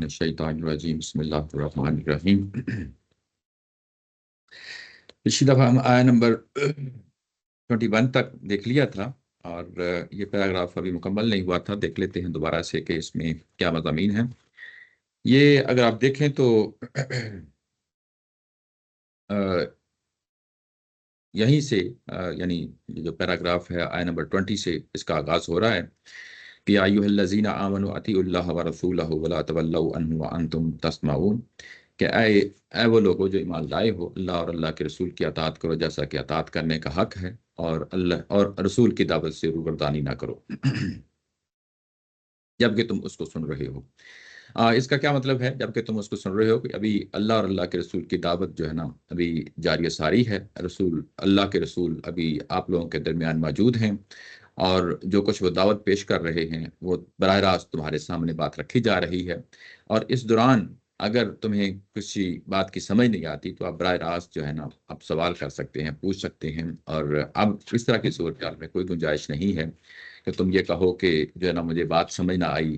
الشیطان الرجیم بسم اللہ الرحمن الرحیم۔ پچھلی دفعہ ہم آیا نمبر 21 تک دیکھ لیا تھا، اور یہ پیراگراف ابھی مکمل نہیں ہوا تھا۔ دیکھ لیتے ہیں دوبارہ سے کہ اس میں کیا مضامین ہیں۔ یہ اگر آپ دیکھیں تو یہیں سے یعنی جو پیراگراف ہے آیا نمبر 20 سے اس کا آغاز ہو رہا ہے کہ یا ایھا الذین آمنوا اطیعوا اللہ ورسولہ ولا تولوا عنہ وانتم تسمعون، کہ اے وہ لوگوں جو ایمان لائے ہو، اللہ اور اللہ کے رسول کی اطاعت کرو جیسا کہ اطاعت کرنے کا حق ہے، اور اللہ اور رسول کی دعوت سے روگردانی نہ کرو جبکہ تم اس کو سن رہے ہو۔ اس کا کیا مطلب ہے؟ جبکہ تم اس کو سن رہے ہو کہ ابھی اللہ اور اللہ کے رسول کی دعوت جو ہے نا ابھی جاری ساری ہے، اللہ کے رسول ابھی آپ لوگوں کے درمیان موجود ہیں، اور جو کچھ وہ دعوت پیش کر رہے ہیں وہ براہ راست تمہارے سامنے بات رکھی جا رہی ہے، اور اس دوران اگر تمہیں کسی بات کی سمجھ نہیں آتی تو آپ براہ راست جو ہے نا آپ سوال کر سکتے ہیں، پوچھ سکتے ہیں، اور اب اس طرح کی صورتحال میں کوئی گنجائش نہیں ہے کہ تم یہ کہو کہ جو ہے نا مجھے بات سمجھ نہ آئی۔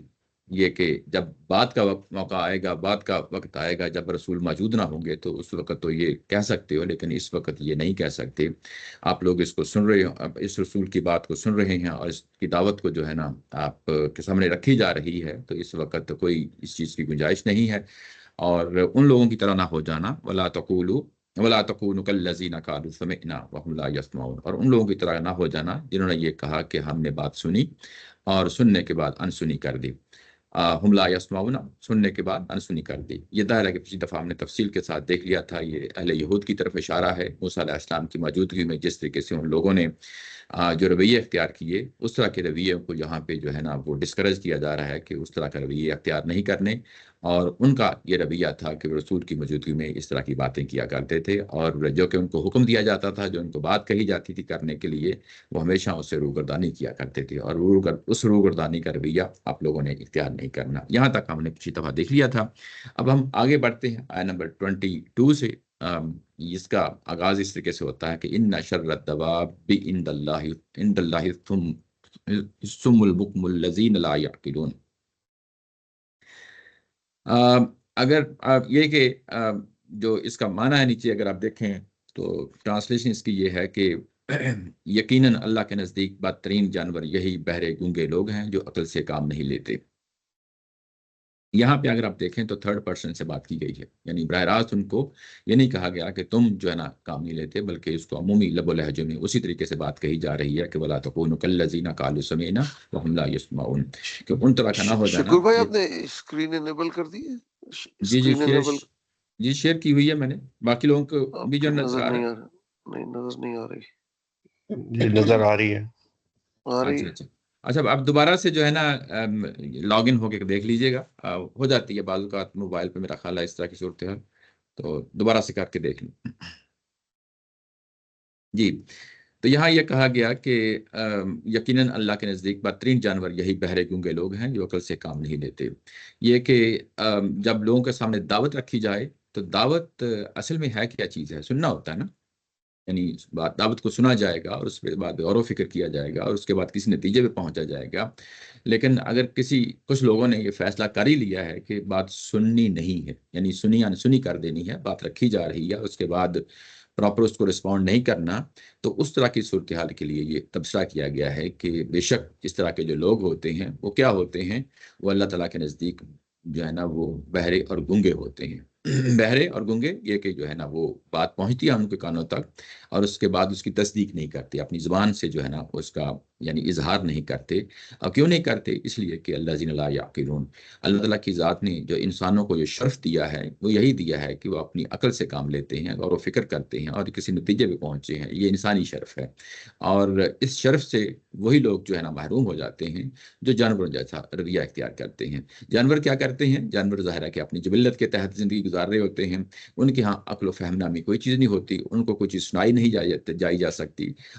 یہ کہ جب بات کا موقع آئے گا، بات کا وقت آئے گا جب رسول موجود نہ ہوں گے، تو اس وقت تو یہ کہہ سکتے ہو، لیکن اس وقت یہ نہیں کہہ سکتے۔ آپ لوگ اس کو سن رہے ہو، اس رسول کی بات کو سن رہے ہیں، اور اس کی دعوت کو جو ہے نا آپ کے سامنے رکھی جا رہی ہے، تو اس وقت کوئی اس چیز کی گنجائش نہیں ہے۔ اور ان لوگوں کی طرح نہ ہو جانا، ولا تکونوا کالذین قالوا سمعنا وهم لا يسمعون، اور ان لوگوں کی طرح نہ ہو جانا جنہوں نے یہ کہا کہ ہم نے بات سنی اور سننے کے بعد انسنی کر دی۔ ہم لا یسمعون، سننے کے بعد انسنی کر دی۔ یہ ظاہر ہے کہ پچھلی دفعہ ہم نے تفصیل کے ساتھ دیکھ لیا تھا، یہ اہل یہود کی طرف اشارہ ہے۔ موسیٰ علیہ السلام کی موجودگی میں جس طریقے سے ان لوگوں نے جو رویے اختیار کیے، اس طرح کے رویے کو یہاں پہ جو ہے نا وہ ڈسکریج کیا جا رہا ہے کہ اس طرح کا رویے اختیار نہیں کرنے، اور ان کا یہ رویہ تھا کہ وہ رسول کی موجودگی میں اس طرح کی باتیں کیا کرتے تھے، اور جو کہ ان کو حکم دیا جاتا تھا، جو ان کو بات کہی جاتی تھی کرنے کے لیے، وہ ہمیشہ اس سے روگردانی کیا کرتے تھے، اور اس روگردانی کا رویہ آپ لوگوں نے اختیار نہیں کرنا۔ یہاں تک ہم نے پچھلی دفعہ دیکھ لیا تھا۔ اب ہم آگے بڑھتے ہیں آیت نمبر 22 سے۔ اس کا آغاز اس طریقے سے ہوتا ہے کہ ان شر الدواب عند اللہ الصم البکم الذین لا یعقلون۔ اگر یہ کہ جو اس کا معنی ہے نیچے اگر آپ دیکھیں تو ٹرانسلیشن اس کی یہ ہے کہ یقیناً اللہ کے نزدیک بدترین جانور یہی بہرے گونگے لوگ ہیں جو عقل سے کام نہیں لیتے۔ یہاں پہ اگر آپ دیکھیں تو تھرڈ پرسن سے بات کی گئی ہے، یعنی براہ راست ان کو یہ نہیں کہا گیا کہ تم جو ہے نا کام نہیں لیتے، بلکہ اس کو عمومی لب و لہجے میں اسی طریقے سے بات کہی جا رہی ہے کہ ولا تکونوا کالذین قالوا سمعنا وهم لا يسمعون، کہ ان طرح کا نہ ہو جانا۔ شکر بھائی آپ نے اسکرین انیبل کر دی ہے؟ جی شیئر کی ہوئی ہے میں نے، باقی لوگوں کو بھی جو نظر آ رہا ہے۔ نہیں نظر نہیں آ رہی۔ جی نظر آ رہی ہے۔ اچھا اب دوبارہ سے جو ہے نا لاگ ان ہو کے دیکھ لیجئے گا، ہو جاتی ہے بعض اوقات موبائل پہ، میرا خیال ہے اس طرح کی صورتحال، تو دوبارہ سے کر کے دیکھ لیں۔ جی تو یہاں یہ کہا گیا کہ یقیناً اللہ کے نزدیک بدترین جانور یہی بہرے گونگے لوگ ہیں جو عقل سے کام نہیں لیتے۔ یہ کہ جب لوگوں کے سامنے دعوت رکھی جائے تو دعوت اصل میں ہے کیا چیز ہے؟ سننا ہوتا ہے نا، یعنی دعوت کو سنا جائے گا اور اس کے بعد غور و فکر کیا جائے گا، اور اس کے بعد کسی نتیجے پہ پہنچا جائے گا۔ لیکن اگر کچھ لوگوں نے یہ فیصلہ کر ہی لیا ہے کہ بات سننی نہیں ہے، یعنی سنی انسنی کر دینی ہے، بات رکھی جا رہی ہے، اس کے بعد پراپر اس کو رسپونڈ نہیں کرنا، تو اس طرح کی صورتحال کے لیے یہ تبصرہ کیا گیا ہے کہ بے شک اس طرح کے جو لوگ ہوتے ہیں وہ کیا ہوتے ہیں، وہ اللہ تعالیٰ کے نزدیک جو ہے نا وہ بہرے اور گونگے ہوتے ہیں۔ بہرے اور گونگے یہ کہ جو ہے نا وہ بات پہنچتی ہے ان کے کانوں تک، اور اس کے بعد اس کی تصدیق نہیں کرتے، اپنی زبان سے جو ہے نا اس کا یعنی اظہار نہیں کرتے۔ اور کیوں نہیں کرتے؟ اس لیے کہ الذین لا یعقلون، اللہ تعالیٰ کی ذات نے جو انسانوں کو جو شرف دیا ہے وہ یہی دیا ہے کہ وہ اپنی عقل سے کام لیتے ہیں، غور و فکر کرتے ہیں، اور کسی نتیجے پہ پہنچے ہیں۔ یہ انسانی شرف ہے، اور اس شرف سے وہی لوگ جو ہے نا محروم ہو جاتے ہیں جو جانور جیسا رویہ اختیار کرتے ہیں۔ جانور کیا کرتے ہیں؟ جانور ظاہر ہے کہ اپنی جبلت کے تحت زندگی گزار رہے ہوتے ہیں، ان کے ہاں عقل و فہم نامی کوئی چیز نہیں ہوتی، ان کو کوئی چیز سنائی نہیں جائی جا سکتی،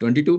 22।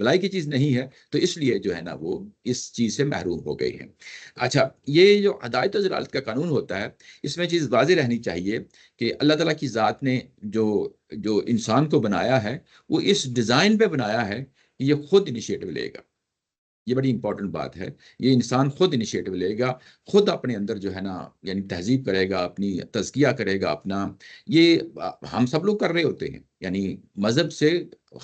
بھلائی کی چیز نہیں ہے، تو اس لیے جو ہے نا وہ اس چیز سے محروم ہو گئے ہیں۔ اچھا، یہ جو ہدایت و ضلالت کا قانون ہوتا ہے، اس میں چیز واضح رہنی چاہیے کہ اللہ تعالیٰ کی ذات نے جو انسان کو بنایا ہے، وہ اس ڈیزائن پہ بنایا ہے کہ یہ خود انیشیٹو لے گا۔ یہ بڑی امپورٹنٹ بات ہے، یہ انسان خود انیشیٹو لے گا، خود اپنے اندر جو ہے نا یعنی تہذیب کرے گا، اپنی تزکیہ کرے گا اپنا۔ یہ ہم سب لوگ کر رہے ہوتے ہیں، یعنی مذہب سے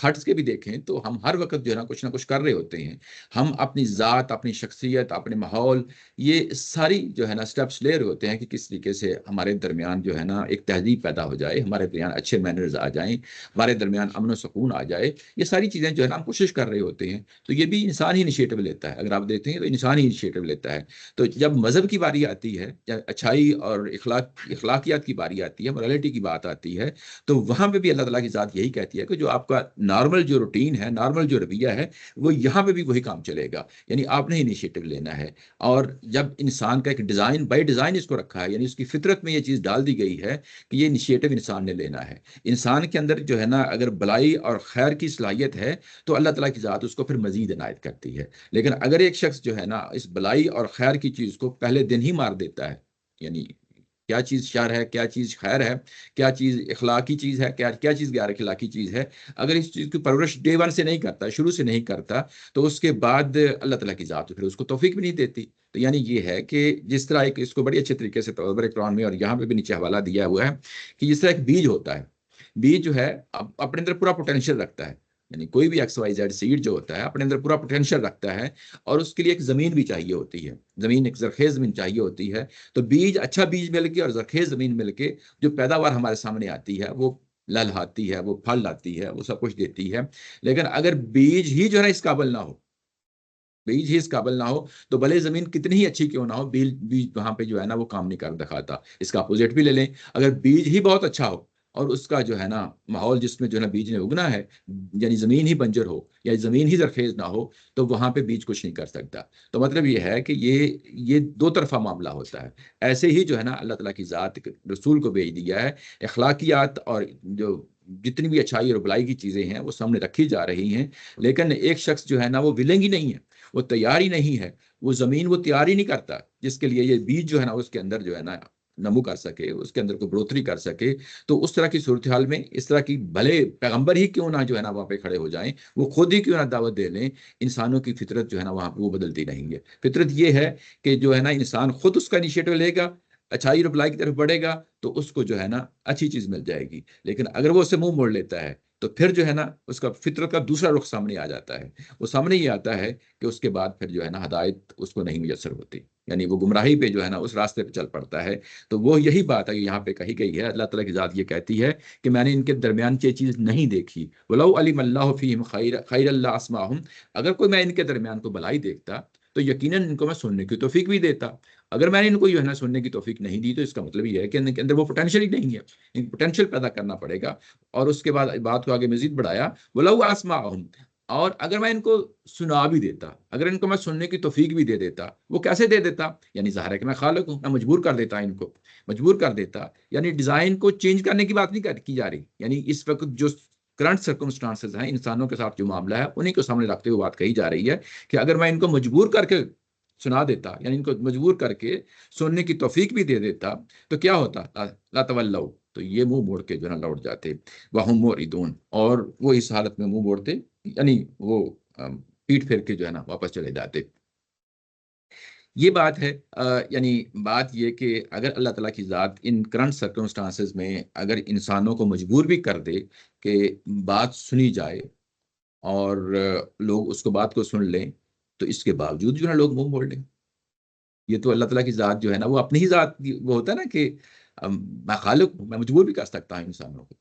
ہٹ کے بھی دیکھیں تو ہم ہر وقت جو ہے نا کچھ نہ کچھ کر رہے ہوتے ہیں۔ ہم اپنی ذات، اپنی شخصیت، اپنے ماحول، یہ ساری جو ہے نا سٹیپس لے رہے ہوتے ہیں کہ کس طریقے سے ہمارے درمیان جو ہے نا ایک تہذیب پیدا ہو جائے، ہمارے درمیان اچھے مینرز آ جائیں، ہمارے درمیان امن و سکون آ جائے۔ یہ ساری چیزیں جو ہے نا ہم کوشش کر رہے ہوتے ہیں، تو یہ بھی انسان ہی انیشیٹو لیتا ہے۔ اگر آپ دیکھتے ہیں تو انسان ہی انیشیٹو لیتا ہے۔ تو جب مذہب کی باری آتی ہے، جب اچھائی اور اخلاقیات کی باری آتی ہے، morality کی بات آتی ہے، تو وہاں پہ بھی اللہ تعالیٰ کی ذات یہی کہتی ہے کہ جو آپ کا نارمل جو روٹین ہے، نارمل جو رویہ ہے، وہ یہاں پہ بھی وہی کام چلے گا، یعنی آپ نے انیشیٹو لینا ہے۔ اور جب انسان کا ایک ڈیزائن، بائی ڈیزائن اس کو رکھا ہے، یعنی اس کی فطرت میں یہ چیز ڈال دی گئی ہے کہ یہ انیشیٹو انسان نے لینا ہے۔ انسان کے اندر جو ہے نا اگر بلائی اور خیر کی صلاحیت ہے تو اللہ تعالیٰ کی ذات اس کو پھر مزید عنایت کرتی ہے۔ لیکن اگر ایک شخص جو ہے نا اس بلائی اور خیر کی چیز کو پہلے دن ہی مار دیتا ہے، یعنی کیا چیز شر ہے، کیا چیز خیر ہے، کیا چیز اخلاقی چیز ہے، کیا چیز غیر اخلاقی چیز ہے، اگر اس چیز کی پرورش ڈے ون سے نہیں کرتا، شروع سے نہیں کرتا، تو اس کے بعد اللہ تعالیٰ کی ذات پھر اس کو توفیق بھی نہیں دیتی۔ تو یعنی یہ ہے کہ جس طرح ایک اس کو بڑی اچھے طریقے سے تدبر قرآن میں اور یہاں پہ بھی نیچے حوالہ دیا ہوا ہے کہ جس طرح ایک بیج ہوتا ہے، بیج جو ہے اپنے اندر پورا پوٹینشیل رکھتا ہے، یعنی کوئی بھی ایکس وائی زیڈ سیڈ جو ہوتا ہے اپنے اندر پورا پوٹینشیل رکھتا ہے، اور اس کے لیے ایک زمین بھی چاہیے ہوتی ہے، زمین ایک زرخیز زمین چاہیے ہوتی ہے۔ تو بیج، اچھا بیج مل کے اور زرخیز زمین مل کے جو پیداوار ہمارے سامنے آتی ہے، وہ لہلہاتی ہے، وہ پھل لاتی ہے، وہ سب کچھ دیتی ہے۔ لیکن اگر بیج ہی جو ہے اس قابل نہ ہو، بیج ہی اس قابل نہ ہو، تو بھلے زمین کتنی ہی اچھی کیوں نہ ہو، بیج وہاں پہ جو ہے نا وہ کام نہیں کر دکھاتا۔ اس کا اپوزٹ بھی لے لیں، اگر بیج ہی بہت اچھا ہو اور اس کا جو ہے نا ماحول جس میں جو ہے نا بیج نے اگنا ہے، یعنی زمین ہی بنجر ہو یا زمین ہی زرخیز نہ ہو، تو وہاں پہ بیج کچھ نہیں کر سکتا۔ تو مطلب یہ ہے کہ یہ دو طرفہ معاملہ ہوتا ہے۔ ایسے ہی جو ہے نا اللہ تعالیٰ کی ذات رسول کو بھیج دیا ہے، اخلاقیات اور جو جتنی بھی اچھائی اور بلائی کی چیزیں ہیں وہ سامنے رکھی جا رہی ہیں، لیکن ایک شخص جو ہے نا وہ ولنگ ہی نہیں ہے، وہ تیار ہی نہیں ہے، وہ زمین وہ تیار ہی نہیں کرتا جس کے لیے یہ بیج جو ہے نا اس کے اندر جو ہے نا نمو کر سکے، اس کے اندر کو بڑھوتری کر سکے۔ تو اس طرح کی صورتحال میں اس طرح کی بھلے پیغمبر ہی کیوں نہ جو ہے نا وہاں پہ کھڑے ہو جائیں، وہ خود ہی کیوں نہ دعوت دے لیں، انسانوں کی فطرت جو ہے نا وہاں پہ وہ بدلتی نہیں ہے۔ فطرت یہ ہے کہ جو ہے نا انسان خود اس کا انیشیٹو لے گا، اچھائی اور بھلائی کی طرف بڑھے گا، تو اس کو جو ہے نا اچھی چیز مل جائے گی۔ لیکن اگر وہ اسے منہ موڑ لیتا ہے تو پھر جو ہے نا اس کا فطرت کا دوسرا رخ سامنے آ جاتا ہے۔ وہ سامنے یہ آتا ہے کہ اس کے بعد پھر جو ہے نا ہدایت اس کو نہیں میسر ہوتی، یعنی وہ گمراہی پہ جو ہے نا اس راستے پہ چل پڑتا ہے۔ تو وہ یہی بات ہے یہاں پہ کہی گئی ہے، اللہ تعالیٰ کی ذات یہ کہتی ہے کہ میں نے ان کے درمیان یہ چیز نہیں دیکھی، وَلَوْ عَلِمَ اللَّهُ فِيهِمْ خَيْرًا لَّأَسْمَعَهُمْ، اگر کوئی میں ان کے درمیان کو بھلائی دیکھتا تو یقیناً ان کو میں سننے کی توفیق بھی دیتا۔ اگر میں نے ان کو جو ہے نا سننے کی توفیق نہیں دی تو اس کا مطلب یہ ہے کہ ان کے اندر وہ پوٹینشیل ہی نہیں ہے، ان پوٹینشیل پیدا کرنا پڑے گا۔ اور اس کے بعد بات کو آگے مزید بڑھایا، وَلَوْ أَسْمَعَهُمْ، اور اگر میں ان کو سنا بھی دیتا، اگر ان کو میں سننے کی توفیق بھی دے دیتا، وہ کیسے دے دیتا؟ یعنی ظاہر ہے کہ میں خالق ہوں، میں مجبور کر دیتا، ان کو مجبور کر دیتا۔ یعنی ڈیزائن کو چینج کرنے کی بات نہیں کی جا رہی، یعنی اس وقت جو کرنٹ سرکمسٹانسز ہیں، انسانوں کے ساتھ جو معاملہ ہے انہیں کو سامنے رکھتے ہوئے بات کہی جا رہی ہے کہ اگر میں ان کو مجبور کر کے سنا دیتا، یعنی ان کو مجبور کر کے سننے کی توفیق بھی دے دیتا، تو کیا ہوتا؟ لا تولوا، تو یہ منہ موڑ کے جو ہے نا لوٹ جاتے، وہم موردون، اور وہ اس حالت میں منہ موڑتے، یعنی وہ پیٹ پھیر کے جو ہے نا واپس چلے جاتے۔ یہ بات ہے، یعنی بات یہ کہ اگر اللہ تعالیٰ کی ذات ان کرنٹ سرکمسٹانسز میں اگر انسانوں کو مجبور بھی کر دے کہ بات سنی جائے اور لوگ اس کو بات کو سن لیں، تو اس کے باوجود جو ہے لوگ منہ موڑ لیں۔ یہ تو اللہ تعالیٰ کی ذات جو ہے نا وہ اپنی ہی ذات وہ ہوتا ہے نا کہ میں خالق ہوں، میں مجبور بھی کر سکتا ہوں انسانوں کو،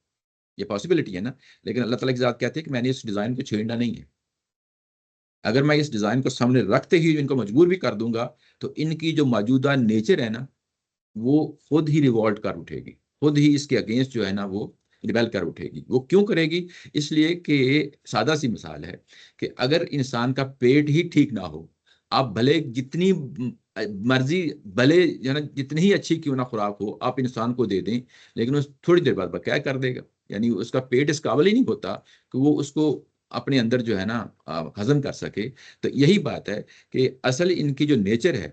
یہ پاسبلٹی ہے نا۔ لیکن اللہ تعالیٰ کی ذات کہتی ہے کہ میں نے اس ڈیزائن کو چھیڑنا نہیں ہے۔ اگر میں اس ڈیزائن کو سامنے رکھتے ہی ان کو مجبور بھی کر دوں گا تو ان کی جو موجودہ نیچر ہے نا وہ خود ہی ریوالٹ کر اٹھے گی، خود ہی اس کے اگینسٹ جو ہے نا وہ ریبیل کر اٹھے گی۔ وہ کیوں کرے گی؟ اس لیے کہ سادہ سی مثال ہے کہ اگر انسان کا پیٹ ہی ٹھیک نہ ہو، آپ بھلے جتنی مرضی، بھلے جو ہے نا جتنی ہی اچھی کیوں نہ خوراک ہو آپ انسان کو دے دیں، لیکن اس تھوڑی دیر بعد بقایا کر دے گا، یعنی اس کا پیٹ اس قابل ہی نہیں ہوتا کہ وہ اس کو اپنے اندر جو ہے نا ہضم کر سکے. تو یہی بات ہے کہ اصل ان کی جو نیچر ہے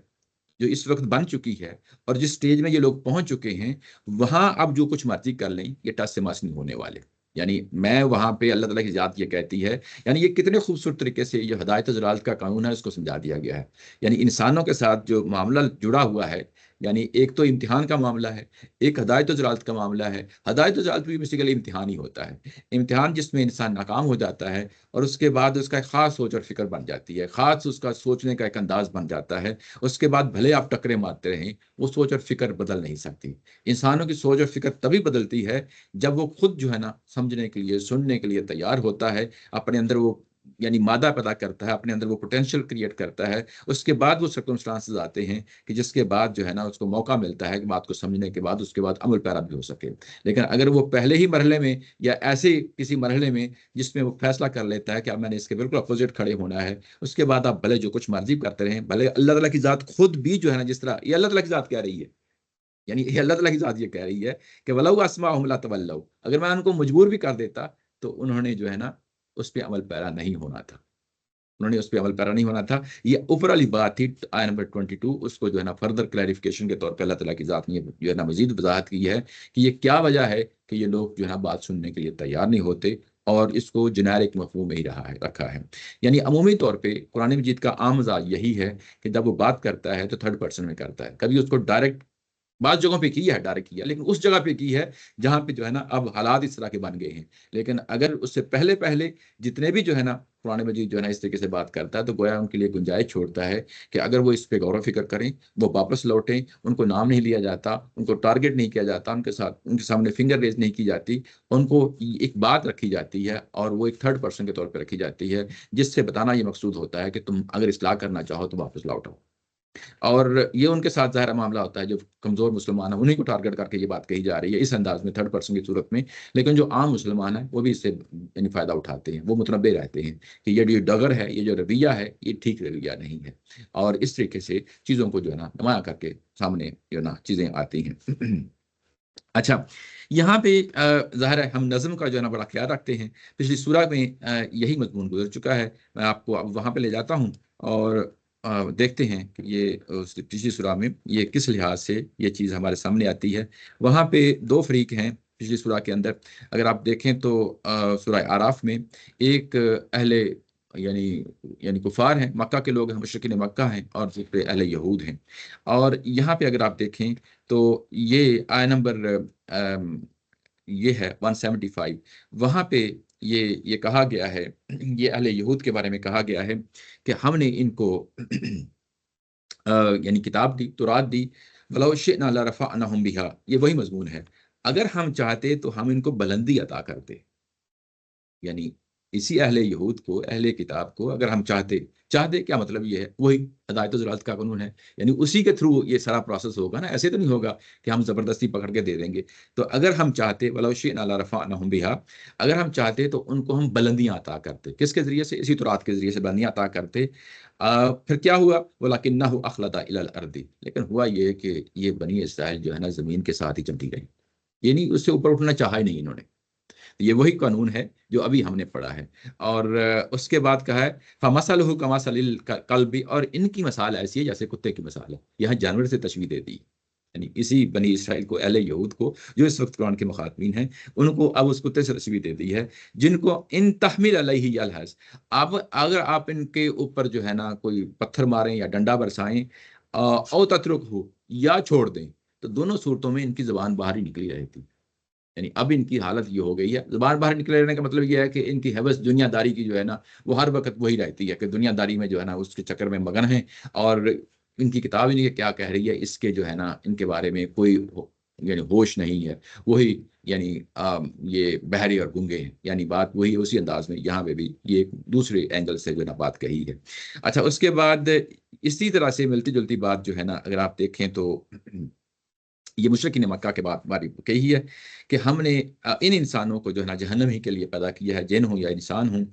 جو اس وقت بن چکی ہے اور جس سٹیج میں یہ لوگ پہنچ چکے ہیں وہاں اب جو کچھ مرضی کر لیں یہ ٹس سے مس نہیں ہونے والے. یعنی میں وہاں پہ اللہ تعالیٰ کی ذات یہ کہتی ہے، یعنی یہ کتنے خوبصورت طریقے سے جو ہدایت و ضلالت کا قانون ہے اس کو سمجھا دیا گیا ہے. یعنی انسانوں کے ساتھ جو معاملہ جڑا ہوا ہے، یعنی ایک تو امتحان کا معاملہ ہے، ایک ہدایت و ضلالت کا معاملہ ہے. ہدایت و ضلالت بھی بیسیکلی امتحان ہی ہوتا ہے، امتحان جس میں انسان ناکام ہو جاتا ہے اور اس کے بعد اس کا ایک خاص سوچ اور فکر بن جاتی ہے، خاص اس کا سوچنے کا ایک انداز بن جاتا ہے. اس کے بعد بھلے آپ ٹکرے مارتے رہیں وہ سوچ اور فکر بدل نہیں سکتی. انسانوں کی سوچ اور فکر تبھی بدلتی ہے جب وہ خود جو ہے نا سمجھنے کے لیے، سننے کے لیے تیار ہوتا ہے، اپنے اندر وہ یعنی مادہ پیدا کرتا ہے، اپنے اندر وہ پوٹینشیل کریٹ کرتا ہے. اس کے بعد وہ سرکمسٹانسز آتے ہیں کہ جس کے بعد جو ہے نا اس کو موقع ملتا ہے کہ بات کو سمجھنے کے بعد اس کے بعد عمل پیرا بھی ہو سکے. لیکن اگر وہ پہلے ہی مرحلے میں یا ایسے کسی مرحلے میں جس میں وہ فیصلہ کر لیتا ہے کہ اب میں نے اس کے بالکل اپوزٹ کھڑے ہونا ہے، اس کے بعد آپ بھلے جو کچھ مرضی کرتے رہیں، بھلے اللہ تعالیٰ کی ذات خود بھی جو ہے نا، جس طرح یہ اللہ تعالیٰ کی ذات کہہ رہی ہے، یعنی یہ اللہ تعالیٰ کی ذات یہ کہہ رہی ہے کہ وَلَوْ أَسْمَعُهُمْ لَتَوَلَّوْا، اگر میں ان کو مجبور بھی کر دیتا تو انہوں نے جو ہے نا اس پہ عمل پیرا نہیں ہونا تھا، انہوں نے اس پہ عمل پیرا نہیں ہونا تھا. یہ اوپر والی بات تھی آیت نمبر 22، اس کو جو ہے نا فردر کلیریفیکیشن کے طور پہ اللہ تعالیٰ کی ذات نے جو ہے نا مزید وضاحت کی ہے کہ یہ کیا وجہ ہے کہ یہ لوگ جو ہے نا بات سننے کے لیے تیار نہیں ہوتے اور اس کو جنیرک مفہوم میں ہی رکھا ہے. یعنی عمومی طور پہ قرآن مجید کا عام مزاج یہی ہے کہ جب وہ بات کرتا ہے تو تھرڈ پرسن میں کرتا ہے. کبھی اس کو ڈائریکٹ بعض جگہوں پہ کی ہے، ڈائریکٹ کیا، لیکن اس جگہ پہ کی ہے جہاں پہ جو ہے نا اب حالات اس طرح کے بن گئے ہیں. لیکن اگر اس سے پہلے جتنے بھی جو ہے نا قرآن مجید جو ہے نا اس طریقے سے بات کرتا ہے تو گویا ان کے لیے گنجائش چھوڑتا ہے کہ اگر وہ اس پہ غور و فکر کریں، وہ واپس لوٹیں، ان کو نام نہیں لیا جاتا، ان کو ٹارگٹ نہیں کیا جاتا، ان کے سامنے فنگر ریز نہیں کی جاتی، ان کو ایک بات رکھی جاتی ہے اور وہ ایک تھرڈ پرسن کے طور پہ رکھی جاتی ہے جس سے بتانا یہ مقصود ہوتا ہے کہ تم اگر اصلاح کرنا چاہو تو واپس لوٹو. اور یہ ان کے ساتھ ظاہر معاملہ ہوتا ہے جو کمزور مسلمان ہیں انہیں کو ٹارگٹ کر کے یہ بات کہی جا رہی ہے اس انداز میں تھرڈ پرسن کی صورت میں. لیکن جو عام مسلمان ہیں وہ بھی اس سے یعنی فائدہ اٹھاتے ہیں، وہ متنبع رہتے ہیں کہ یہ جو ڈگر ہے، یہ جو رویہ ہے، یہ ٹھیک رویہ نہیں ہے. اور اس طریقے سے چیزوں کو جو ہے نا نمایاں کر کے سامنے جو ہے نا چیزیں آتی ہیں. اچھا، یہاں پہ ظاہر ہے ہم نظم کا جو ہے نا بڑا خیال رکھتے ہیں. پچھلی سورہ میں یہی مضمون گزر چکا ہے. میں آپ کو اب وہاں پہ لے جاتا ہوں اور دیکھتے ہیں کہ یہ پچھلی سورہ میں یہ کس لحاظ سے یہ چیز ہمارے سامنے آتی ہے. وہاں پہ دو فریق ہیں پچھلی سورہ کے اندر. اگر آپ دیکھیں تو سورہ آراف میں ایک اہل یعنی کفار ہیں، مکہ کے لوگ ہیں، مشرکین مکہ ہیں، اور دوسرے اہل یہود ہیں. اور یہاں پہ اگر آپ دیکھیں تو یہ آیت نمبر یہ ہے 175، وہاں پہ یہ کہا گیا ہے، یہ اہل یہود کے بارے میں کہا گیا ہے کہ ہم نے ان کو یعنی کتاب دی، تورات دی، وَلَوْ شِئْنَا لَرَفَعْنَاهُمْ بِهَا، یہ وہی مضمون ہے. اگر ہم چاہتے تو ہم ان کو بلندی عطا کرتے. یعنی اسی اہل یہود کو، اہل کتاب کو اگر ہم چاہتے کیا مطلب یہ ہے، وہی ہدایت و ضلالت کا قانون ہے، یعنی اسی کے تھرو یہ سارا پروسیس ہوگا نا، ایسے تو نہیں ہوگا کہ ہم زبردستی پکڑ کے دے دیں گے. تو اگر ہم چاہتے وَلَوْ شِئْنَا لَرَفَعْنَاهُمْ بِهَا، اگر ہم چاہتے تو ان کو ہم بلندیاں عطا کرتے. کس کے ذریعے سے؟ اسی تورات کے ذریعے سے بلندیاں عطا کرتے. پھر کیا ہوا؟ وَلَكِنَّهُ أَخْلَدَ إِلَى الْأَرْضِ، لیکن ہوا یہ کہ یہ بنی اسرائیل جو ہے نا زمین کے ساتھ ہی چمٹی رہی، یعنی اس سے اوپر اٹھنا چاہا ہی نہیں انہوں نے. یہ وہی قانون ہے جو ابھی ہم نے پڑھا ہے. اور اس کے بعد کہا ہے فَمَثَلُهُ كَمَثَلِ الْكَلْبِ، اور ان کی مثال ایسی ہے جیسے کتے کی مثال ہے. یہاں جانور سے تشبیہ دے دی، یعنی اسی بنی اسرائیل کو، اہل یہود کو جو اس وقت قرآن کے مخاطبین ہیں، ان کو اب اس کتے سے تشبیہ دے دی ہے جن کو ان تحمل علیہ یلحظ، اب اگر آپ ان کے اوپر جو ہے نا کوئی پتھر ماریں یا ڈنڈا برسائیں، او تترک ہو، یا چھوڑ دیں، تو دونوں صورتوں میں ان کی زبان باہر ہی نکلی رہی تھی. یعنی اب ان کی حالت یہ ہو گئی ہے، زبان باہر نکلے رہنے کا مطلب یہ ہے کہ ان کی حوث دنیا داری کی جو ہے نا وہ ہر وقت وہی رہتی ہے کہ دنیا داری میں جو ہے نا اس کے چکر میں مگن ہیں، اور ان کی کتاب ان کیا کہہ رہی ہے اس کے جو ہے نا ان کے بارے میں کوئی یعنی ہوش نہیں ہے. وہی یعنی یہ بہرے اور گنگے ہیں، یعنی بات وہی اسی انداز میں یہاں پہ بھی یہ ایک دوسرے اینگل سے جو ہے نا بات کہی ہے. اچھا، اس کے بعد اسی طرح سے ملتی جلتی بات جو ہے نا اگر آپ دیکھیں تو یہ مشرکین مکہ کے بعد باری کہی ہے کہ ہم نے ان انسانوں کو جو ہے نا جہنم ہی کے لیے پیدا کیا ہے، جن ہوں یا انسان ہوں.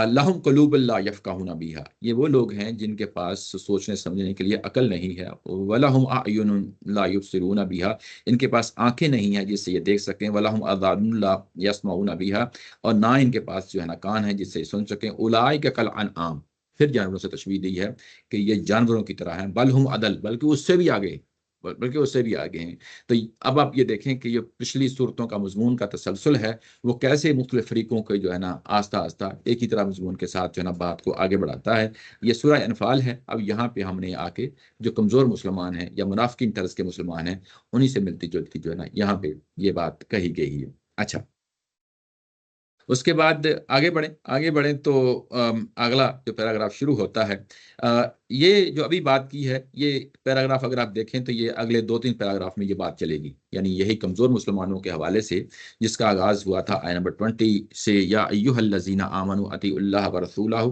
لہم قلوب لا یفقہون بہا، یہ وہ لوگ ہیں جن کے پاس سوچنے سمجھنے کے لیے عقل نہیں ہے. ولہم اعین لا یبصرون بہا، ان کے پاس آنکھیں نہیں ہیں جس سے یہ دیکھ سکیں. ولہم اذان لا یسمعون بہا، اور نہ ان کے پاس جو ہے نا کان ہے جس سے سن سکیں. اولئک کالانعام، پھر جانوروں سے تشبیہ دی ہے کہ یہ جانوروں کی طرح ہیں. بل ہم عدل، بلکہ اس سے بھی آگے، بلکہ اس سے بھی آگے ہیں. تو اب آپ یہ دیکھیں کہ یہ پچھلی صورتوں کا مضمون کا تسلسل ہے، وہ کیسے مختلف فریقوں کے جو ہے نا آہستہ آہستہ ایک ہی طرح مضمون کے ساتھ جو ہے نا بات کو آگے بڑھاتا ہے. یہ سورہ انفال ہے. اب یہاں پہ ہم نے آ کے جو کمزور مسلمان ہیں یا منافقین طرز کے مسلمان ہیں، انہی سے ملتی جلتی جو ہے نا یہاں پہ یہ بات کہی گئی ہے. اچھا، اس کے بعد آگے بڑھیں تو اگلا جو پیراگراف شروع ہوتا ہے، یہ جو ابھی بات کی ہے، یہ پیراگراف اگر آپ دیکھیں تو یہ اگلے 2-3 پیراگراف میں یہ بات چلے گی، یعنی یہی کمزور مسلمانوں کے حوالے سے جس کا آغاز ہوا تھا آیت نمبر 20 سے، یا ایھا الذین آمنوا اطیعوا اللہ ورسولہ،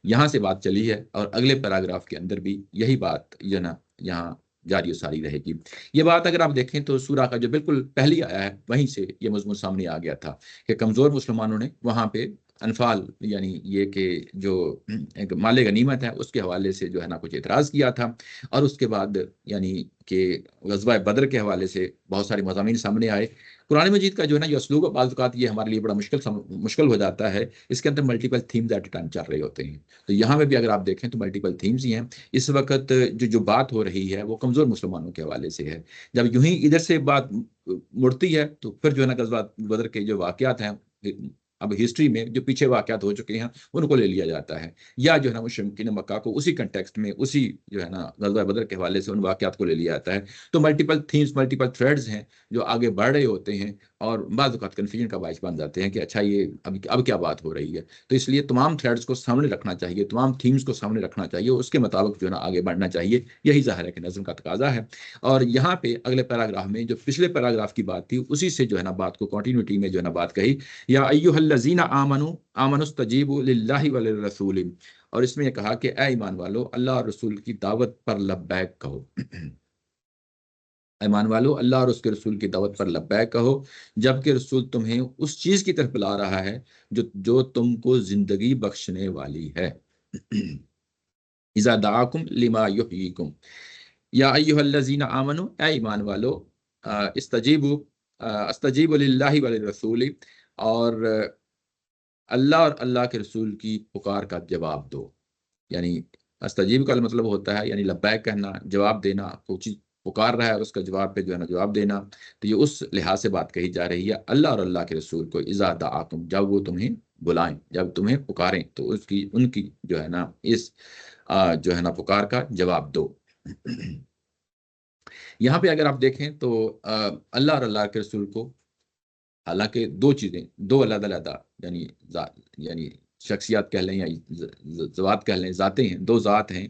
یہاں سے بات چلی ہے. اور اگلے پیراگراف کے اندر بھی یہی بات جو ہے نا یہاں جاری و ساری رہے گی. یہ بات اگر آپ دیکھیں تو سورہ کا جو بالکل پہلی آیا ہے وہیں سے یہ مضمون سامنے آ گیا تھا کہ کمزور مسلمانوں نے وہاں پہ انفال، یعنی یہ کہ جو ایک مال غنیمت ہے اس کے حوالے سے جو ہے نا کچھ اعتراض کیا تھا. اور اس کے بعد یعنی کہ غزوہ بدر کے حوالے سے بہت سارے مضامین سامنے آئے. قرآن مجید کا جو ہے نا یہ اسلوب بعض اوقات یہ ہمارے لیے بڑا مشکل ہو جاتا ہے. اس کے اندر multiple themes at a time چل رہے ہوتے ہیں. تو یہاں میں بھی اگر آپ دیکھیں تو ملٹیپل تھیمز ہی ہیں. اس وقت جو بات ہو رہی ہے وہ کمزور مسلمانوں کے حوالے سے ہے. جب یوں ہی ادھر سے بات مڑتی ہے تو پھر جو ہے نا غزوہ بدر کے جو واقعات ہیں اب ہسٹری میں جو پیچھے واقعات ہو چکے ہیں ان کو لے لیا جاتا ہے، یا جو ہے نا مشرکین مکہ کو اسی کنٹیکسٹ میں اسی جو ہے نا غزوہ بدر کے حوالے سے ان واقعات کو لے لیا جاتا ہے. تو ملٹیپل تھیمز، ملٹیپل تھریڈز ہیں جو آگے بڑھ رہے ہوتے ہیں اور بعض اوقات کنفیوژن کا باعث بن جاتے ہیں کہ اچھا یہ اب کیا بات ہو رہی ہے. تو اس لیے تمام تھریڈز کو سامنے رکھنا چاہیے، تمام تھیمز کو سامنے رکھنا چاہیے، اس کے مطابق جو ہے نا آگے بڑھنا چاہیے. یہی ظاہر ہے کہ نظم کا تقاضا ہے. اور یہاں پہ اگلے پیراگراف میں جو پچھلے پیراگراف کی بات تھی اسی سے جو ہے نا بات کو کنٹینیوٹی میں جو ہے نا بات کہی، یا ایھا الذین آمنوا استجیبوا للہ وللرسول، اور اس میں یہ کہا کہ اے ایمان والو اللہ اور رسول کی دعوت پر لبیک کہو. ایمان والو اللہ اور اس کے رسول کی دعوت پر لبیک کہو جبکہ رسول تمہیں اس چیز کی طرف بلا رہا ہے جو تم کو زندگی بخشنے والی ہے. اذا دعاکم لما یحییکم، یا ایھا الذین آمنوا، اے ایمان والو، استجیبوا للہ وللرسول، اور اللہ اور اللہ کے رسول کی پکار کا جواب دو. یعنی استجیب کا مطلب ہوتا ہے یعنی لبیک کہنا، جواب دینا، کوئی چیز پکار رہا ہے اس کا جواب پہ جو ہے نا جواب دینا. تو یہ اس لحاظ سے بات کہی جا رہی ہے اللہ اور اللہ کے رسول کو، اذا دعاکم، جب وہ تمہیں بلائیں، جب تمہیں پکاریں تو ان کی جو ہے نا اس جو ہے نا پکار کا جواب دو. یہاں پہ اگر آپ دیکھیں تو اللہ اور اللہ کے رسول کو، حالانکہ دو چیزیں، دو علیحدہ یعنی شخصیات کہہ لیں یا ذات کہہ لیں، ذاتیں ہیں، دو ذات ہیں،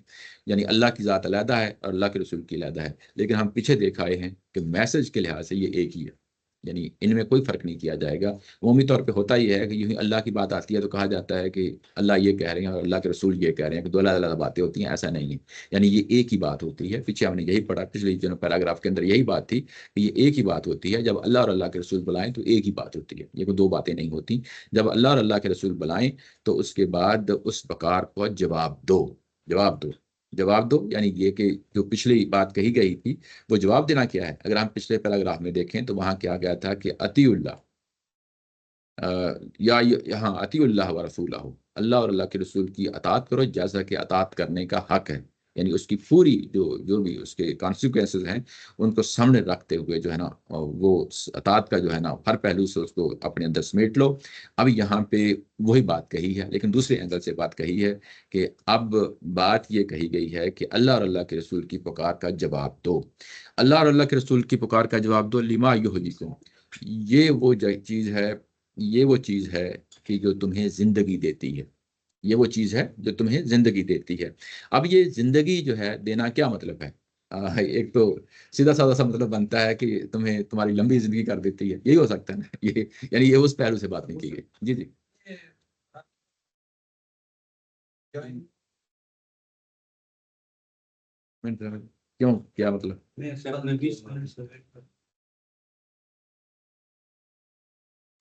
یعنی اللہ کی ذات علیحدہ ہے اور اللہ کے رسول کی علیحدہ ہے. لیکن ہم پیچھے دیکھ آئے ہیں کہ میسج کے لحاظ سے یہ ایک ہی ہے، یعنی ان میں کوئی فرق نہیں کیا جائے گا. عمومی طور پہ ہوتا ہی ہے کہ یوں ہی اللہ کی بات آتی ہے تو کہا جاتا ہے کہ اللہ یہ کہہ رہے ہیں اور اللہ کے رسول یہ کہہ رہے ہیں، کہ دو علیحدہ باتیں ہوتی ہیں. ایسا نہیں ہے، یعنی یہ ایک ہی بات ہوتی ہے. پیچھے ہم نے یہی پڑھا، پچھلے جو پیراگراف کے اندر یہی بات تھی کہ یہ ایک ہی بات ہوتی ہے. جب اللہ اور اللہ کے رسول بلائیں تو ایک ہی بات ہوتی ہے، یہ کوئی دو باتیں نہیں ہوتی. جب اللہ اور اللہ کے رسول بلائیں تو اس کے بعد اس پکار کو جواب دو، یعنی یہ کہ جو پچھلی بات کہی گئی تھی وہ جواب دینا کیا ہے. اگر ہم پچھلے پیراگراف میں دیکھیں تو وہاں کیا گیا تھا کہ اطیع اللہ، یا یہاں اطیع اللہ و رسولہ، اللہ اور اللہ کے رسول کی اطاعت کرو جیسا کہ اطاعت کرنے کا حق ہے. یعنی اس کی پوری جو بھی اس کے کانسیکوینسز ہیں ان کو سامنے رکھتے ہوئے جو ہے نا وہ اطاعت کا جو ہے نا ہر پہلو سے اس کو اپنے اندر سمیٹ لو. اب یہاں پہ وہی بات کہی ہے لیکن دوسرے اینگل سے بات کہی ہے کہ اب بات یہ کہی گئی ہے کہ اللہ اور اللہ کے رسول کی پکار کا جواب دو. اللہ اور اللہ کے رسول کی پکار کا جواب دو لما یحییکم، یہ وہ چیز ہے کہ جو تمہیں زندگی دیتی ہے. یہ وہ چیز ہے جو تمہیں زندگی دیتی ہے. اب یہ زندگی جو ہے دینا کیا مطلب ہے؟ ایک تو سیدھا سادہ سا مطلب بنتا ہے کہ تمہیں تمہاری لمبی زندگی کر دیتی ہے، یہی ہو سکتا ہے نا. یعنی یہ اس پہلو سے بات نہیں کی گئی. جی جی کیوں، کیا مطلب؟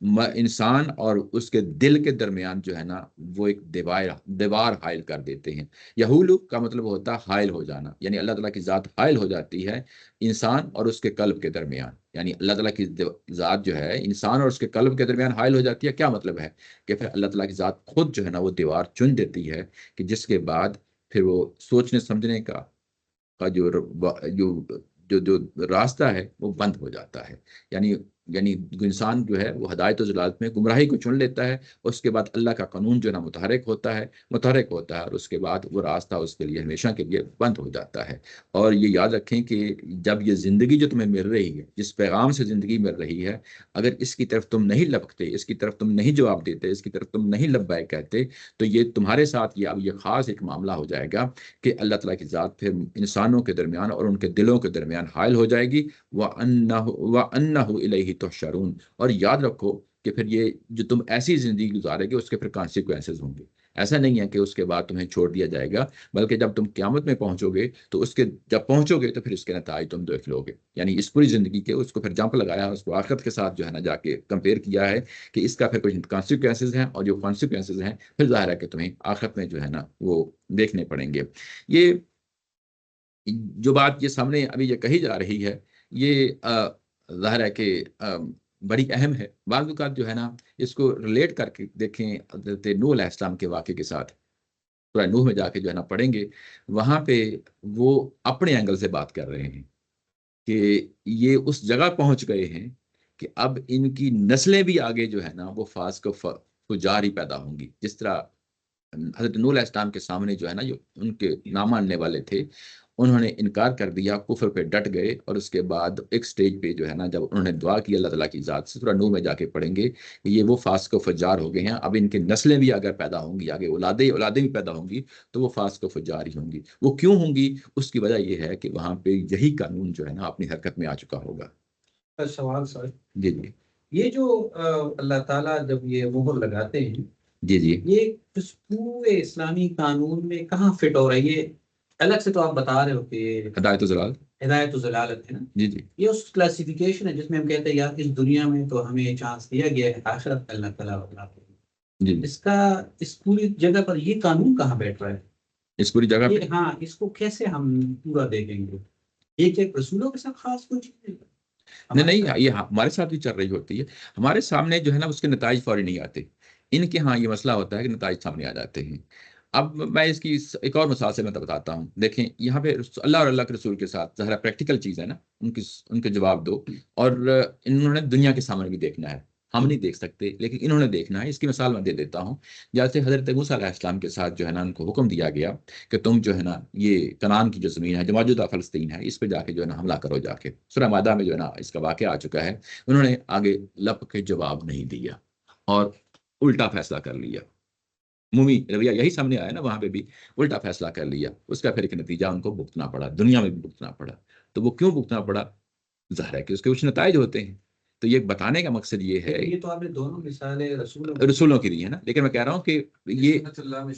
انسان اور اس کے دل کے درمیان جو ہے نا وہ ایک دیوار حائل کر دیتے ہیں. یہولو کا مطلب ہوتا ہے حائل ہو جانا، یعنی اللہ تعالیٰ کی ذات حائل ہو جاتی ہے انسان اور اس کے قلب کے درمیان. یعنی اللہ تعالیٰ کی ذات جو ہے انسان اور اس کے قلب کے درمیان حائل ہو جاتی ہے. کیا مطلب ہے کہ پھر اللہ تعالیٰ کی ذات خود جو ہے نا وہ دیوار چن دیتی ہے کہ جس کے بعد پھر وہ سوچنے سمجھنے کا جو جو جو جو راستہ ہے وہ بند ہو جاتا ہے. یعنی انسان جو ہے وہ ہدایت و ضلالت میں گمراہی کو چن لیتا ہے، اس کے بعد اللہ کا قانون جو ہے نا متحرک ہوتا ہے اور اس کے بعد وہ راستہ اس کے لیے ہمیشہ کے لیے بند ہو جاتا ہے. اور یہ یاد رکھیں کہ جب یہ زندگی جو تمہیں مل رہی ہے، جس پیغام سے زندگی مل رہی ہے، اگر اس کی طرف تم نہیں لپکتے، اس کی طرف تم نہیں جواب دیتے، اس کی طرف تم نہیں لبیک کہتے، تو یہ تمہارے ساتھ یہ خاص ایک معاملہ ہو جائے گا کہ اللہ تعالیٰ کی ذات پھر انسانوں کے درمیان اور ان کے دلوں کے درمیان حائل ہو جائے گی. وَأَنَّهُ إِلَيْهِ تُحْشَرُونَ. اور یاد رکھو کہ پھر یہ جو تم ایسی زندگی گزارے گے اس کے پھر کانسیکوینسز ہوں گے. ایسا نہیں ہے کہ اس کے بعد تمہیں چھوڑ دیا جائے گا، بلکہ جب تم قیامت میں پہنچو گے تو جب پہنچو گے تو پھر اس کے نتائج تم دیکھ لو گے. یعنی اس پوری زندگی کے اس کو پھر جمپ لگایا، اس کو آخرت کے ساتھ جو ہے نا جا کے کمپیئر کیا ہے کہ اس کا پھر کچھ کانسیکوینسز ہیں، اور جو کانسیکوینسز ہیں پھر ظاہر ہے کہ تمہیں آخرت میں جو ہے نا وہ دیکھنے پڑیں گے. یہ جو بات یہ سامنے ابھی یہ کہی جا رہی ہے یہ ظاہر ہے کہ بڑی اہم ہے. بعض اوقات جو ہے نا اس کو ریلیٹ کر کے دیکھیں حضرت نوح علیہ السلام کے واقعے کے ساتھ. سورہ نوح میں جا کے جو ہے نا پڑھیں گے، وہاں پہ وہ اپنے اینگل سے بات کر رہے ہیں کہ یہ اس جگہ پہنچ گئے ہیں کہ اب ان کی نسلیں بھی آگے جو ہے نا وہ فاسق و فجار ہی پیدا ہوں گی. جس طرح حضرت نوح علیہ السلام کے سامنے جو ہے نا جو ان کے نہ ماننے والے تھے انہوں نے انکار کر دیا، کفر پہ ڈٹ گئے، اور اس کے بعد ایک سٹیج پہ جو ہے نا جب انہوں نے دعا کی اللہ تعالیٰ کی ذات سے، سورہ نوح میں جا کے پڑھیں گے کہ یہ وہ فاسق و فجار ہو گئے ہیں، اب ان کے نسلیں بھی اگر پیدا ہوں گی، آگے اولادیں بھی پیدا ہوں گی تو وہ فاسق و فجار ہی ہوں گی. وہ کیوں ہوں گی؟ اس کی وجہ یہ ہے کہ وہاں پہ یہی قانون جو ہے نا اپنی حرکت میں آ چکا ہوگا. سوال سر، جی یہ جو اللہ تعالیٰ جب یہ مہر لگاتے ہیں جی یہ اس پورے اسلامی قانون میں کہاں فٹ ہو رہا ہے؟ یہ الگ سے تو آپ بتا رہے ہو کہ ہدایت و ضلالت ہے نا. جی یہ اس کلاسیفیکیشن ہے جس میں ہم کہتے ہیں یار اس دنیا میں تو ہمیں چانس دیا گیا ہے، آخرت اللہ تعالیٰ جی اس پوری جگہ پر یہ قانون کہاں بیٹھ رہا ہے اس پوری جگہ پہ؟ ہاں، اس کو کیسے ہم پورا دیکھیں گے؟ ایک رسولوں کے ساتھ خاص کوئی چیز نہیں، یہ ہمارے ساتھ بھی چل رہی ہوتی ہے. ہمارے سامنے جو ہے نا اس کے نتائج فوری نہیں آتے. ان کے ہاں یہ مسئلہ ہوتا ہے کہ نتائج سامنے آ جاتے ہیں. اب میں اس کی ایک اور مثال سے میں بتاتا ہوں. دیکھیں یہاں پہ اللہ اور اللہ کے رسول کے ساتھ ظاہر پریکٹیکل چیز ہے نا، ان کے جواب دو. اور انہوں نے دنیا کے سامنے بھی دیکھنا ہے، ہم نہیں دیکھ سکتے لیکن انہوں نے دیکھنا ہے. اس کی مثال میں دے دیتا ہوں. جیسے حضرت موسیٰ علیہ السلام کے ساتھ جو ہے نا ان کو حکم دیا گیا کہ تم جو ہے نا یہ کنعان کی جو زمین ہے جو موجودہ فلسطین ہے اس پہ جا کے جو ہے نا حملہ کرو. جا کے سورہ مائدہ میں جو ہے نا اس کا واقعہ آ چکا ہے. انہوں نے آگے لپ کے جواب نہیں دیا اور الٹا فیصلہ کر لیا. عمومی رویہ یہی سامنے آیا نا، وہاں پہ بھی الٹا فیصلہ کر لیا. اس کا پھر ایک نتیجہ ان کو بھگتنا پڑا، دنیا میں بھی بھگتنا پڑا. تو وہ کیوں بھگتنا پڑا؟ ظاہر ہے کہ اس کے کچھ نتائج ہوتے ہیں. تو یہ بتانے کا مقصد یہ ہے، یہ تو آپ نے دونوں مثالیں رسولوں کی دی ہے نا، لیکن میں کہہ رہا ہوں کہ یہ سنت اللہ میں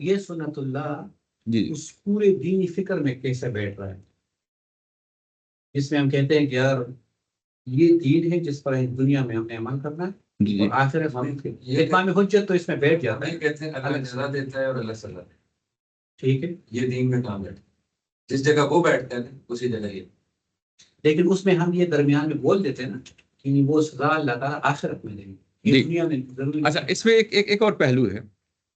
یہ سنت اللہ جی اس پورے دینی فکر میں کیسے بیٹھ رہا ہے، جس میں ہم کہتے ہیں کہ یار یہ دین ہے جس پر دنیا میں ہم نے عمل کرنا ہے جی اور آخرت اتمام حجت تو اس میں بیٹھ جاتا ہے. کہتے ہیں اللہ جزا دیتا ہے اور اللہ سزا دیتا ہے. ٹھیک ہے، یہ دین میں کام بیٹھتا ہے، جس جگہ وہ بیٹھتا ہے اسی جگہ یہ. لیکن اس میں ہم یہ درمیان میں بول دیتے ہیں نا کہ وہ سزا اللہ تعالیٰ آخرت میں دیں گے، یہ دنیا میں ضروری. اچھا، اس میں ایک اور پہلو ہے.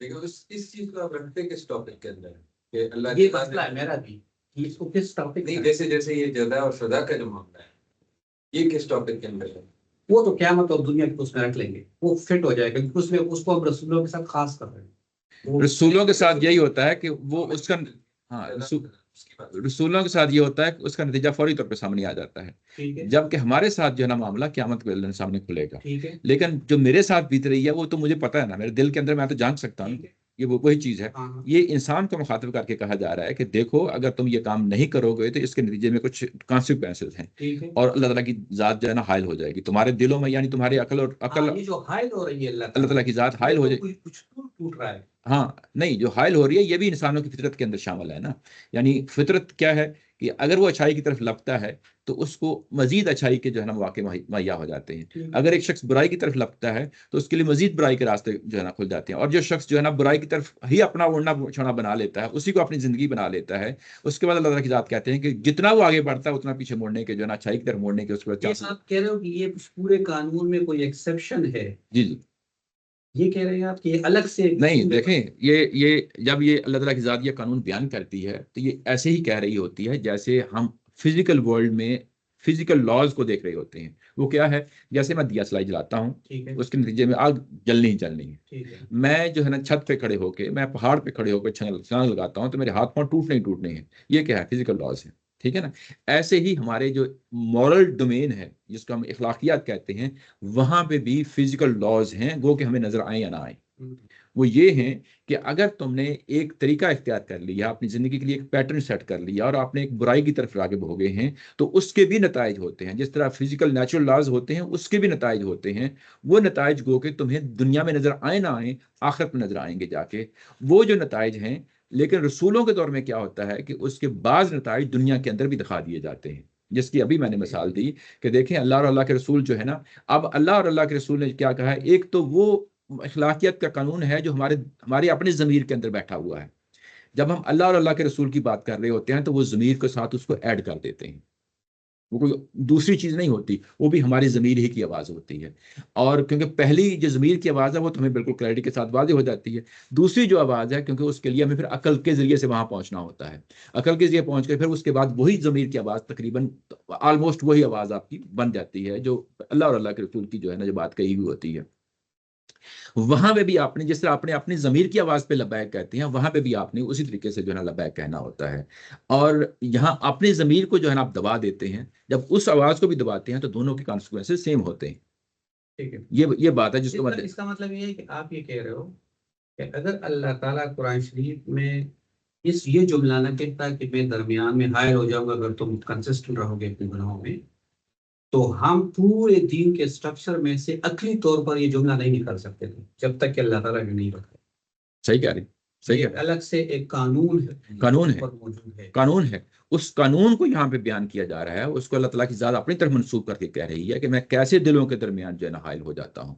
لیکن اس چیز کو آپ رکھتے کس ٹاپک کے اندر ہے کہ اللہ یہ مسئلہ ہے میرا بھی کہ اس کو کس ٹاپک نہیں، جیسے یہ جزا اور سزا کا جو معاملہ ہے یہ کس ٹاپک کے اندر ہے؟ وہ تو قیامت اور دنیا کے اس میں رکھ لیں گے، وہ فٹ ہو جائے گا کیونکہ اس میں اس کو ہم رسولوں کے ساتھ خاص کر رہے ہیں. رسولوں کے ساتھ یہی ہوتا ہے کہ وہ اس کا رسولوں کے ساتھ یہ ہوتا ہے کہ اس کا نتیجہ فوری طور پہ سامنے آ جاتا ہے، جبکہ ہمارے ساتھ جو ہے نا معاملہ قیامت کے دن سامنے کھلے گا. لیکن جو میرے ساتھ بیت رہی ہے وہ تو مجھے پتا ہے نا، میرے دل کے اندر میں تو جان سکتا ہوں. یہ وہی چیز ہے. یہ انسان کو مخاطب کر کے کہا جا رہا ہے کہ دیکھو اگر تم یہ کام نہیں کرو گے تو اس کے نتیجے میں کچھ کانسیکوینسز ہیں، اور اللہ تعالیٰ کی ذات جو ہے نا حائل ہو جائے گی تمہارے دلوں میں، یعنی تمہاری عقل جو حائل ہو رہی ہے اللہ تعالیٰ کی ذات حائل ہو جائے گی. کچھ ٹوٹ رہا ہے. ہاں نہیں، جو حائل ہو رہی ہے یہ بھی انسانوں کی فطرت کے اندر شامل ہے نا. یعنی فطرت کیا ہے کہ اگر وہ اچھائی کی طرف لپکتا ہے تو اس کو مزید اچھائی کے جو ہے نا مواقع مہیا ہو جاتے ہیں. اگر ایک شخص برائی کی طرف لپکتا ہے تو اس کے لیے مزید برائی کے راستے جو ہے نا کھل جاتے ہیں. اور جو شخص جو ہے نا برائی کی طرف ہی اپنا اڑنا چھوڑنا بنا لیتا ہے, اسی کو اپنی زندگی بنا لیتا ہے, اس کے بعد اللہ تعالیٰ کی ذات کہتے ہیں کہ جتنا وہ آگے بڑھتا ہے اتنا پیچھے موڑنے کے جو ہے نا اچھائی کی طرف موڑنے کے اس کے بعد. آپ کہہ رہے ہو کہ یہ پورے قانون میں کوئی ایکسیپشن ہے؟ جی جی, یہ کہہ رہے ہیں آپ کہ یہ الگ سے نہیں. دیکھیں یہ جب یہ اللہ تعالیٰ کی ذات یہ قانون بیان کرتی ہے تو یہ ایسے ہی کہہ رہی ہوتی ہے جیسے ہم فزیکل ورلڈ میں فزیکل لاز کو دیکھ رہے ہوتے ہیں. وہ کیا ہے, جیسے میں دیا سلائی جلاتا ہوں, اس کے نتیجے میں آگ جلنی ہی جلنی ہے. میں جو ہے نا چھت پہ کھڑے ہو کے, میں پہاڑ پہ کھڑے ہو کے چھلانگ لگاتا ہوں تو میرے ہاتھ پاؤں ٹوٹنے ہی ٹوٹنے ہیں. یہ کیا ہے, فزیکل لاز ہے. ٹھیک ہے نا. ایسے ہی ہمارے جو مورل ڈومین ہے جس کو ہم اخلاقیات کہتے ہیں, وہاں پہ بھی فزیکل لاز ہیں, وہ کہ ہمیں نظر آئیں یا نہ آئیں. وہ یہ ہیں کہ اگر تم نے ایک طریقہ اختیار کر لیا, اپنی زندگی کے لیے ایک پیٹرن سیٹ کر لیا اور آپ نے ایک برائی کی طرف راغب ہو گئے ہیں, تو اس کے بھی نتائج ہوتے ہیں. جس طرح فزیکل نیچرل لاز ہوتے ہیں, اس کے بھی نتائج ہوتے ہیں. وہ نتائج گو کہ تمہیں دنیا میں نظر آئیں نہ آئیں, آخرت میں نظر آئیں گے جا کے وہ جو نتائج ہیں. لیکن رسولوں کے دور میں کیا ہوتا ہے کہ اس کے بعض نتائج دنیا کے اندر بھی دکھا دیے جاتے ہیں, جس کی ابھی میں نے مثال دی کہ دیکھیں اللہ اور اللہ کے رسول جو ہے نا, اب اللہ اور اللہ کے رسول نے کیا کہا ہے. ایک تو وہ اخلاقیات کا قانون ہے جو ہمارے اپنے ضمیر کے اندر بیٹھا ہوا ہے. جب ہم اللہ اور اللہ کے رسول کی بات کر رہے ہوتے ہیں تو وہ ضمیر کے ساتھ اس کو ایڈ کر دیتے ہیں. وہ کوئی دوسری چیز نہیں ہوتی, وہ بھی ہماری ضمیر ہی کی آواز ہوتی ہے. اور کیونکہ پہلی جو ضمیر کی آواز ہے وہ تو ہمیں بالکل کلیئرٹی کے ساتھ واضح ہو جاتی ہے. دوسری جو آواز ہے, کیونکہ اس کے لیے ہمیں پھر عقل کے ذریعے سے وہاں پہنچنا ہوتا ہے. عقل کے ذریعے پہنچ کے پھر اس کے بعد وہی ضمیر کی آواز تقریباً آلموسٹ وہی آواز آپ کی بن جاتی ہے جو اللہ اور اللہ کے رسول کی جو ہے نا جو بات کہی ہوئی ہوتی ہے. وہاں پہ بھی آپ نے جس طرح آپ نے اپنی ضمیر کی آواز پہ لبیک کہتے ہیں, وہاں پہ بھی آپ نے اسی طریقے سے جو ہے نا لبیک کہنا ہوتا ہے. اور یہاں اپنی ضمیر کو جو ہے نا آپ دبا دیتے ہیں, جب اس آواز کو بھی دباتے ہیں تو دونوں کے کانسیکوینسز سیم ہوتے ہیں. ٹھیک ہے, یہ بات ہے جس کو اس کا مطلب یہ ہے کہ آپ یہ کہہ رہے ہو کہ اگر اللہ تعالیٰ قرآن شریف میں یہ جملہ نہ کہتا کہ میں درمیان میں حائل ہو جاؤں گا اگر تم کنسسٹنٹ رہو گے اپنے گناہوں میں, تو ہم پورے دین کے سٹرکچر میں سے عقلی طور پر یہ جملہ نہیں نکال سکتے تھے جب تک کہ اللہ تعالیٰ نے نہیں بتایا. صحیح کہہ رہی, صحیح ہے. الگ سے ایک قانون ہے. قانون ہے. اس قانون کو یہاں پہ بیان کیا جا رہا ہے, اس کو اللہ تعالیٰ کی ذات اپنی طرف منسوخ کر کے کہہ رہی ہے کہ میں کیسے دلوں کے درمیان جو ہے نا حائل ہو جاتا ہوں.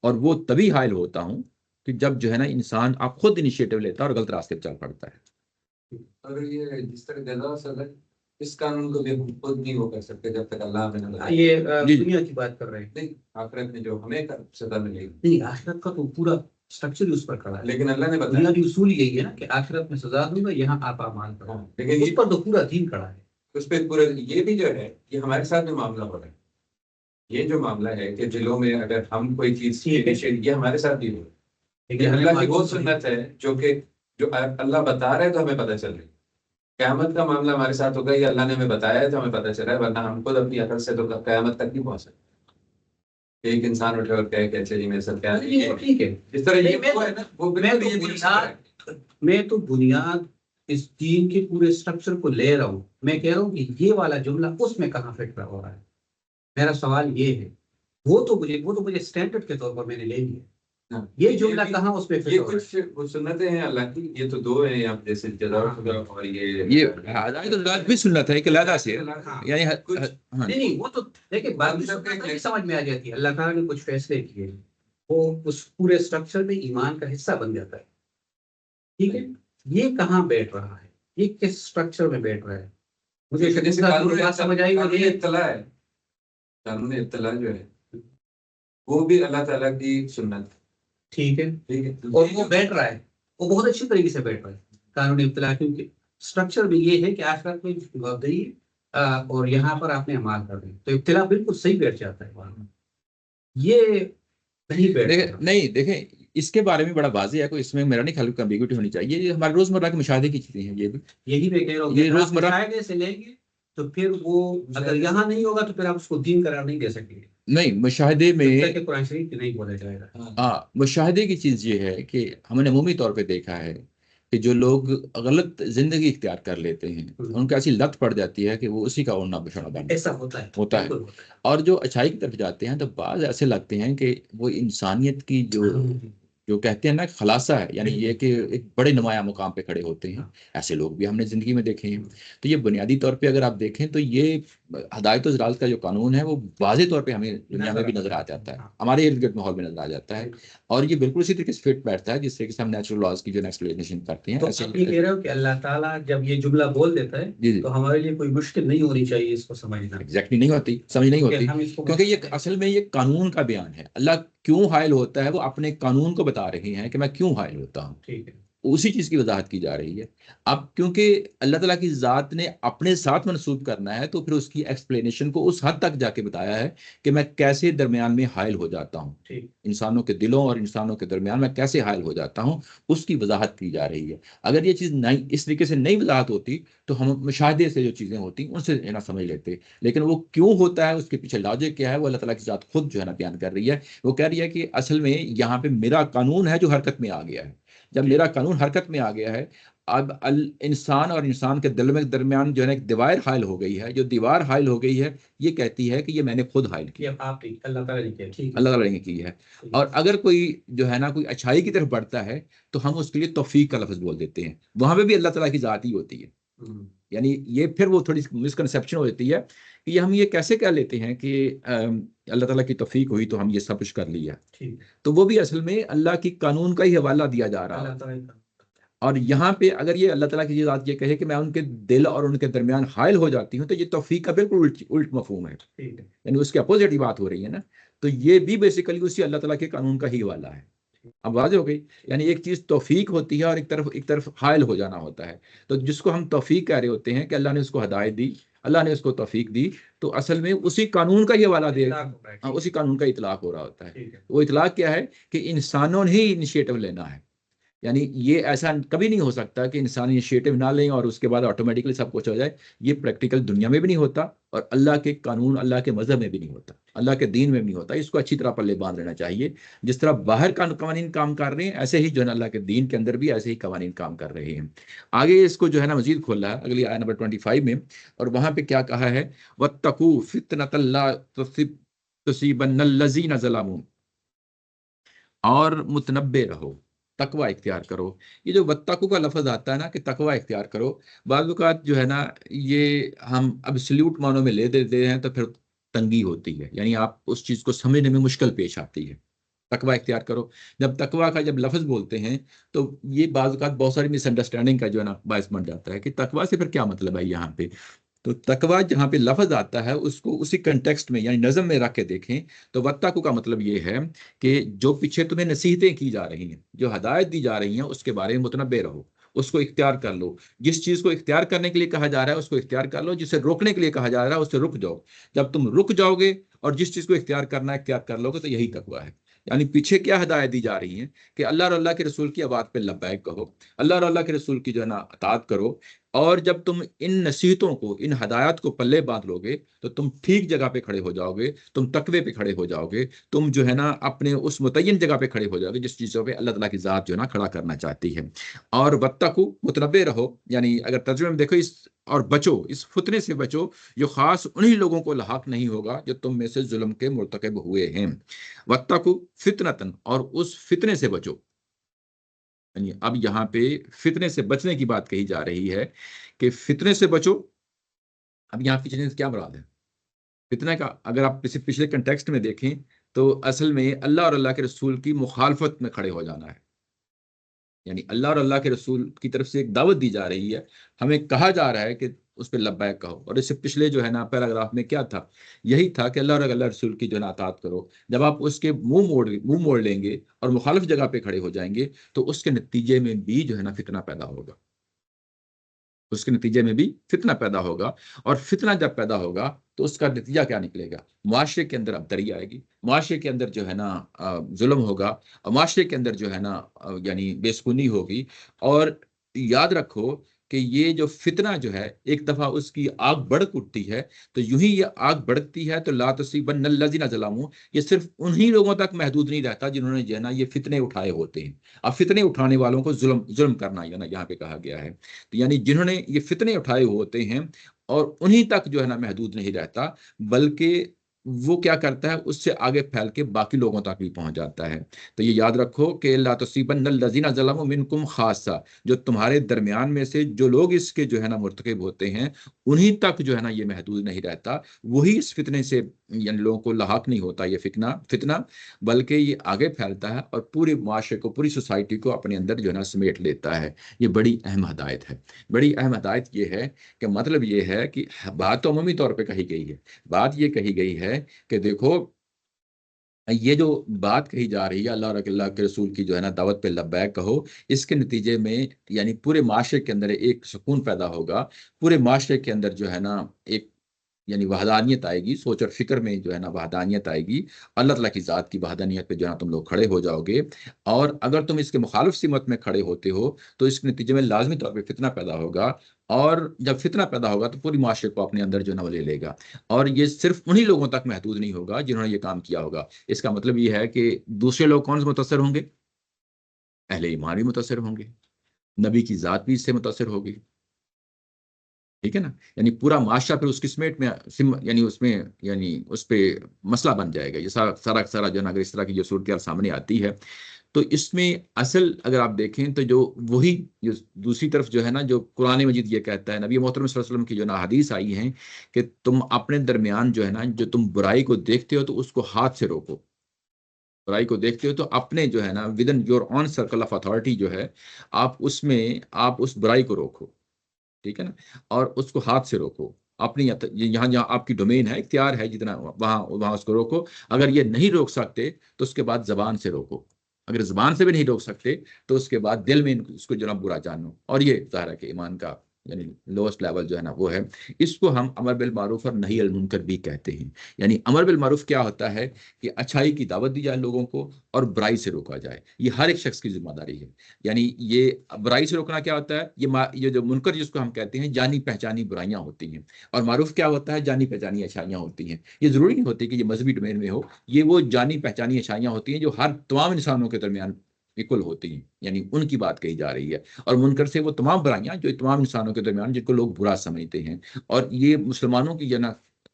اور وہ تبھی حائل ہوتا ہوں کہ جب جو ہے نا انسان آپ خود انیشیٹو لیتا ہے اور غلط راستے پہ چل پڑتا ہے. اور یہ جس طرح جزا سزا, اس قانون کو بھی ہم خود نہیں وہ کر سکتے جب تک اللہ میں نہ. یہ دنیا کی بات کر رہے ہیں. نہیں, آخرت میں جو ہمیں سزا ملے گی, نہیں, آخرت کا تو پورا اسٹرکچر اس پر کھڑا ہے. لیکن اللہ نے بتایا بنیادی اصول یہی ہے نا کہ آخرت میں سزا دوں گا, یہاں آپ اعمال کرو. لیکن اس پر تو پورا دین کھڑا ہے. اس پہ پورا یہ بھی جو ہے یہ ہمارے ساتھ میں معاملہ ہو رہا ہے. یہ جو معاملہ ہے کہ دلوں میں اگر ہم کوئی چیز یہ ہمارے ساتھ بھی ہو رہا ہے. یہ اللہ کی وہ سنت ہے جو اللہ بتا رہا ہے تو ہمیں پتہ چل رہی ہے. قیامت کا معاملہ ہمارے ساتھ ہوگا, یہ اللہ نے ہمیں بتایا ہے تو ہمیں پتہ چلا ہے, ورنہ ہم خود اپنی عقل سے تو قیامت تک نہیں پہنچ سکتے. ایک انسان اٹھے اور کہے کہ اچھا جی میرے ساتھ کیا ٹھیک ہے, اس طرح یہ ہے نا, وہ میں تو بنیاد اس دین کے پورے اسٹرکچر کو لے رہا ہوں. میں کہہ رہا ہوں کہ یہ والا جملہ اس میں کہاں فٹ ہو رہا ہے. میرا سوال یہ ہے, وہ تو مجھے اسٹینڈرڈ کے طور پر میں نے لے لیا. یہ جملہ کہاں اس پہ یہ کچھ وہ سنتیں ہیں اللہ کی, یہ تو دو ہیں آپ جیسے جزا اور یہ ہدایت بھی سنت ہے کہ لہذا سے یعنی نہیں, وہ تو دیکھیں بات سمجھ میں آ جاتی ہے. اللہ تعالیٰ نے کچھ فیصلے کیے, وہ اس پورے اسٹرکچر میں ایمان کا حصہ بن جاتا ہے. ٹھیک ہے, یہ کہاں بیٹھ رہا ہے, یہ کس اسٹرکچر میں بیٹھ رہا ہے. مجھے سمجھ آئی وہ یہ اطلاع ہے. قانون اطلاع جو ہے وہ بھی اللہ تعالیٰ کی سنت. ٹھیک ہے, اور وہ بیٹھ رہا ہے, وہ بہت اچھی طریقے سے بیٹھ رہا ہے قانون اطلاع, کیونکہ اسٹرکچر بھی یہ ہے کہ آخرت میں گئی اور یہاں پر آپ نے عمال کر دی تو اطلاع بالکل صحیح بیٹھ جاتا ہے. یہ نہیں بیٹھ نہیں. دیکھیں اس کے بارے میں بڑا واضح ہے, کوئی اس میں میرا نہیں خیال ایمبیگوٹی ہونی چاہیے. یہ ہمارے روزمرہ کے مشاہدے کی چیزیں ہیں. یہ بھی یہی میں کہہ رہا ہوں, یہ روزمرہ مشاہدے سے لیں گے تو پھر وہ اگر یہاں نہیں ہوگا تو پھر آپ اس کو دین قرار نہیں دے سکیں گے. نہیں, مشاہدے میں قرآن شریف نہیں بولا جائے گا. ہاں, مشاہدے کی چیز یہ ہے کہ ہم نے عمومی طور پہ دیکھا ہے کہ جو لوگ غلط زندگی اختیار کر لیتے ہیں ان کو ایسی لت پڑ جاتی ہے کہ وہ اسی کا اوڑھنا بچھڑا بن ایسا ہوتا ہے. اور جو اچھائی کی طرف جاتے ہیں تو بعض ایسے لگتے ہیں کہ وہ انسانیت کی جو جو کہتے ہیں نا خلاصہ ہے، یعنی یہ کہ ایک بڑے نمایاں مقام پہ کھڑے ہوتے ہیں، ایسے لوگ بھی ہم نے زندگی میں دیکھے ہیں. تو یہ بنیادی طور پہ اگر آپ دیکھیں تو یہ ہدایت و ضلالت کا جو قانون ہے وہ واضح طور پہ ہمیں دنیا میں بھی نظر آ جاتا ہے، ہمارے ارد گرد ماحول میں نظر آ جاتا ہے، اور یہ بالکل اسی طریقے سے فٹ بیٹھتا ہے جس طریقے سے ہم نیچرل لاز کی جو ایکسپلینیشن کرتے ہیں. تو ایسے آپ یہ کہہ رہے ہو کہ اللہ تعالیٰ جب یہ جملہ بول دیتا ہے جی تو ہمارے لیے کوئی مشکل نہیں ہونی چاہیے اس کو سمجھنا. ایگزیکٹلی نہیں ہوتی، سمجھ نہیں ہوتی، ہم اس کو کیونکہ یہ اصل میں یہ قانون کا بیان ہے. اللہ کیوں حائل ہوتا ہے وہ اپنے قانون کو بتا رہے ہیں کہ میں کیوں حائل ہوتا ہوں، ٹھیک ہے اسی چیز کی وضاحت کی جا رہی ہے. اب کیونکہ اللہ تعالیٰ کی ذات نے اپنے ساتھ منسوب کرنا ہے تو پھر اس کی ایکسپلینیشن کو اس حد تک جا کے بتایا ہے کہ میں کیسے درمیان میں حائل ہو جاتا ہوں، ٹھیک. انسانوں کے دلوں اور انسانوں کے درمیان میں کیسے حائل ہو جاتا ہوں، اس کی وضاحت کی جا رہی ہے. اگر یہ چیز نہیں اس طریقے سے نہیں وضاحت ہوتی تو ہم مشاہدے سے جو چیزیں ہوتی ان سے نہ سمجھ لیتے، لیکن وہ کیوں ہوتا ہے اس کے پیچھے لاجک کیا ہے وہ اللہ تعالیٰ کی ذات خود جو ہے نا بیان کر رہی ہے. وہ کہہ رہی ہے کہ اصل میں یہاں پہ میرا قانون ہے جو حرکت میں آ گیا ہے. جب میرا قانون حرکت میں آ گیا ہے، اب انسان اور انسان کے دل میں درمیان جو ہے نا ایک دیوار حائل ہو گئی ہے. جو دیوار حائل ہو گئی ہے یہ کہتی ہے کہ یہ میں نے خود حائل کی، یہ آپ کی اللہ تعالیٰ نے کیا. ٹھیک ہے. اللہ تعالیٰ نے کی ہے. اور اگر کوئی جو ہے نا کوئی اچھائی کی طرف بڑھتا ہے تو ہم اس کے لیے توفیق کا لفظ بول دیتے ہیں، وہاں پہ بھی اللہ تعالیٰ کی ذات ہی ہوتی ہے. یعنی یہ پھر وہ تھوڑی مسکنسیپشن ہو جاتی ہے کہ ہم یہ کیسے کہہ لیتے ہیں کہ اللہ تعالیٰ کی توفیق ہوئی تو ہم یہ سب کچھ کر لیا، تو وہ بھی اصل میں اللہ کی قانون کا ہی حوالہ دیا جا رہا ہے. اور یہاں پہ اگر یہ اللہ تعالیٰ کی ذات یہ کہے کہ میں ان کے دل اور ان کے درمیان حائل ہو جاتی ہوں تو یہ توفیق کا بالکل الٹ مفہوم ہے، یعنی اس کے اپوزٹ ہی بات ہو رہی ہے نا. تو یہ بھی بیسیکلی اسی اللہ تعالیٰ کے قانون کا ہی حوالہ ہے. اب واضح ہو گئی، یعنی ایک چیز توفیق ہوتی ہے اور ایک طرف حائل ہو جانا ہوتا ہے. تو جس کو ہم توفیق کہہ رہے ہوتے ہیں کہ اللہ نے اس کو ہدایت دی، اللہ نے اس کو توفیق دی، تو اصل میں اسی قانون کا ہی حوالہ دے، اسی قانون کا اطلاق ہو رہا ہوتا ہے. وہ اطلاق کیا ہے کہ انسانوں نے ہی انیشیٹو لینا ہے. یعنی یہ ایسا کبھی نہیں ہو سکتا کہ انسان انیشیٹو نہ لیں اور اس کے بعد آٹومیٹکلی سب کچھ ہو جائے. یہ پریکٹیکل دنیا میں بھی نہیں ہوتا اور اللہ کے قانون اللہ کے مذہب میں بھی نہیں ہوتا، اللہ کے دین میں بھی نہیں ہوتا. اس کو اچھی طرح پلے باندھ لینا چاہیے. جس طرح باہر کا قوانین کام کر رہے ہیں ایسے ہی جو ہے نا اللہ کے دین کے اندر بھی ایسے ہی قوانین کام کر رہے ہیں. آگے اس کو جو ہے نا مزید کھولا ہے اگلی آیت نمبر 25 میں، اور وہاں پہ کیا کہا ہے، وَاتَّقُوا فِتْنَةَ لَا تُصِيبَنَّ الَّذِينَ ظَلَمُوا، اور متنبع رہو، تقوی اختیار کرو. یہ جو وَاتَّقُوا کا لفظ آتا ہے نا کہ تقوی اختیار کرو، بعض اوقات جو ہے نا یہ ہم ابسلیوٹ معنوں میں لے دیتے ہیں تو پھر تنگی ہوتی ہے، یعنی آپ اس چیز کو سمجھنے میں مشکل پیش آتی ہے. تقوی اختیار کرو، جب تقوی کا جب لفظ بولتے ہیں تو یہ بعض اوقات بہت ساری مس انڈرسٹینڈنگ کا جو ہے نا باعث بن جاتا ہے کہ تقوی سے پھر کیا مطلب ہے یہاں پہ. تو تقوی جہاں پہ لفظ آتا ہے اس کو اسی کنٹیکسٹ میں یعنی نظم میں رکھ کے دیکھیں تو وَاتَّقُوا کا مطلب یہ ہے کہ جو پیچھے تمہیں نصیحتیں کی جا رہی ہیں، جو ہدایت دی جا رہی ہیں، اس کے بارے میں متنبع رہو، اس کو اختیار کر لو. جس چیز کو اختیار کرنے کے لیے کہا جا رہا ہے اس کو اختیار کر لو، جسے روکنے کے لیے کہا جا رہا ہے اس سے رک جاؤ. جب تم رک جاؤ گے اور جس چیز کو اختیار کرنا ہے اختیار کر لو گے تو یہی تقوی ہے. یعنی پیچھے کیا ہدایت دی جا رہی ہے کہ اللہ اور اللہ کے رسول کی آواز پہ لبیک کہو، اللہ اور اللہ کے رسول کی جو ہے نا اطاعت کرو. اور جب تم ان نصیحتوں کو، ان ہدایات کو پلے باندھ لو گے تو تم ٹھیک جگہ پہ کھڑے ہو جاؤ گے، تم تقوی پہ کھڑے ہو جاؤ گے، تم جو ہے نا اپنے اس متعین جگہ پہ کھڑے ہو جاؤ گے جس چیزوں پہ اللہ تعالیٰ کی ذات جو ہے نا کھڑا کرنا چاہتی ہے. اور وَاتَّقُوا متنبع رہو، یعنی اگر ترجمے میں دیکھو اور بچو، اس فتنے سے بچو جو خاص انہی لوگوں کو لاحق نہیں ہوگا جو تم میں سے ظلم کے مرتکب ہوئے ہیں. وَاتَّقُوا فِتْنَةً، اور اس فتنے سے بچو. یعنی اب یہاں پہ فتنے سے بچنے کی بات کہی جا رہی ہے کہ فتنے سے بچو. اب یہاں فتنے سے کیا مراد ہے؟ فتنہ کا اگر آپ پچھلے کنٹیکسٹ میں دیکھیں تو اصل میں اللہ اور اللہ کے رسول کی مخالفت میں کھڑے ہو جانا ہے. یعنی اللہ اور اللہ کے رسول کی طرف سے ایک دعوت دی جا رہی ہے، ہمیں کہا جا رہا ہے کہ اس پہ لبیک کہو. اور اس سے پچھلے جو ہے نا پیراگراف میں کیا تھا، یہی تھا کہ اللہ اور اللہ رسول کی جو ہے نا اطاعت کرو. جب آپ اس کے منہ موڑ لیں گے اور مخالف جگہ پہ کھڑے ہو جائیں گے تو اس کے نتیجے میں بھی جو ہے نا فتنہ پیدا ہوگا، اس کے نتیجے میں بھی فتنہ پیدا ہوگا. اور فتنہ جب پیدا ہوگا تو اس کا نتیجہ کیا نکلے گا؟ معاشرے کے اندر ابتری آئے گی، معاشرے کے اندر جو ہے نا ظلم ہوگا، اور معاشرے کے اندر جو ہے نا یعنی بے سکونی ہوگی. اور یاد رکھو کہ یہ جو فتنہ جو ہے ایک دفعہ اس کی آگ بڑک اٹھتی ہے تو یوں ہی یہ آگ بڑکتی ہے تو لا تصیبن الذین ظلموا، یہ صرف انہی لوگوں تک محدود نہیں رہتا جنہوں نے جو ہے نا یہ فتنے اٹھائے ہوتے ہیں. اب فتنے اٹھانے والوں کو ظلم کرنا یہاں پہ کہا گیا ہے. تو یعنی جنہوں نے یہ فتنے اٹھائے ہوتے ہیں اور انہی تک جو ہے نا محدود نہیں رہتا، بلکہ وہ کیا کرتا ہے، اس سے آگے پھیل کے باقی لوگوں تک بھی پہنچ جاتا ہے۔ تو یہ یاد رکھو کہ لا تصیبن الذین ظلموا منکم خاصہ، جو تمہارے درمیان میں سے جو لوگ اس کے جو ہے نا مرتکب ہوتے ہیں، انہی تک جو ہے نا یہ محدود نہیں رہتا، وہی اس فتنے سے یعنی لوگوں کو لاحق نہیں ہوتا یہ فتنہ، بلکہ یہ آگے پھیلتا ہے اور پورے معاشرے کو، پوری سوسائٹی کو اپنے اندر جو ہے نا سمیٹ لیتا ہے۔ یہ بڑی اہم ہدایت ہے۔ بڑی اہم ہدایت یہ ہے کہ مطلب یہ ہے کہ بات تو عمومی طور پہ کہی گئی ہے، بات یہ کہی گئی ہے کہ دیکھو یہ جو بات کہی جا رہی ہے اللہ اور اللہ کے رسول کی جو ہے نا دعوت پہ لبیک کہو، اس کے نتیجے میں یعنی پورے معاشرے کے اندر ایک سکون پیدا ہوگا، پورے معاشرے کے اندر جو ہے نا ایک یعنی وحدانیت آئے گی، سوچ اور فکر میں جو ہے نا وحدانیت آئے گی، اللہ تعالیٰ کی ذات کی وحدانیت پہ جو ہے نا تم لوگ کھڑے ہو جاؤ گے۔ اور اگر تم اس کے مخالف سمت میں کھڑے ہوتے ہو تو اس کے نتیجے میں لازمی طور پہ فتنہ پیدا ہوگا، اور جب فتنہ پیدا ہوگا تو پوری معاشرے کو اپنے اندر جو ہے نا وہ لے لے گا، اور یہ صرف انہی لوگوں تک محدود نہیں ہوگا جنہوں نے یہ کام کیا ہوگا۔ اس کا مطلب یہ ہے کہ دوسرے لوگ کون سے متاثر ہوں گے؟ اہل ایمان بھی متاثر ہوں گے، نبی کی ذات بھی اس سے متاثر ہوگی، ٹھیک ہے نا؟ یعنی پورا معاشرہ پھر اس کی سمیٹ میں یعنی اس میں یعنی اس پہ مسئلہ بن جائے گا۔ یہ سارا جو ہے نا اگر اس طرح کی جو صورتحال سامنے آتی ہے تو اس میں اصل اگر آپ دیکھیں تو جو وہی جو دوسری طرف جو ہے نا جو قرآن مجید یہ کہتا ہے، نبی محترم صلی اللہ علیہ وسلم کی جو نا حدیث آئی ہیں کہ تم اپنے درمیان جو ہے نا جو تم برائی کو دیکھتے ہو تو اس کو ہاتھ سے روکو، برائی کو دیکھتے ہو تو اپنے جو ہے نا with in your own circle of authority جو ہے آپ اس میں آپ اس برائی کو روکو، ٹھیک ہے نا، اور اس کو ہاتھ سے روکو، اپنی یہاں جہاں آپ کی ڈومین ہے، اختیار ہے جتنا وہاں اس کو روکو۔ اگر یہ نہیں روک سکتے تو اس کے بعد زبان سے روکو، اگر زبان سے بھی نہیں روک سکتے تو اس کے بعد دل میں اس کو جو ہے نا برا جانو، اور یہ ظاہر ہے کہ ایمان کا یعنی لوسٹ لیول جو ہے نا وہ ہے۔ اس کو ہم امر بالمعروف اور نہی عن المنکر بھی کہتے ہیں۔ یعنی امر بالمعروف کیا ہوتا ہے کہ اچھائی کی دعوت دی جائے لوگوں کو اور برائی سے روکا جائے، یہ ہر ایک شخص کی ذمہ داری ہے۔ یعنی یہ برائی سے روکنا کیا ہوتا ہے، یہ جو منکر جس کو ہم کہتے ہیں جانی پہچانی برائیاں ہوتی ہیں، اور معروف کیا ہوتا ہے، جانی پہچانی اچھائیاں ہوتی ہیں۔ یہ ضروری نہیں ہوتی کہ یہ مذہبی ڈومین میں ہو، یہ وہ جانی پہچانی اچھائیاں ہوتی ہیں جو ہر تمام انسانوں کے درمیان ایکول ہوتی ہیں، یعنی ان کی بات کہی جا رہی ہے۔ اور منکر سے وہ تمام برائیاں جو تمام انسانوں کے درمیان جن کو لوگ برا سمجھتے ہیں، اور یہ مسلمانوں کی جو نا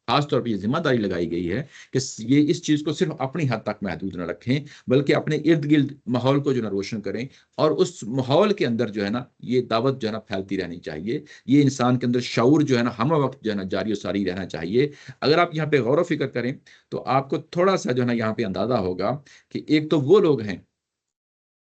خاص طور پہ یہ ذمہ داری لگائی گئی ہے کہ یہ اس چیز کو صرف اپنی حد تک محدود نہ رکھیں، بلکہ اپنے ارد گرد ماحول کو جو ہے روشن کریں، اور اس ماحول کے اندر جو ہے نا یہ دعوت جو ہے نا پھیلتی رہنی چاہیے۔ یہ انسان کے اندر شعور جو ہے نا ہم وقت جو ہے نا جاری و ساری رہنا چاہیے۔ اگر آپ یہاں پہ غور و فکر کریں تو آپ کو تھوڑا سا جو ہے نا یہاں پہ اندازہ ہوگا کہ ایک تو وہ لوگ ہیں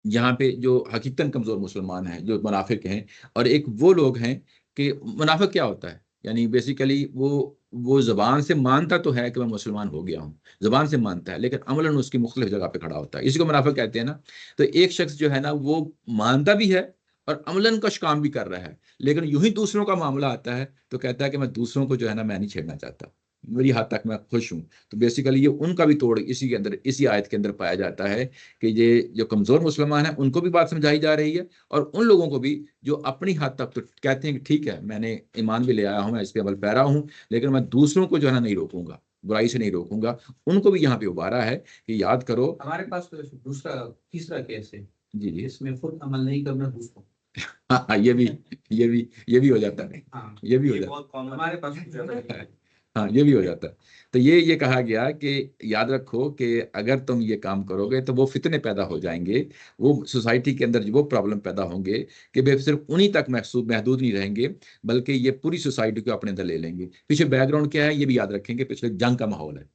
یہاں پہ جو حقیقتاً کمزور مسلمان ہیں، جو منافق ہیں، اور ایک وہ لوگ ہیں کہ منافق کیا ہوتا ہے، یعنی بیسیکلی وہ زبان سے مانتا تو ہے کہ میں مسلمان ہو گیا ہوں، زبان سے مانتا ہے، لیکن عملاً اس کی مختلف جگہ پہ کھڑا ہوتا ہے، اسی کو منافق کہتے ہیں نا۔ تو ایک شخص جو ہے نا وہ مانتا بھی ہے اور عملاً کچھ کام بھی کر رہا ہے، لیکن یوں ہی دوسروں کا معاملہ آتا ہے تو کہتا ہے کہ میں دوسروں کو جو ہے نا میں نہیں چھیڑنا چاہتا، میری حد تک میں خوش ہوں۔ تو بیسیکلی یہ ان کا بھی توڑ اسی کے اندر، اسی آیت کے اندر پایا جاتا ہے کہ یہ جو کمزور مسلمان ہیں ان کو بھی بات سمجھائی جا رہی ہے، اور ان لوگوں کو بھی جو اپنی حد تک تو کہتے ہیں کہ ٹھیک ہے میں نے ایمان بھی لے آیا ہوں، میں اس پہ عمل پیرا ہوں، لیکن میں دوسروں کو جو ہے نا نہیں روکوں گا، برائی سے نہیں روکوں گا، ان کو بھی یہاں پہ ابھارا ہے کہ یاد کرو۔ ہمارے پاس تو تیسرا کیس ہے جی اس میں خود عمل نہیں کرنا دوسروں، ہاں یہ بھی ہو جاتا ہے، یہ بھی ہو جاتا ہے، ہمارے پاس ہاں یہ بھی ہو جاتا ہے۔ تو یہ کہا گیا کہ یاد رکھو کہ اگر تم یہ کام کرو گے تو وہ فتنے پیدا ہو جائیں گے، وہ سوسائٹی کے اندر وہ پرابلم پیدا ہوں گے کہ وہ صرف انہی تک محدود نہیں رہیں گے، بلکہ یہ پوری سوسائٹی کو اپنے اندر لے لیں گے۔ پیچھے بیک گراؤنڈ کیا ہے یہ بھی یاد رکھیں کہ پچھلے جنگ کا ماحول ہے،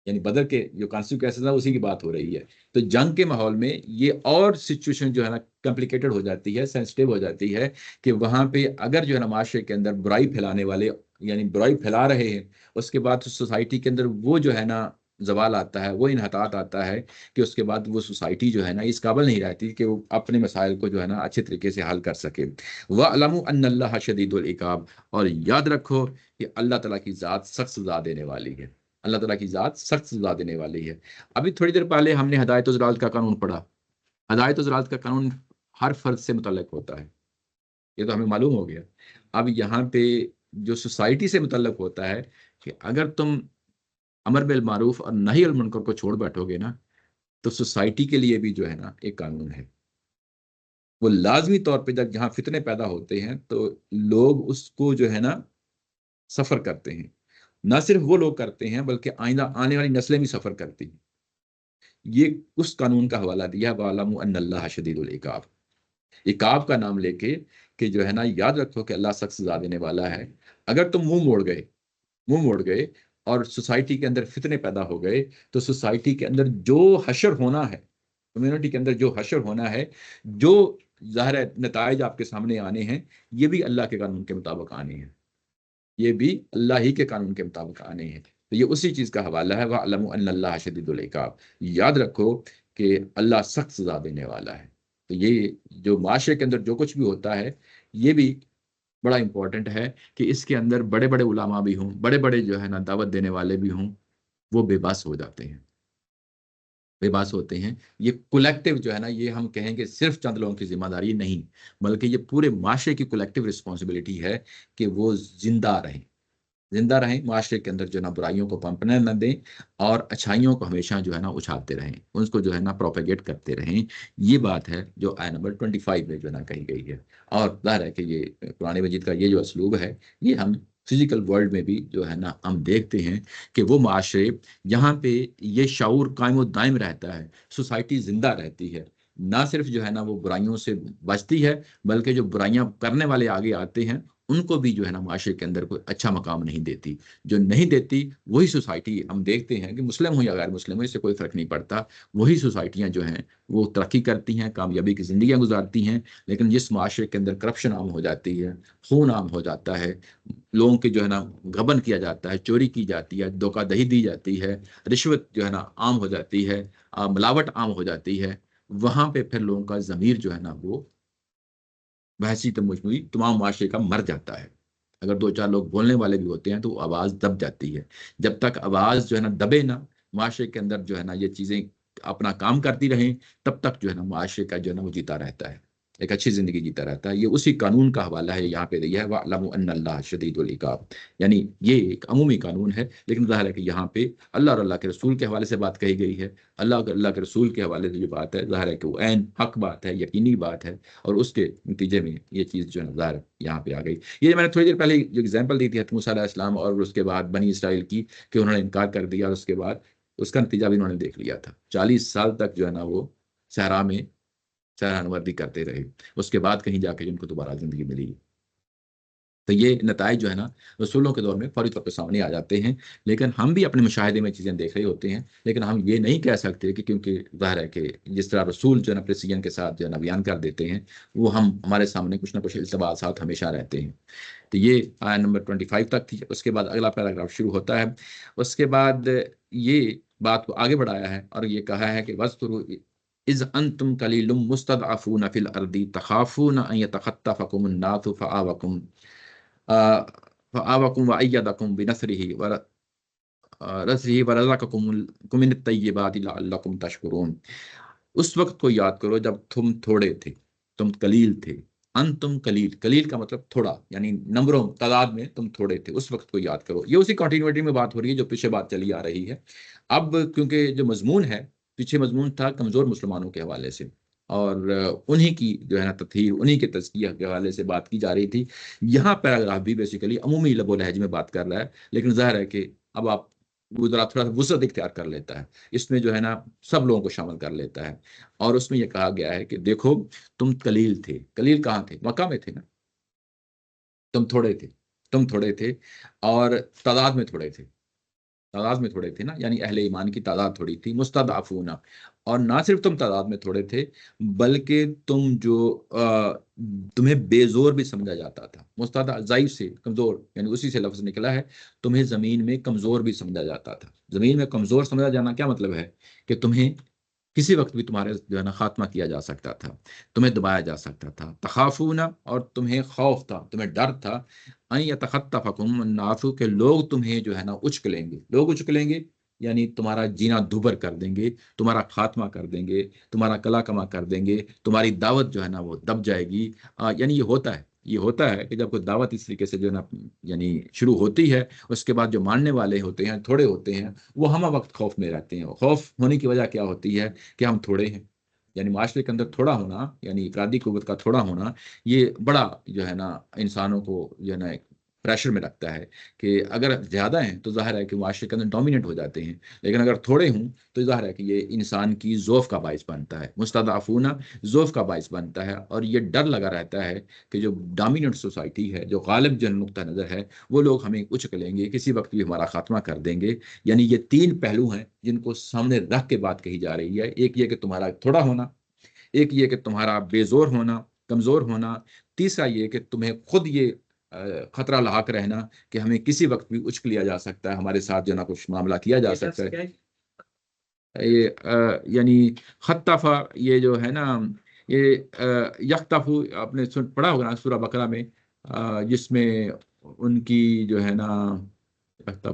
یعنی بدر کے جو کانسیکوینسز ہیں اسی کی بات ہو رہی ہے۔ تو جنگ کے ماحول میں یہ اور سچویشن جو ہے نا کمپلیکیٹڈ ہو جاتی ہے، سینسٹیو ہو جاتی ہے، کہ وہاں پہ اگر جو ہے نا معاشرے کے اندر برائی پھیلانے والے یعنی برائی پھیلا رہے ہیں، اس کے بعد سوسائٹی کے اندر وہ جو ہے نا زوال آتا ہے، وہ انحطاط آتا ہے کہ اس کے بعد وہ سوسائٹی جو ہے نا اس قابل نہیں رہتی کہ وہ اپنے مسائل کو جو ہے نا اچھے طریقے سے حل کر سکے۔ وَاعْلَمُوا أَنَّ اللَّهَ شَدِيدُ الْعِقَابِ، اور یاد رکھو کہ اللہ تعالیٰ کی ذات سخت سزا دینے والی ہے، اللہ تعالیٰ کی ذات سخت سزا دینے والی ہے۔ ابھی تھوڑی دیر پہلے ہم نے ہدایت و ضلالت کا قانون پڑھا، ہدایت و ضلالت کا قانون ہر فرد سے متعلق ہوتا ہے، یہ تو ہمیں معلوم ہو گیا۔ اب یہاں پہ جو سوسائٹی سے متعلق ہوتا ہے کہ اگر تم امر بالمعروف اور نہی عن المنکر کو چھوڑ بیٹھو گے نا تو سوسائٹی کے لیے بھی جو ہے نا ایک قانون ہے، وہ لازمی طور پہ جہاں فتنے پیدا ہوتے ہیں تو لوگ اس کو جو ہے نا سفر کرتے ہیں، نہ صرف وہ لوگ کرتے ہیں بلکہ آئندہ آنے والی نسلیں بھی سفر کرتی ہیں۔ یہ اس قانون کا حوالہ دیا وَاعْلَمُوا أَنَّ اللَّهَ شَدِيدُ الْعِقَابِ، عقاب کا نام لے کے کہ جو ہے نا یاد رکھو کہ اللہ سخت سزا دینے والا ہے۔ اگر تم منہ موڑ گئے اور سوسائٹی کے اندر فتنے پیدا ہو گئے تو سوسائٹی کے اندر جو حشر ہونا ہے، کمیونٹی کے اندر جو حشر ہونا ہے، جو ظاہر ہے نتائج آپ کے سامنے آنے ہیں، یہ بھی اللہ کے قانون کے مطابق آنے ہیں، یہ بھی اللہ ہی کے قانون کے مطابق آنے ہیں۔ تو یہ اسی چیز کا حوالہ ہے وَاعْلَمُوا أَنَّ اللَّهَ شَدِيدُ الْعِقَابِ، یاد رکھو کہ اللہ سخت سزا دینے والا ہے۔ تو یہ جو معاشرے کے اندر جو کچھ بھی ہوتا ہے یہ بھی بڑا امپورٹنٹ ہے کہ اس کے اندر بڑے بڑے علماء بھی ہوں، بڑے بڑے جو ہے نا دعوت دینے والے بھی ہوں، وہ بے بس ہو جاتے ہیں، بے بس ہوتے ہیں۔ یہ کولیکٹیو جو ہے نا، یہ ہم کہیں کہ صرف چند لوگوں کی ذمہ داری نہیں، بلکہ یہ پورے معاشرے کی کولیکٹیو رسپانسبلٹی ہے کہ وہ زندہ رہیں معاشرے کے اندر، جو ہے نا برائیوں کو پنپنے نہ دیں اور اچھائیوں کو ہمیشہ جو ہے نا اچھالتے رہیں، ان کو جو ہے نا پروپیگیٹ کرتے رہیں۔ یہ بات ہے جو آیت نمبر 25 میں جو ہے نا کہی گئی ہے۔ اور ظاہر ہے کہ یہ قرآن مجید کا یہ جو اسلوب ہے، یہ ہم فزیکل ورلڈ میں بھی جو ہے نا ہم دیکھتے ہیں کہ وہ معاشرے جہاں پہ یہ شعور قائم و دائم رہتا ہے، سوسائٹی زندہ رہتی ہے، نہ صرف جو ہے نا وہ برائیوں سے بچتی ہے، بلکہ جو برائیاں کرنے والے آگے آتے ہیں ان کو بھی جو ہے نا معاشرے کے اندر کوئی اچھا مقام نہیں دیتی۔ جو نہیں دیتی وہی سوسائٹی ہم دیکھتے ہیں کہ مسلم ہو یا غیر مسلم ہو، اس سے کوئی فرق نہیں پڑتا، وہی سوسائٹیاں جو ہیں وہ ترقی کرتی ہیں، کامیابی کی زندگیاں گزارتی ہیں۔ لیکن جس معاشرے کے اندر کرپشن عام ہو جاتی ہے، خون عام ہو جاتا ہے، لوگوں کے جو ہے نا غبن کیا جاتا ہے، چوری کی جاتی ہے، دھوکہ دہی دی جاتی ہے، رشوت جو ہے نا عام ہو جاتی ہے، ملاوٹ عام ہو جاتی ہے، وہاں پہ پھر لوگوں کا ضمیر جو ہے نا وہ بحثیت مجموعی تمام معاشرے کا مر جاتا ہے۔ اگر دو چار لوگ بولنے والے بھی ہوتے ہیں تو آواز دب جاتی ہے۔ جب تک آواز جو ہے نا دبے نا، معاشرے کے اندر جو ہے نا یہ چیزیں اپنا کام کرتی رہیں، تب تک جو ہے نا معاشرے کا جو ہے نا وہ جیتا رہتا ہے، ایک اچھی زندگی جیتا رہتا ہے۔ یہ اسی قانون کا حوالہ ہے یہاں پہ دیا ہے وَاعْلَمُوا أَنَّ اللَّهَ شَدِيدُ الْعِقَابِ، یعنی یہ ایک عمومی قانون ہے، لیکن ظاہر ہے کہ یہاں پہ اللہ اور اللہ کے رسول کے حوالے سے بات کہی گئی ہے۔ اللہ کے رسول کے حوالے سے جو بات ہے، ظاہر ہے کہ وہ عین حق بات ہے، یقینی بات ہے، اور اس کے نتیجے میں یہ چیز جو ہے ظاہر یہاں پہ آ گئی۔ یہ میں نے تھوڑی دیر پہلے جو ایگزامپل دی تھی حضرت موسیٰ علیہ السلام اور اس کے بعد بنی اسرائیل کی، کہ انہوں نے انکار کر دیا اور اس کے بعد اس کا نتیجہ بھی انہوں نے دیکھ لیا تھا۔ 40 سال تک جو ہے نا وہ صحرا میں صحرا نوردی کرتے رہے، اس کے بعد کہیں جا کے ان کو دوبارہ زندگی ملی۔ تو یہ نتائج جو ہے نا رسولوں کے دور میں فوری طور پہ سامنے آ جاتے ہیں، لیکن ہم بھی اپنے مشاہدے میں چیزیں دیکھ رہے ہوتے ہیں، لیکن ہم یہ نہیں کہہ سکتے کہ کیونکہ ظاہر ہے کہ جس طرح رسول جو ہے نا پریسیجن کے ساتھ جو ہے نا بیان کر دیتے ہیں، وہ ہمارے سامنے کچھ نہ کچھ التباسات ہمیشہ رہتے ہیں۔ تو یہ آیت نمبر 25 تک تھی۔ اس کے بعد اگلا پیراگراف شروع ہوتا ہے۔ اس کے بعد یہ بات کو آگے بڑھایا ہے اور یہ کہا ہے کہ وَاذْكُرُوا اذ انتم قلیل مستضعفون فی الارض تخافون ان یتخطفکم الناس فآوکم وأیدکم بنصرہ ورزقکم من الطیبات لعلکم تشکرون۔ اس وقت کو یاد کرو جب تم تھوڑے تھے، تم قلیل تھے، انتم قلیل کا مطلب تھوڑا، یعنی نمبروں تعداد میں تم تھوڑے تھے، اس وقت کو یاد کرو۔ یہ اسی کنٹینیوٹی میں بات ہو رہی ہے جو پیچھے بات چلی آ رہی ہے۔ اب کیونکہ جو مضمون ہے، پیچھے مضمون تھا کمزور مسلمانوں کے حوالے سے، اور انہی کی جو ہے نا تطہیر، انہی کے تزکیہ کے حوالے سے بات کی جا رہی تھی۔ یہاں پیراگراف بھی بیسیکلی عمومی لب و لہج میں بات کر رہا ہے، لیکن ظاہر ہے کہ اب آپ وہ ذرا تھوڑا سا وسعت اختیار کر لیتا ہے، اس میں جو ہے نا سب لوگوں کو شامل کر لیتا ہے، اور اس میں یہ کہا گیا ہے کہ دیکھو تم قلیل تھے، قلیل کہاں تھے؟ مکہ میں تھے نا، تم تھوڑے تھے اور تعداد میں تھوڑے تھے نا، یعنی اہل ایمان کی تعداد تھوڑی تھی، مستضعفون، اور نہ صرف تم تعداد میں تھوڑے تھے بلکہ تمہیں بے زور بھی سمجھا جاتا تھا۔ مستضعف ضعیف سے کمزور، یعنی اسی سے لفظ نکلا ہے، تمہیں زمین میں کمزور بھی سمجھا جاتا تھا۔ زمین میں کمزور سمجھا جانا کیا مطلب ہے؟ کہ تمہیں کسی وقت بھی تمہارے جو ہے نا خاتمہ کیا جا سکتا تھا، تمہیں دبایا جا سکتا تھا۔ تخافون، اور تمہیں خوف تھا، تمہیں ڈر تھا، ان یتخطفکم الناس، کہ لوگ تمہیں جو ہے نا اچکلیں گے، یعنی تمہارا جینا دوبر کر دیں گے، تمہارا خاتمہ کر دیں گے، تمہارا کلا کما کر دیں گے، تمہاری دعوت جو ہے نا وہ دب جائے گی۔ یعنی یہ ہوتا ہے کہ جب کوئی دعوت اس طریقے سے جو ہے نا یعنی شروع ہوتی ہے، اس کے بعد جو ماننے والے ہوتے ہیں، تھوڑے ہوتے ہیں، وہ ہمہ وقت خوف میں رہتے ہیں۔ خوف ہونے کی وجہ کیا ہوتی ہے؟ کہ ہم تھوڑے ہیں، یعنی معاشرے کے اندر تھوڑا ہونا، یعنی افرادی قوت کا تھوڑا ہونا، یہ بڑا جو ہے نا انسانوں کو جو ہے نا پریشر میں رکھتا ہے کہ اگر زیادہ ہیں تو ظاہر ہے کہ معاشرے کے اندر ڈومیننٹ ہو جاتے ہیں، لیکن اگر تھوڑے ہوں تو ظاہر ہے کہ یہ انسان کی ذوف کا باعث بنتا ہے، مستضعفون ذوف کا باعث بنتا ہے، اور یہ ڈر لگا رہتا ہے کہ جو ڈومیننٹ سوسائٹی ہے، جو غالب جو نقطہ نظر ہے، وہ لوگ ہمیں اچک لیں گے، کسی وقت بھی ہمارا خاتمہ کر دیں گے۔ یعنی یہ تین پہلو ہیں جن کو سامنے رکھ کے بات کہی جا رہی ہے، ایک یہ کہ تمہارا تھوڑا ہونا، ایک یہ کہ تمہارا بے زور ہونا، کمزور ہونا، تیسرا یہ کہ تمہیں خود یہ خطرہ لاحق رہنا کہ ہمیں کسی وقت بھی اچک لیا جا سکتا ہے، ہمارے ساتھ جو نا کچھ معاملہ کیا جا سکتا ہے۔ یہ یعنی خطفہ، یہ جو ہے نا، یہ یختف آپ نے پڑھا ہوگا نا سورہ بقرہ میں، جس میں ان کی جو ہے نا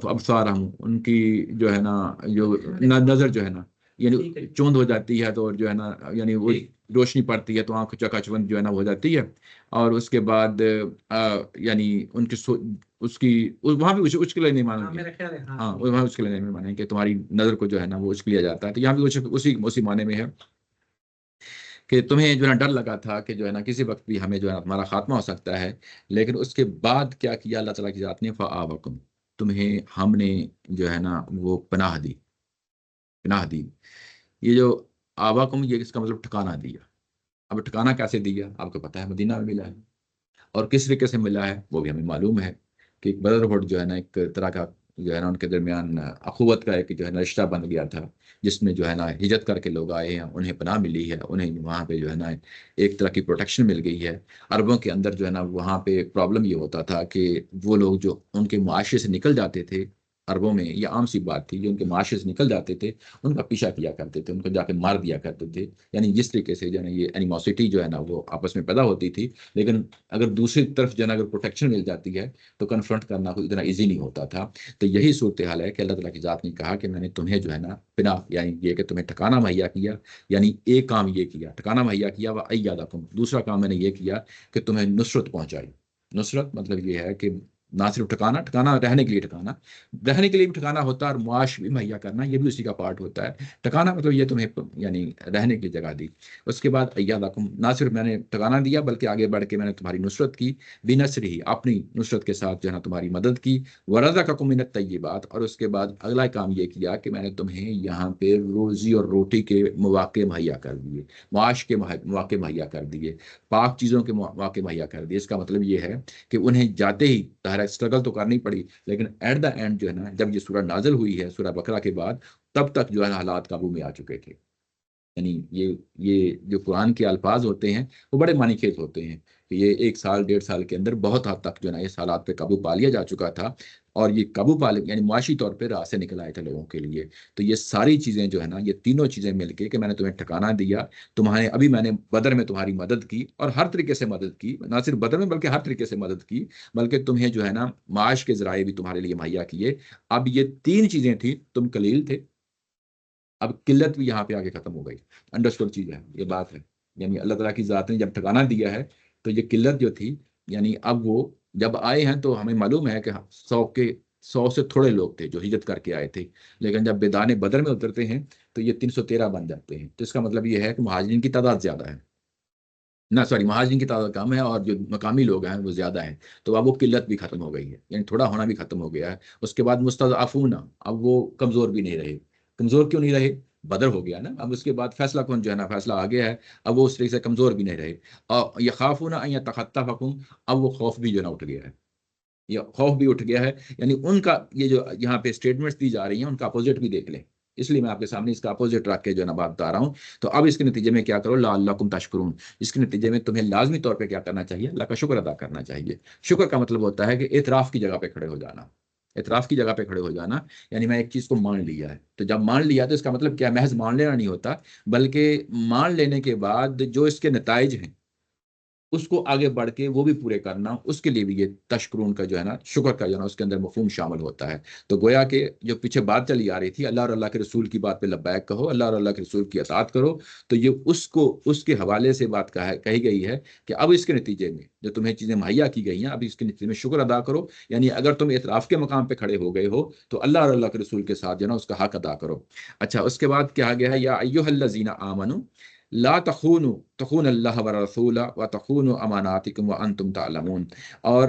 ابصارہم، ان کی جو ہے نا جو نظر جو ہے نا یعنی چوند ہو جاتی ہے، تو جو ہے نا یعنی وہ روشنی پڑتی ہے تو آنکھ چکاچوند جو ہے نا ہو جاتی ہے، اور اس کے بعد یعنی ان کی اس کی وہاں بھی اچکلے نہیں مانیں گے، ہاں وہاں اچکلے نہیں مانیں کہ تمہاری نظر کو جو ہے نا وہ اچک لیا جاتا ہے، تو یہاں بھی اسی معنی میں ہے کہ تمہیں جو ہے نا ڈر لگا تھا کہ جو ہے نا کسی وقت بھی ہمیں جو ہے نا تمہارا خاتمہ ہو سکتا ہے، لیکن اس کے بعد کیا کیا اللہ تعالیٰ کی ذات نے، فآوَکُم، تمہیں ہم نے جو ہے نا وہ پناہ دی، پناہ دی۔ یہ جو آواکم، یہ اس کا مطلب ٹھکانہ دیا۔ اب ٹھکانہ کیسے دیا؟ آپ کو پتہ ہے مدینہ میں ملا ہے، اور کس طریقے سے ملا ہے وہ بھی ہمیں معلوم ہے کہ ایک بدرہڈ جو ہے نا ایک طرح کا جو ہے نا ان کے درمیان اخوت کا ایک جو ہے نا رشتہ بن گیا تھا، جس میں جو ہے نا ہجرت کر کے لوگ آئے ہیں، انہیں پناہ ملی ہے، انہیں وہاں پہ جو ہے نا ایک طرح کی پروٹیکشن مل گئی ہے۔ عربوں کے اندر جو ہے نا وہاں پہ پرابلم یہ ہوتا تھا کہ وہ لوگ جو ان کے معاشرے سے نکل جاتے تھے، عربوں میں یہ عام سی بات تھی، جو ان کے معاشرے سے نکل جاتے تھے ان کا پیچھا کیا کرتے تھے، ان کو جا کے مار دیا کرتے تھے۔ یعنی جس طریقے سے جو ہے نا یہ اینیموسٹی جو ہے نا وہ آپس میں پیدا ہوتی تھی، لیکن اگر دوسری طرف جو ہے نا اگر پروٹیکشن مل جاتی ہے تو کنفرنٹ کرنا کوئی اتنا ایزی نہیں ہوتا تھا۔ تو یہی صورتحال ہے کہ اللہ تعالیٰ کی ذات نے کہا کہ میں نے تمہیں جو ہے نا پناہ، یعنی یہ کہ تمہیں ٹھکانہ مہیا کیا، یعنی ایک کام یہ کیا، ٹھکانہ مہیا کیا، وَأَيَّدَكُمْ، دوسرا کام میں نے یہ کیا کہ تمہیں نصرت پہنچائی۔ نصرت مطلب یہ ہے کہ نہ صرف ٹھکانہ رہنے کے لیے، رہنے کے لیے بھی ٹھکانہ ہوتا ہے، اور معاش بھی مہیا کرنا یہ بھی اسی کا پارٹ ہوتا ہے۔ ٹھکانہ مطلب یہ تمہیں یعنی رہنے کی جگہ دی۔ اس کے بعد ایادکم، نہ صرف میں نے ٹھکانہ دیا بلکہ آگے بڑھ کے میں نے تمہاری نصرت کی، بنصرہ، اپنی نصرت کے ساتھ جو ہے نا تمہاری مدد کی، ورزقکم من الطیبات، اور اس کے بعد اگلا کام یہ کیا کہ میں نے تمہیں یہاں پہ روزی اور روٹی کے مواقع مہیا کر دیے، معاش کے مواقع مہیا کر دیے، پاک چیزوں کے مواقع مہیا کر دیے۔ اس کا مطلب یہ ہے کہ انہیں جاتے ہی اسٹرگل تو کرنی پڑی، لیکن ایٹ دا اینڈ جو ہے نا جب یہ سورہ نازل ہوئی ہے سورہ بقرہ کے بعد، تب تک جو ہے نا حالات قابو میں آ چکے تھے۔ یعنی یہ جو قرآن کے الفاظ ہوتے ہیں وہ بڑے معنی خیز ہوتے ہیں کہ یہ 1 سال 1.5 سال کے اندر بہت حد تک جو ہے نا اس حالات پہ قابو پا لیا جا چکا تھا، اور یہ قابو پا یعنی معاشی طور پہ راہ سے نکل آئے تھے لوگوں کے لیے۔ تو یہ ساری چیزیں جو ہے نا، یہ تینوں چیزیں مل کے کہ میں نے تمہیں ٹھکانہ دیا، ابھی میں نے بدر میں تمہاری مدد کی، اور ہر طریقے سے مدد کی، نہ صرف بدر میں بلکہ ہر طریقے سے مدد کی، بلکہ تمہیں جو ہے نا معاش کے ذرائع بھی تمہارے لیے مہیا کیے۔ اب یہ 3 چیزیں تھیں، تم قلیل تھے، اب قلت بھی یہاں پہ آگے ختم ہو گئی۔ انڈرسٹوڈ چیز ہے، یہ بات ہے۔ یعنی اللہ تعالیٰ کی ذات نے جب ٹھکانہ دیا ہے تو یہ قلت جو تھی، یعنی اب وہ جب آئے ہیں تو ہمیں معلوم ہے کہ 100 سے تھوڑے لوگ تھے جو ہجرت کر کے آئے تھے، لیکن جب میدان بدر میں اترتے ہیں تو یہ 313 بن جاتے ہیں۔ تو اس کا مطلب یہ ہے کہ مہاجرین کی تعداد زیادہ ہے، مہاجرین کی تعداد کم ہے اور جو مقامی لوگ ہیں وہ زیادہ ہیں، تو اب وہ قلت بھی ختم ہو گئی ہے، یعنی تھوڑا ہونا بھی ختم ہو گیا ہے۔ اس کے بعد مستضعفون، اب وہ کمزور بھی نہیں رہے۔ کمزور کیوں نہیں رہے؟ بدر ہو گیا نا، اب اس کے بعد فیصلہ کون جو ہے نا فیصلہ آ گیا ہے، اب وہ اس طریقے سے کمزور بھی نہیں رہے۔ اور یخافون ان یتخطفکم، اب وہ خوف بھی جو ہے نا اٹھ گیا ہے، یہ خوف بھی اٹھ گیا ہے۔ یعنی ان کا یہ جو یہاں پہ اسٹیٹمنٹس دی جا رہی ہیں ان کا اپوزٹ بھی دیکھ لیں، اس لیے میں آپ کے سامنے اس کا اپوزٹ رکھ کے جو ہے نا بات بتا رہا ہوں۔ تو اب اس کے نتیجے میں کیا کرو، لعلکم تشکرون، اس کے نتیجے میں تمہیں لازمی طور پہ کیا کرنا چاہیے، اللہ کا شکر ادا کرنا چاہیے۔ شکر کا مطلب ہوتا ہے کہ اعتراف کی جگہ پہ کھڑے ہو جانا، اعتراف کی جگہ پہ کھڑے ہو جانا، یعنی میں ایک چیز کو مان لیا ہے، تو جب مان لیا تو اس کا مطلب کیا محض مان لینا نہیں ہوتا، بلکہ مان لینے کے بعد جو اس کے نتائج ہیں اس کو آگے بڑھ کے وہ بھی پورے کرنا، اس کے لیے بھی یہ تشکرون کا جو ہے نا شکر کا جو ہے نا اس کے اندر مفہوم شامل ہوتا ہے۔ تو گویا کہ جو پیچھے بات چلی آ رہی تھی اللہ اور اللہ کے رسول کی بات پہ لبیک کہو، اللہ اور اللہ کے رسول کی اطاعت کرو، تو یہ اس کے حوالے سے بات کہی گئی ہے کہ اب اس کے نتیجے میں جو تمہیں چیزیں مہیا کی گئی ہیں اب اس کے نتیجے میں شکر ادا کرو۔ یعنی اگر تم اعتراف کے مقام پہ کھڑے ہو گئے ہو تو اللہ اور اللہ کے رسول کے ساتھ جو ہے نا اس کا حق ادا کرو۔ اچھا، اس کے بعد کیا گیا ہے، یا ایھا الذین آمنوا لا تخونوا اللہ ورسولہ وتخونوا اماناتکم وانتم تعلمون، اور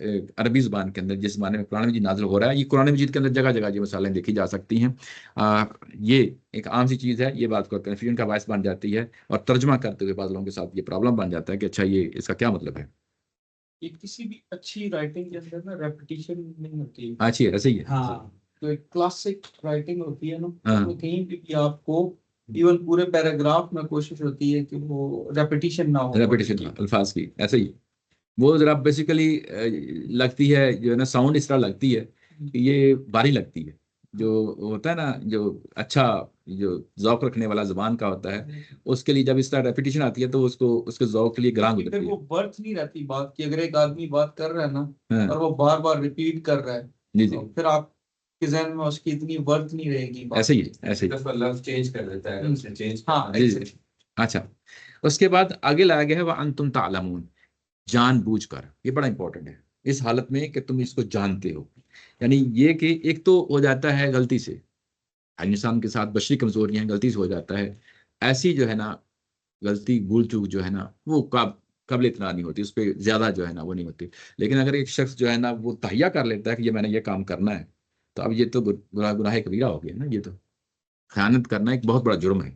عربی زبان کے اندر جس زمانے میں قرآن مجید نازل ہو رہا ہے، یہ قرآن مجید کے اندر جگہ جگہ یہ مثالیں دیکھی جا سکتی ہیں. یہ ایک عام سی چیز ہے، یہ بات کو کنفیوژن کا باعث بن جاتی ہے، اور ترجمہ کرتے ہوئے بعض لوگوں کے ساتھ یہ پرابلم بن جاتا ہے کہ اچھا یہ اس کا کیا مطلب ہے. یہ کسی بھی اچھی رائٹنگ کے اندر نا ریپیٹیشن نہیں ہوتی. اچھی ہے، ایسے ہی ہے. ہاں، تو ایک کلاسک رائٹنگ ہوتی ہے نا، ہاں. اس میں کہیں بھی آپ کو ایون پورے پیراگراف میں کوشش ہوتی ہے کہ وہ ریپیٹیشن نہ ہو. ریپیٹیشن الفاظ کی ایسے ہی وہ ذرا بیسیکلی لگتی ہے جو ہے نا، ساؤنڈ اس طرح لگتی ہے کہ یہ باری لگتی ہے. جو ہوتا ہے نا، جو اچھا جو ذوق رکھنے والا زبان کا ہوتا ہے، اس کے لیے جب اس طرح ریپیٹیشن آتی ہے تو اس کے ذوق کے لیے گراں پھر گزرتی وہ ہے. برتھ نہیں رہتی بات کی. اگر ایک آدمی بات کر رہا ہے نا ہاں. اور وہ بار بار ریپیٹ کر رہا ہے، جی جی، تو پھر آپ کے ذہن میں اس کی اتنی ورتھ نہیں رہے گی. ایسے ہی ایسے ہی. لفظ چینج کر دیتا ہے، اس نے چینج. ہاں جی جی. اچھا، اس کے بعد آگے لایا گیا ہے وَأَنْتُمْ تَعْلَمُونَ، جان بوجھ کر. یہ بڑا امپورٹنٹ ہے اس حالت میں کہ تم اس کو جانتے ہو. یعنی یہ کہ ایک تو ہو جاتا ہے غلطی سے، انسان کے ساتھ بشری کمزوریاں ہیں، غلطی سے ہو جاتا ہے. ایسی جو ہے نا غلطی بھول چوک جو ہے نا وہ قبل اتنا نہیں ہوتی، اس پہ زیادہ جو ہے نا وہ نہیں ہوتی. لیکن اگر ایک شخص جو ہے نا وہ تہیہ کر لیتا ہے کہ یہ میں نے یہ کام کرنا ہے، تو اب یہ تو گناہ کبیرہ ہو گیا نا. یہ تو خیانت کرنا ایک بہت بڑا جرم ہے.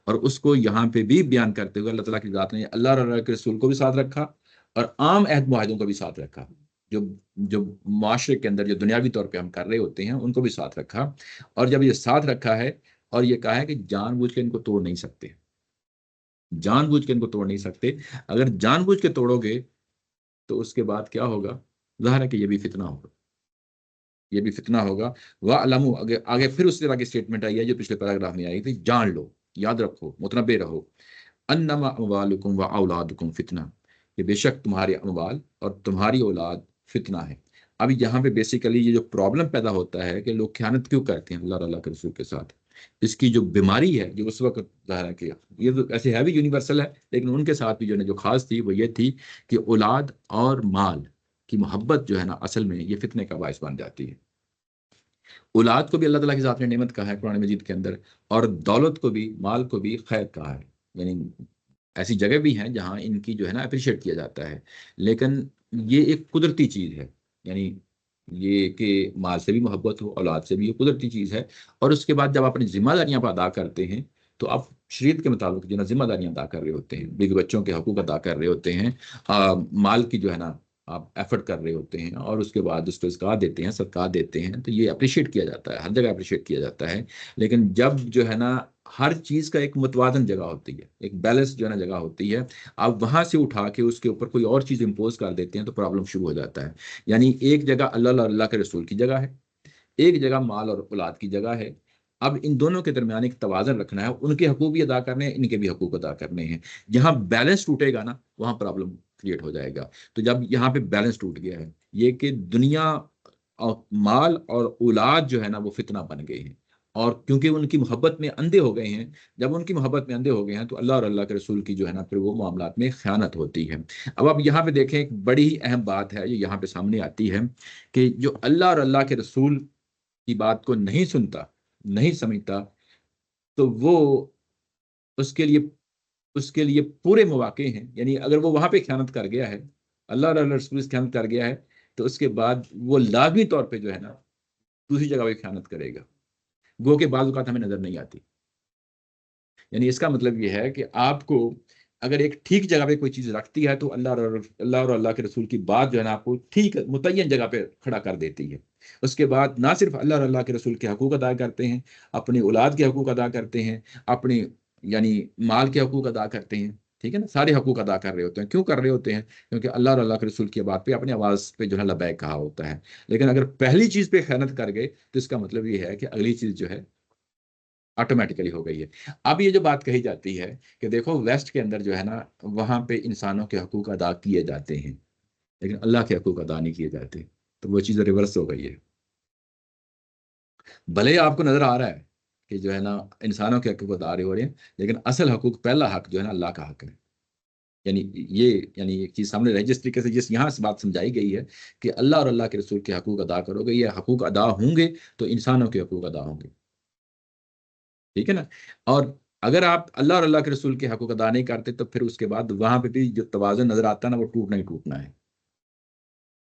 اور اس کو یہاں پہ بھی بیان کرتے ہوئے اللہ تعالیٰ کی ذات نے اللہ اور اللہ کے رسول کو بھی ساتھ رکھا، اور عام عہد معاہدوں کو بھی ساتھ رکھا. جو معاشرے کے اندر جو دنیاوی طور پہ ہم کر رہے ہوتے ہیں ان کو بھی ساتھ رکھا. اور جب یہ ساتھ رکھا ہے اور یہ کہا ہے کہ جان بوجھ کے ان کو توڑ نہیں سکتے، جان بوجھ کے ان کو توڑ نہیں سکتے. اگر جان بوجھ کے توڑو گے تو اس کے بعد کیا ہوگا؟ ظاہر ہے کہ یہ بھی فتنہ ہوگا، یہ بھی فتنہ ہوگا. وَاعْلَمُوا، آگے پھر اس طرح کی سٹیٹمنٹ آئی ہے جو پچھلے پیراگراف میں آئی تھی، جان لو، یاد رکھو، متنبع رہو. انما اموالکم واولادکم فتنہ، کہ بے شک تمہارے اموال اور تمہاری اولاد فتنہ ہے. اب یہاں پہ بیسیکلی یہ جو پرابلم پیدا ہوتا ہے کہ لوگ خیانت کیوں کرتے ہیں اللہ اور اللہ کے رسول کے ساتھ، اس کی جو بیماری ہے جو اس وقت ظاہر ہے کہ یہ تو ایسے ہے بھی یونیورسل ہے، لیکن ان کے ساتھ بھی جو ہے جو خاص تھی وہ یہ تھی کہ اولاد اور مال کی محبت جو ہے نا اصل میں یہ فتنے کا باعث بن جاتی ہے. اولاد کو بھی اللہ تعالیٰ کی ذات نے نعمت کہا ہے قرآن مجید کے اندر، اور دولت کو بھی، مال کو بھی خیر کہا ہے. یعنی ایسی جگہ بھی ہیں جہاں ان کی جو ہے نا اپریشیٹ کیا جاتا ہے، لیکن یہ ایک قدرتی چیز ہے. یعنی یہ کہ مال سے بھی محبت ہو، اولاد سے بھی، یہ قدرتی چیز ہے. اور اس کے بعد جب اپنی ذمہ داریاں پر ادا کرتے ہیں تو آپ شریعت کے مطابق جو ہے نا ذمہ داریاں ادا کر رہے ہوتے ہیں، بیوی بچوں کے حقوق ادا کر رہے ہوتے ہیں، مال کی جو ہے نا آپ ایفرٹ کر رہے ہوتے ہیں، اور اس کے بعد اس کو زکوٰۃ دیتے ہیں، صدقات دیتے ہیں، تو یہ اپریشیٹ کیا جاتا ہے، ہر جگہ اپریشیٹ کیا جاتا ہے. لیکن جب جو ہے نا ہر چیز کا ایک متوازن جگہ ہوتی ہے، ایک بیلنس جو ہے نا جگہ ہوتی ہے، آپ وہاں سے اٹھا کے اس کے اوپر کوئی اور چیز امپوز کر دیتے ہیں تو پرابلم شروع ہو جاتا ہے. یعنی ایک جگہ اللہ اور اللہ کے رسول کی جگہ ہے، ایک جگہ مال اور اولاد کی جگہ ہے. اب ان دونوں کے درمیان ایک توازن رکھنا ہے، ان کے حقوق بھی ادا کرنے ہیں، ان کے بھی حقوق ادا کرنے ہیں. جہاں بیلنس ٹوٹے گا نا وہاں پرابلم کریٹ ہو جائے گا. تو جب یہاں پہ بیلنس ٹوٹ گیا ہے، یہ کہ دنیا اور مال اور اولاد جو ہے نا وہ فتنہ بن گئے ہیں، اور کیونکہ ان کی محبت میں اندھے ہو گئے ہیں، جب ان کی محبت میں اندھے ہو گئے ہیں تو اللہ اور اللہ کے رسول کی جو ہے نا پھر وہ معاملات میں خیانت ہوتی ہے. اب آپ یہاں پہ دیکھیں ایک بڑی ہی اہم بات ہے جو یہاں پہ سامنے آتی ہے کہ جو اللہ اور اللہ کے رسول کی بات کو نہیں سنتا، نہیں سمجھتا، تو وہ اس کے لیے پورے مواقع ہیں. یعنی اگر وہ وہاں پہ خیانت کر گیا ہے، اللہ اور اللہ رسول خیانت کر گیا ہے، تو اس کے بعد وہ لازمی طور پہ جو ہے نا دوسری جگہ پہ خیانت کرے گا، گو کہ بعض اوقات ہمیں نظر نہیں آتی. یعنی اس کا مطلب یہ ہے کہ آپ کو اگر ایک ٹھیک جگہ پہ کوئی چیز رکھتی ہے تو اللہ اور اللہ کے رسول کی بات جو ہے نا آپ کو ٹھیک متعین جگہ پہ کھڑا کر دیتی ہے. اس کے بعد نہ صرف اللہ اور اللہ کے رسول کے حقوق ادا کرتے ہیں، اپنی اولاد کے حقوق ادا کرتے ہیں، اپنی یعنی مال کے حقوق ادا کرتے ہیں. ٹھیک ہے نا، سارے حقوق ادا کر رہے ہوتے ہیں. کیوں کر رہے ہوتے ہیں؟ کیونکہ اللہ اور اللہ کے رسول کی بات پہ اپنی آواز پہ جو ہے لبیک کہا ہوتا ہے. لیکن اگر پہلی چیز پہ خیانت کر گئے تو اس کا مطلب یہ ہے کہ اگلی چیز جو ہے آٹومیٹیکلی ہو گئی ہے. اب یہ جو بات کہی جاتی ہے کہ دیکھو ویسٹ کے اندر جو ہے نا وہاں پہ انسانوں کے حقوق ادا کیے جاتے ہیں لیکن اللہ کے حقوق ادا نہیں کیے جاتے، تو وہ چیز ریورس ہو گئی ہے. بھلے آپ کو نظر آ رہا ہے کہ جو ہے نا انسانوں کے حقوق ادا ہو رہے ہیں، لیکن اصل حقوق، پہلا حق جو ہے نا اللہ کا حق ہے. یعنی ایک چیز سامنے رہی جس طریقے سے یہاں سے بات سمجھائی گئی ہے کہ اللہ اور اللہ کے رسول کے حقوق ادا کرو گے، یہ حقوق ادا ہوں گے تو انسانوں کے حقوق ادا ہوں گے. ٹھیک ہے نا. اور اگر آپ اللہ اور اللہ کے رسول کے حقوق ادا نہیں کرتے تو پھر اس کے بعد وہاں پہ بھی جو توازن نظر آتا ہے نا وہ ٹوٹنا ہی ٹوٹنا ہے.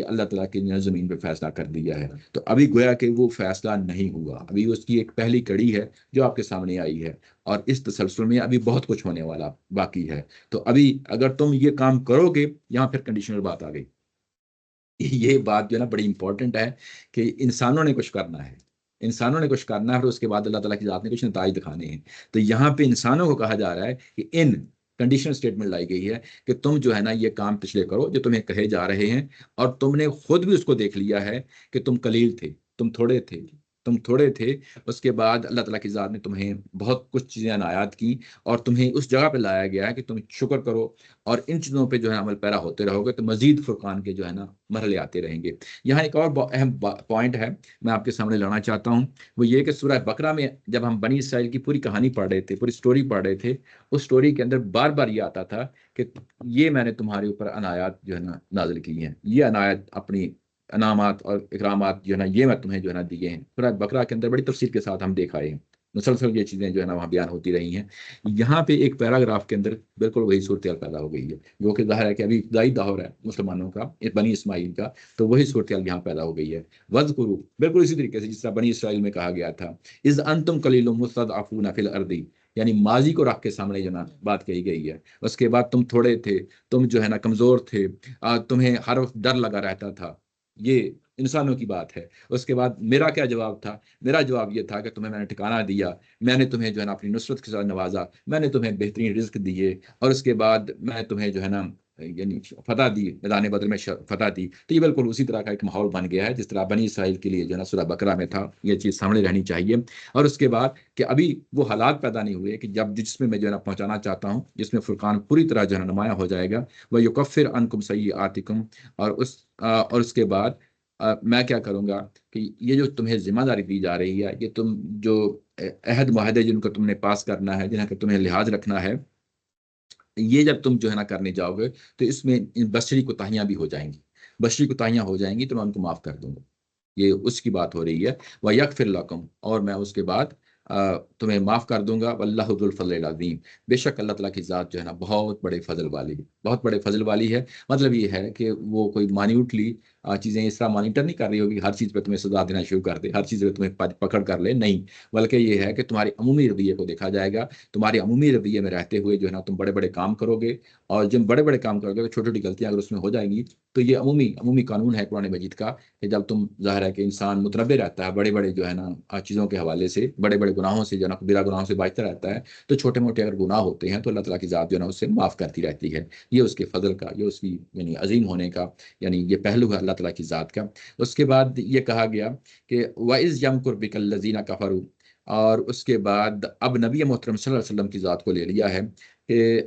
کہ اللہ تعالیٰ کی نے زمین پہ فیصلہ کر دیا ہے. تو ابھی گویا کہ وہ فیصلہ نہیں ہوا, ابھی اس کی ایک پہلی کڑی ہے جو آپ کے سامنے آئی ہے, اور اس تسلسل میں ابھی بہت کچھ ہونے والا باقی ہے. تو ابھی اگر تم یہ کام کرو گے, یہاں پھر کنڈیشنل بات آ گئی. یہ بات جو ہے نا بڑی امپورٹنٹ ہے کہ انسانوں نے کچھ کرنا ہے, انسانوں نے کچھ کرنا ہے, اور اس کے بعد اللہ تعالیٰ کی ذات نے کچھ نتائج دکھانے ہیں. تو یہاں پہ انسانوں کو کہا جا رہا ہے کہ ان کنڈیشنل اسٹیٹمنٹ لائی گئی ہے کہ تم جو ہے نا یہ کام پچھلے کرو جو تمہیں کہے جا رہے ہیں, اور تم نے خود بھی اس کو دیکھ لیا ہے کہ تم قلیل تھے, تم تھوڑے تھے, تم تھوڑے تھے. اس کے بعد اللہ تعالیٰ کی ذات نے تمہیں بہت کچھ چیزیں عنایات کی, اور تمہیں اس جگہ پہ لایا گیا ہے کہ تم شکر کرو, اور ان چیزوں پہ جو ہے عمل پیرا ہوتے رہو گے تو مزید فرقان کے جو ہے نا مرحلے آتے رہیں گے. یہاں ایک اور اہم پوائنٹ ہے میں آپ کے سامنے لانا چاہتا ہوں, وہ یہ کہ سورہ بقرہ میں جب ہم بنی اسرائیل کی پوری کہانی پڑھ رہے تھے, پوری سٹوری پڑھ رہے تھے, اس سٹوری کے اندر بار بار یہ آتا تھا کہ یہ میں نے تمہارے اوپر عنایات جو ہے نا نازل کی ہیں, یہ عنایات اپنی انعامات اور اکرامات جو ہے نا یہ میں تمہیں جو ہے نا دیے ہیں. سورہ بقرہ کے اندر بڑی تفصیل کے ساتھ ہم دیکھ آئے ہیں, مسلسل یہ چیزیں جو ہے نا وہاں بیان ہوتی رہی ہیں. یہاں پہ ایک پیراگراف کے اندر بالکل وہی صورتحال پیدا ہو گئی ہے, جو کہ ظاہر ہے کہ ابھی ابتدائی دور ہے مسلمانوں کا, بنی اسماعیل کا, تو وہی صورتحال یہاں پیدا ہو گئی ہے. وذکروا, بالکل اسی طریقے سے جس طرح بنی اسرائیل میں کہا گیا تھا, اذ انتم قلیل مستضعفون فی الارض, یعنی ماضی کو رکھ کے سامنے جو نا بات کہی گئی ہے. اس کے بعد تم تھوڑے تھے, تم جو ہے نا کمزور تھے, تمہیں ہر وقت ڈر لگا رہتا تھا, یہ انسانوں کی بات ہے. اس کے بعد میرا کیا جواب تھا؟ میرا جواب یہ تھا کہ تمہیں میں نے ٹھکانہ دیا, میں نے تمہیں جو ہے نا اپنی نصرت کے ساتھ نوازا, میں نے تمہیں بہترین رزق دیے, اور اس کے بعد میں تمہیں جو ہے نا یعنی فتح دی, میدان بدر میں فتح دی. تو یہ بالکل اسی طرح کا ایک ماحول بن گیا ہے جس طرح بنی اسرائیل کے لیے جو ہے نا سورہ بقرہ میں تھا. یہ چیز سامنے رہنی چاہیے. اور اس کے بعد کہ ابھی وہ حالات پیدا نہیں ہوئے کہ جب جس میں جو ہے نا پہنچانا چاہتا ہوں, جس میں فرقان پوری طرح جو ہے نا نمایاں ہو جائے گا, وہ یکفر عنکم سیئاتکم, اور اس کے بعد میں کیا کروں گا کہ یہ جو تمہیں ذمہ داری دی جا رہی ہے, یہ تم جو عہد معاہدے جن کو تم نے پاس کرنا ہے, جنہیں کہ تمہیں لحاظ رکھنا ہے, یہ جب تم جو ہے نا کرنے جاؤ گے تو اس میں بشری کوتاہیاں بھی ہو جائیں گی, بشری کوتاہیاں ہو جائیں گی تو میں ان کو معاف کر دوں گا. یہ اس کی بات ہو رہی ہے. وَيَغْفِرْ لَكُمْ, اور میں اس کے بعد تمہیں معاف کر دوں گا. واللہ ذو الفضل العظیم, بے شک اللہ تعالیٰ کی ذات جو ہے نا بہت بڑے فضل والی, بہت بڑے فضل والی ہے. مطلب یہ ہے کہ وہ کوئی مانیوٹلی چیزیں اس طرح مانیٹر نہیں کر رہی ہوگی, ہر چیز پہ تمہیں سزا دینا شروع کر دے, ہر چیز پہ تمہیں پکڑ کر لے, نہیں, بلکہ یہ ہے کہ تمہاری عمومی رویے کو دیکھا جائے گا. تمہاری عمومی رویے میں رہتے ہوئے جو ہے نا تم بڑے بڑے کام کرو گے, اور جن بڑے بڑے کام کرو گے, چھوٹی چھوٹی غلطیاں اگر اس میں ہو جائیں گی تو یہ عمومی قانون ہے قرآن مجید کا کہ جب تم, ظاہر ہے کہ انسان متنبع رہتا ہے بڑے بڑے جو ہے نا چیزوں کے حوالے سے, بڑے بڑے گناہوں سے جو ہے نا بلا گناہوں سے بچتا رہتا ہے, تو چھوٹے موٹے اگر گناہ ہوتے ہیں تو اللہ تعالیٰ کی ذات جو ہے نا اس سے معاف کرتی رہتی ہے. یہ اس کے فضل کا, یہ اس کی یعنی عظیم ہونے کا یعنی یہ پہلو ہے اللہ تعالیٰ کی ذات کا. اس کے بعد یہ کہا گیا کہ وَإِذْ يَمْكُرْ بِكَ الَّذِينَ كَفَرُوا, اور اس کے بعد اب نبی محترم صلی اللہ علیہ وسلم کی ذات کو لے لیا ہے کہ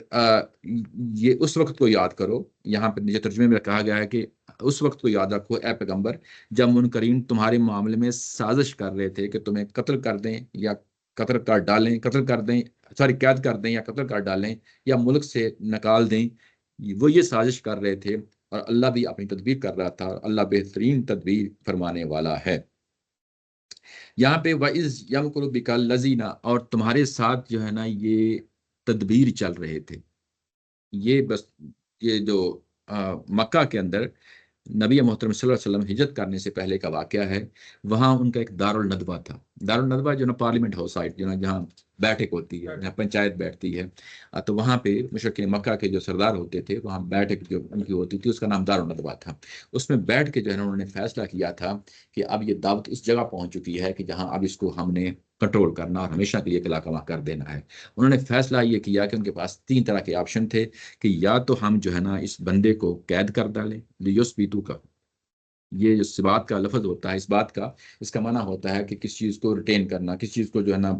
یہ اس وقت کو یاد کرو. یہاں پہ یہ ترجمے میں کہا گیا ہے کہ اس وقت کو یاد رکھو اے پیغمبر, جب منکرین تمہارے معاملے میں سازش کر رہے تھے کہ تمہیں قتل کر دیں یا قتل کر ڈالیں, قتل کر دیں, سوری قید کر دیں یا قتل کر ڈالیں یا ملک سے نکال دیں. وہ یہ سازش کر رہے تھے, اور اللہ بھی اپنی تدبیر کر رہا تھا, اللہ بہترین تدبیر فرمانے والا ہے. یہاں پہ وَإِذْ يَمْكُرُ بِكَ الَّذِينَ, اور تمہارے ساتھ جو ہے نا یہ تدبیر چل رہے تھے. یہ بس یہ جو مکہ کے اندر نبی محترم صلی اللہ علیہ وسلم ہجرت کرنے سے پہلے کا واقعہ ہے. وہاں ان کا ایک دارالندوہ تھا. دارالندوہ جو نا پارلیمنٹ ہاؤس سائٹ جو نا جہاں بیٹھک ہوتی ہے, جہاں پنچایت بیٹھتی ہے, تو وہاں پہ مشرکین مکہ کے جو سردار ہوتے تھے وہاں بیٹھک جو ان کی ہوتی تھی اس کا نام دارالندوہ تھا. اس میں بیٹھ کے جو ہے نا انہوں نے فیصلہ کیا تھا کہ اب یہ دعوت اس جگہ پہنچ چکی ہے کہ جہاں اب اس کو ہم نے کنٹرول کرنا اور ہمیشہ کے لیے کلاکما کر دینا ہے. انہوں نے فیصلہ یہ کیا کہ ان کے پاس 3 طرح کے آپشن تھے کہ یا تو ہم جو ہے نا اس بندے کو قید کر ڈالیں, لیوسبیتو کا, یہ جو سبات کا لفظ ہوتا ہے, اس بات کا, اس کا معنی ہوتا ہے کہ کس چیز کو ریٹین کرنا, کس چیز کو جو ہے نا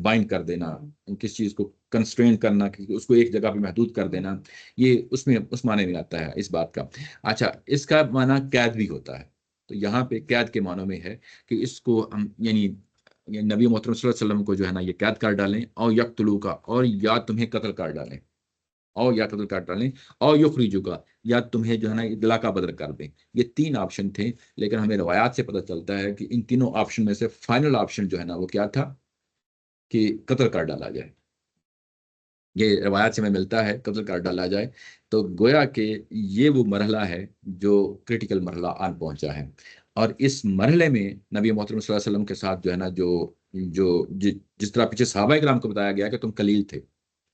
بائنڈ کر دینا, کس چیز کو کنسٹرین کرنا, اس کو ایک جگہ پہ محدود کر دینا. یہ اس معنی میں آتا ہے اس بات کا. اچھا, اس کا معنی قید بھی ہوتا ہے. تو یہاں پہ قید کے معنوں میں ہے کہ اس کو ہم یعنی نبی محترم صلی اللہ علیہ وسلم کو جو ہے نا یہ قید کر ڈالیں, اور یقتلوا کا, اور یا تمہیں قتل کر ڈالیں, اور یا قتل کر ڈالیں, اور یخرجوا کا, یا تمہیں جو ہے نا اطلاق بدر کر دیں. یہ 3 آپشن تھے, لیکن ہمیں روایات سے پتہ چلتا ہے کہ ان تینوں آپشن میں سے فائنل آپشن جو ہے نا وہ کیا تھا کہ قتل کر ڈالا جائے. یہ روایات سے ہمیں ملتا ہے، قتل کر ڈالا جائے، تو گویا کہ یہ وہ مرحلہ ہے جو کرٹیکل مرحلہ آن پہنچا ہے۔ اور اس مرحلے میں نبی محترم صلی اللہ علیہ وسلم کے ساتھ جو ہے نا جس طرح پیچھے صحابہ کرام کو بتایا گیا کہ تم قلیل تھے،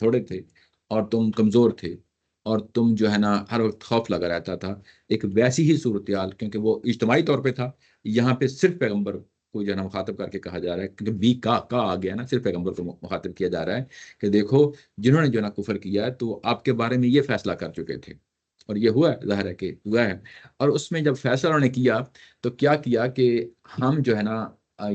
تھوڑے تھے، اور تم کمزور تھے، اور تم جو ہے نا ہر وقت خوف لگا رہتا تھا، ایک ویسی ہی صورتحال، کیونکہ وہ اجتماعی طور پہ تھا، یہاں پہ صرف پیغمبر کو جو ہے نا مخاطب کر کے کہا جا رہا ہے، کیونکہ بی کا آ گیا نا، صرف پیغمبر کو مخاطب کیا جا رہا ہے کہ دیکھو جنہوں نے جو ہے نا کفر کیا ہے تو وہ آپ کے بارے میں یہ فیصلہ کر چکے تھے، اور یہ ہوا ہے، ظاہر ہے کہ ہوا ہے۔ اور اس میں جب فیصلہ انہوں نے کیا تو کیا کیا کہ ہم جو ہے نا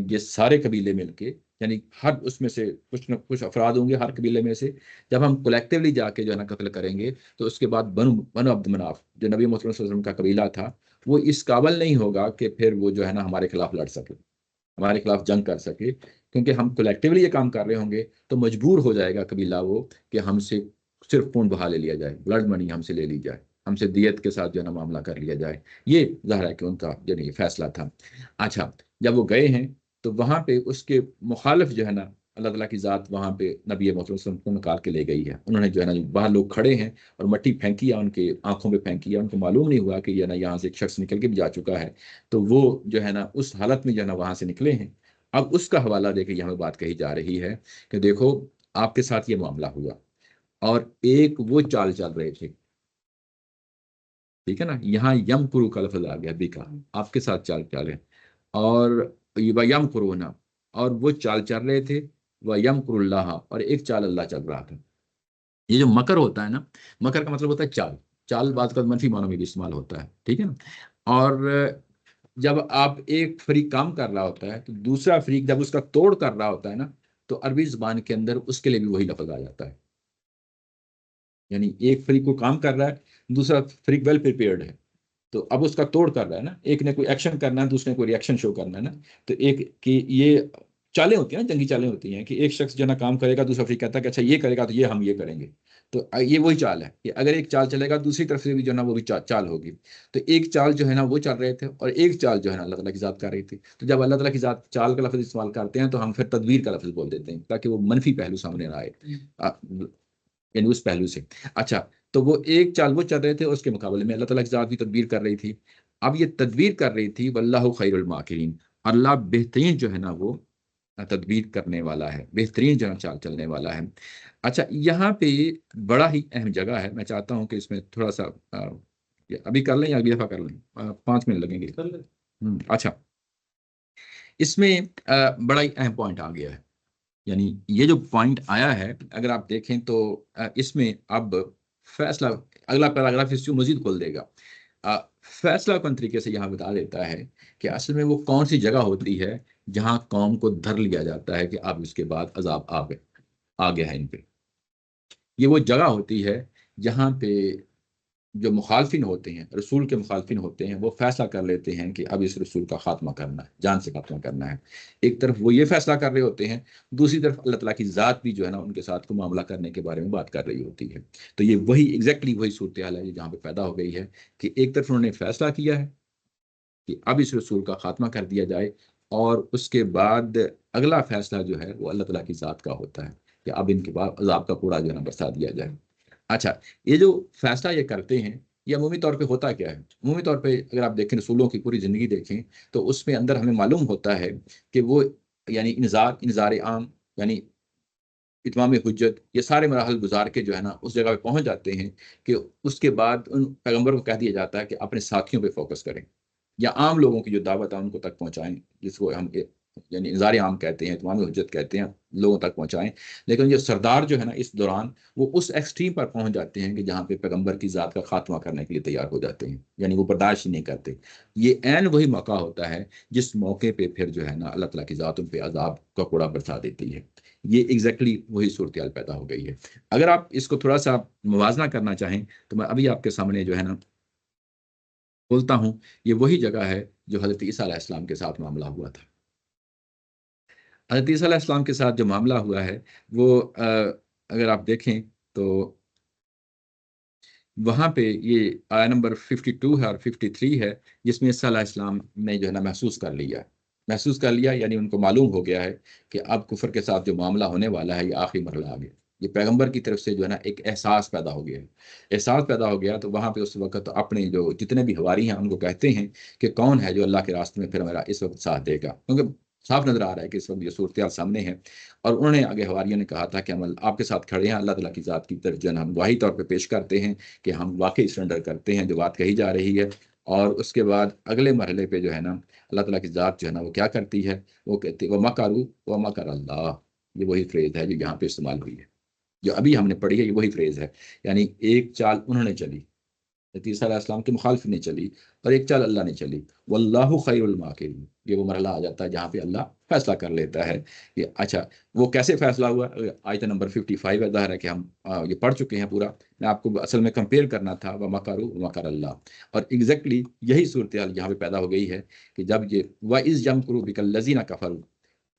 یہ سارے قبیلے مل کے، یعنی ہر اس میں سے کچھ نہ کچھ افراد ہوں گے ہر قبیلے میں سے، جب ہم کولیکٹیولی جا کے جو ہے نا قتل کریں گے تو اس کے بعد بنو عبد مناف جو نبی محمد صلی اللہ علیہ وسلم کا قبیلہ تھا، وہ اس قابل نہیں ہوگا کہ پھر وہ جو ہے نا ہمارے خلاف لڑ سکے، ہمارے خلاف جنگ کر سکے، کیونکہ ہم کولیکٹیولی یہ کام کر رہے ہوں گے تو مجبور ہو جائے گا قبیلہ وہ کہ ہم سے صرف خون بہا لے لیا جائے، بلڈ منی ہم سے لے لی جائے، ہم سے دیت کے ساتھ جو ہے نا معاملہ کر لیا جائے۔ یہ ظاہر ہے کہ ان کا یعنی فیصلہ تھا۔ اچھا، جب وہ گئے ہیں تو وہاں پہ اس کے مخالف جو ہے نا اللہ تعالیٰ کی ذات وہاں پہ نبی محمد صلی اللہ علیہ وسلم کو نکال کے لے گئی ہے۔ انہوں نے جو ہے نا باہر لوگ کھڑے ہیں اور مٹی پھینکی ہے، ان کے آنکھوں پہ پھینکی ہے، ان کو معلوم نہیں ہوا کہ یہ نا یہاں سے ایک شخص نکل کے بھی جا چکا ہے، تو وہ جو ہے نا اس حالت میں جو ہے نا وہاں سے نکلے ہیں۔ اب اس کا حوالہ دے کے یہاں بات کہی جا رہی ہے کہ دیکھو آپ کے ساتھ یہ معاملہ ہوا، اور ایک وہ چال چل رہے تھے، ٹھیک ہے نا، یہاں یم کرو کا لفظ آ گیا، بے کا آپ کے ساتھ چال چلے، اور یم کرونا، اور وہ چال چل رہے تھے، وہ یم کر اللہ، اور ایک چال اللہ چل رہا تھا۔ یہ جو مکر ہوتا ہے نا، مکر کا مطلب ہوتا ہے چال، چال بعض کا منفی معنوں میں بھی استعمال ہوتا ہے، ٹھیک ہے نا۔ اور جب آپ ایک فریق کام کر رہا ہوتا ہے تو دوسرا فریق جب اس کا توڑ کر رہا ہوتا ہے نا، تو عربی زبان کے اندر اس کے لیے بھی وہی لفظ آ جاتا ہے، یعنی ایک فریق کو کام کر رہا ہے، دوسرا فریق ویل پریپیئرڈ ہے، تو اب اس کا توڑ کر رہا ہے نا، ایک نے کوئی ایکشن کرنا ہے، دوسرے نے کوئی ریئیکشن شو کرنا ہے نا، تو ایک کہ یہ چالیں ہوتی ہیں نا، جنگی چالیں ہوتی ہیں کہ ایک شخص جو ہے نا کام کرے گا، دوسرا فریق کہتا ہے کہ اچھا یہ کرے گا تو یہ ہم یہ کریں گے، تو یہ وہی چال ہے کہ اگر ایک چال چلے گا دوسری طرف سے بھی جو ہے نا وہ بھی چال ہوگی، تو ایک چال جو ہے نا وہ چل رہے تھے اور ایک چال جو ہے نا اللہ تعالیٰ کی ذات کر رہی تھی۔ تو جب اللہ تعالیٰ کی ذات چال کا لفظ استعمال کرتے ہیں تو ہم پھر تدبیر کا لفظ بول دیتے ہیں تاکہ وہ منفی پہلو سامنے نہ آئے، یعنی اس پہلو سے۔ اچھا، تو وہ ایک چال وہ چل رہے تھے، اس کے مقابلے میں اللہ تعالیٰ کی ذات بھی تدبیر کر رہی تھی۔ اب یہ تدبیر کر رہی تھی، واللہ خیر الماکرین، اللہ بہترین جو ہے نا وہ تدبیر کرنے والا ہے، بہترین جو ہے چال چلنے والا ہے۔ اچھا، یہاں پہ بڑا ہی اہم جگہ ہے، میں چاہتا ہوں کہ اس میں تھوڑا سا ابھی کر لیں یا اگلی دفعہ کر لیں، 5 منٹ لگیں گے۔ اچھا، اس میں بڑا ہی اہم پوائنٹ آ گیا ہے، یعنی یہ جو پوائنٹ آیا ہے اگر آپ دیکھیں تو اس میں اب فیصلہ، اگلا پیراگراف اس کو مزید کھول دے گا۔ فیصلہ کن طریقے سے یہاں بتا دیتا ہے کہ اصل میں وہ کون سی جگہ ہوتی ہے جہاں قوم کو دھر لیا جاتا ہے کہ اب اس کے بعد عذاب آ گیا ہے ان پہ۔ یہ وہ جگہ ہوتی ہے جہاں پہ جو مخالفین ہوتے ہیں، رسول کے مخالفین ہوتے ہیں، وہ فیصلہ کر لیتے ہیں کہ اب اس رسول کا خاتمہ کرنا ہے، جان سے خاتمہ کرنا ہے۔ ایک طرف وہ یہ فیصلہ کر رہے ہوتے ہیں، دوسری طرف اللہ تعالیٰ کی ذات بھی جو ہے نا ان کے ساتھ کو معاملہ کرنے کے بارے میں بات کر رہی ہوتی ہے۔ تو یہ وہی ایگزیکٹلی وہی صورتحال ہے جہاں پہ پیدا ہو گئی ہے کہ ایک طرف انہوں نے فیصلہ کیا ہے کہ اب اس رسول کا خاتمہ کر دیا جائے، اور اس کے بعد اگلا فیصلہ جو ہے وہ اللہ تعالیٰ کی ذات کا ہوتا ہے کہ اب ان کے بعد عذاب کا کوڑا جو ہے نا برسا دیا جائے۔ اچھا، یہ جو فیصلہ یہ کرتے ہیں یہ عمومی طور پہ ہوتا کیا ہے؟ عمومی طور پہ اگر آپ دیکھیں رسولوں کی پوری زندگی دیکھیں تو اس میں اندر ہمیں معلوم ہوتا ہے کہ وہ یعنی انذار عام، یعنی اتمام حجت، یہ سارے مراحل گزار کے جو ہے نا اس جگہ پہ پہنچ جاتے ہیں کہ اس کے بعد ان پیغمبر کو کہہ دیا جاتا ہے کہ اپنے ساتھیوں پہ فوکس کریں، یا عام لوگوں کی جو دعوت ہے ان کو تک پہنچائیں، جس کو ہم یعنی انذار عام کہتے ہیں، اتمام حجت کہتے ہیں، لوگوں تک پہنچائیں۔ لیکن یہ سردار جو ہے نا اس دوران وہ اس ایکسٹریم پر پہنچ جاتے ہیں کہ جہاں پہ پیغمبر کی ذات کا خاتمہ کرنے کے لیے تیار ہو جاتے ہیں، یعنی وہ برداشت ہی نہیں کرتے۔ یہ عین وہی موقع ہوتا ہے جس موقع پہ پھر جو ہے نا اللہ تعالیٰ کی ذات ان پہ عذاب کا کوڑا برسا دیتی ہے۔ یہ ایگزیکٹلی وہی صورتحال پیدا ہو گئی ہے۔ اگر آپ اس کو تھوڑا سا موازنہ کرنا چاہیں تو میں ابھی آپ کے سامنے جو ہے نا بولتا ہوں، یہ وہی جگہ ہے جو حضرت عیسیٰ علیہ السلام کے ساتھ معاملہ ہوا تھا۔ حضرت عیسیٰ علیہ السلام کے ساتھ جو معاملہ ہوا ہے وہ اگر آپ دیکھیں تو وہاں پہ یہ آیا نمبر 52 ہے اور 53 ہے، جس میں عیسیٰ علیہ السلام نے جو ہے نا محسوس کر لیا، یعنی ان کو معلوم ہو گیا ہے کہ اب کفر کے ساتھ جو معاملہ ہونے والا ہے یہ آخری مرحلہ آ گیا، یہ پیغمبر کی طرف سے جو ہے نا ایک احساس پیدا ہو گیا ہے. احساس پیدا ہو گیا تو وہاں پہ اس وقت اپنے جو جتنے بھی حواری ہیں ان کو کہتے ہیں کہ کون ہے جو اللہ کے راستے میں پھر میرا اس وقت ساتھ دے گا، کیونکہ صاف نظر آ رہا ہے کہ اس وقت یہ صورتحال سامنے ہے. اور انہوں نے آگے حواریوں نے کہا تھا کہ ہم آپ کے ساتھ کھڑے ہیں، اللہ تعالیٰ کی ذات کی طرف جو ہے نا ہم گواہی طور پہ پیش کرتے ہیں کہ ہم واقعی سرنڈر کرتے ہیں جو بات کہی جا رہی ہے. اور اس کے بعد اگلے مرحلے پہ جو ہے نا اللہ تعالیٰ کی ذات جو ہے نا وہ کیا کرتی ہے، وہ کہتی ہے وَمَكَرُوا وَمَكَرَ اللَّهُ. یہ وہی فریز ہے جو یہاں پہ استعمال ہوئی ہے، جو ابھی ہم نے پڑھی ہے، یہ وہی فریز ہے. یعنی ایک چال انہوں نے چلی، عیسیٰ علیہ السلام کے مخالف نے چلی، اور ایک چال اللہ نے چلی. واللہ خیر الماکرین، یہ وہ مرحلہ آ جاتا ہے جہاں پہ اللہ فیصلہ کر لیتا ہے کہ اچھا وہ کیسے فیصلہ ہوا. آیت نمبر 55 ہے، ظاہر ہے کہ ہم یہ پڑھ چکے ہیں پورا. میں آپ کو اصل میں کمپیئر کرنا تھا وَمَكَرُوا وَمَكَرَ اللَّهُ، اور ایگزیکٹلی یہی صورتحال یہاں پہ پیدا ہو گئی ہے کہ جب یہ وَإِذْ يَمْكُرُ بِكَ الَّذِينَ كَفَرُوا،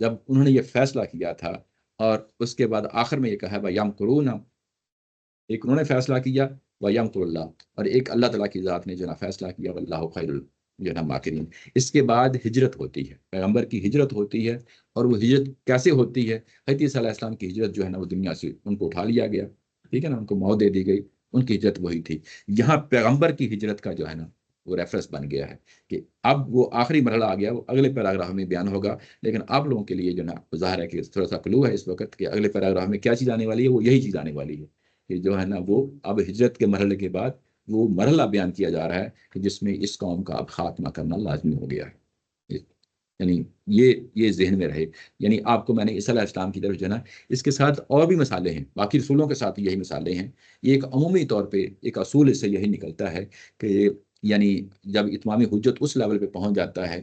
جب انہوں نے یہ فیصلہ کیا تھا، اور اس کے بعد آخر میں یہ کہا وَيَمْكُرُونَ، ایک انہوں نے فیصلہ کیا وَيَمْكُرُ اللَّهُ، اور ایک اللہ تعالیٰ کی ذات نے جو نا فیصلہ کیا وَاللَّهُ خَيْرُ جو نا ماکرین. اس کے بعد ہجرت ہوتی ہے، پیغمبر کی ہجرت ہوتی ہے. اور وہ ہجرت کیسے ہوتی ہے؟ حضرت عیسیٰ علیہ السلام کی ہجرت جو ہے نا وہ دنیا سے ان کو اٹھا لیا گیا، ٹھیک ہے نا، ان کو موت دے دی گئی. ان کی ہجرت وہی تھی. یہاں پیغمبر کی ہجرت کا جو ہے نا وہ ریفرنس بن گیا ہے کہ اب وہ آخری مرحلہ آ گیا، وہ اگلے پیراگراف میں بیان ہوگا. لیکن آپ لوگوں کے لیے جو نا ظاہر ہے کہ تھوڑا سا کلو ہے اس وقت کہ اگلے پیراگراف میں کیا چیز آنے والی ہے. وہ یہی چیز آنے والی ہے کہ جو ہے نا وہ اب ہجرت کے مرحلے کے بعد وہ مرحلہ بیان کیا جا رہا ہے کہ جس میں اس قوم کا اب خاتمہ کرنا لازمی ہو گیا ہے. یعنی یہ ذہن میں رہے. یعنی آپ کو میں نے عیسیٰ علیہ السلام کی طرف جو ہے نا اس کے ساتھ اور بھی مثالیں ہیں، باقی رسولوں کے ساتھ یہی مثالیں ہیں. یہ ایک عمومی طور پہ ایک اصول اس سے یہی نکلتا ہے کہ یعنی جب اتمام حجت اس لیول پہ پہنچ جاتا ہے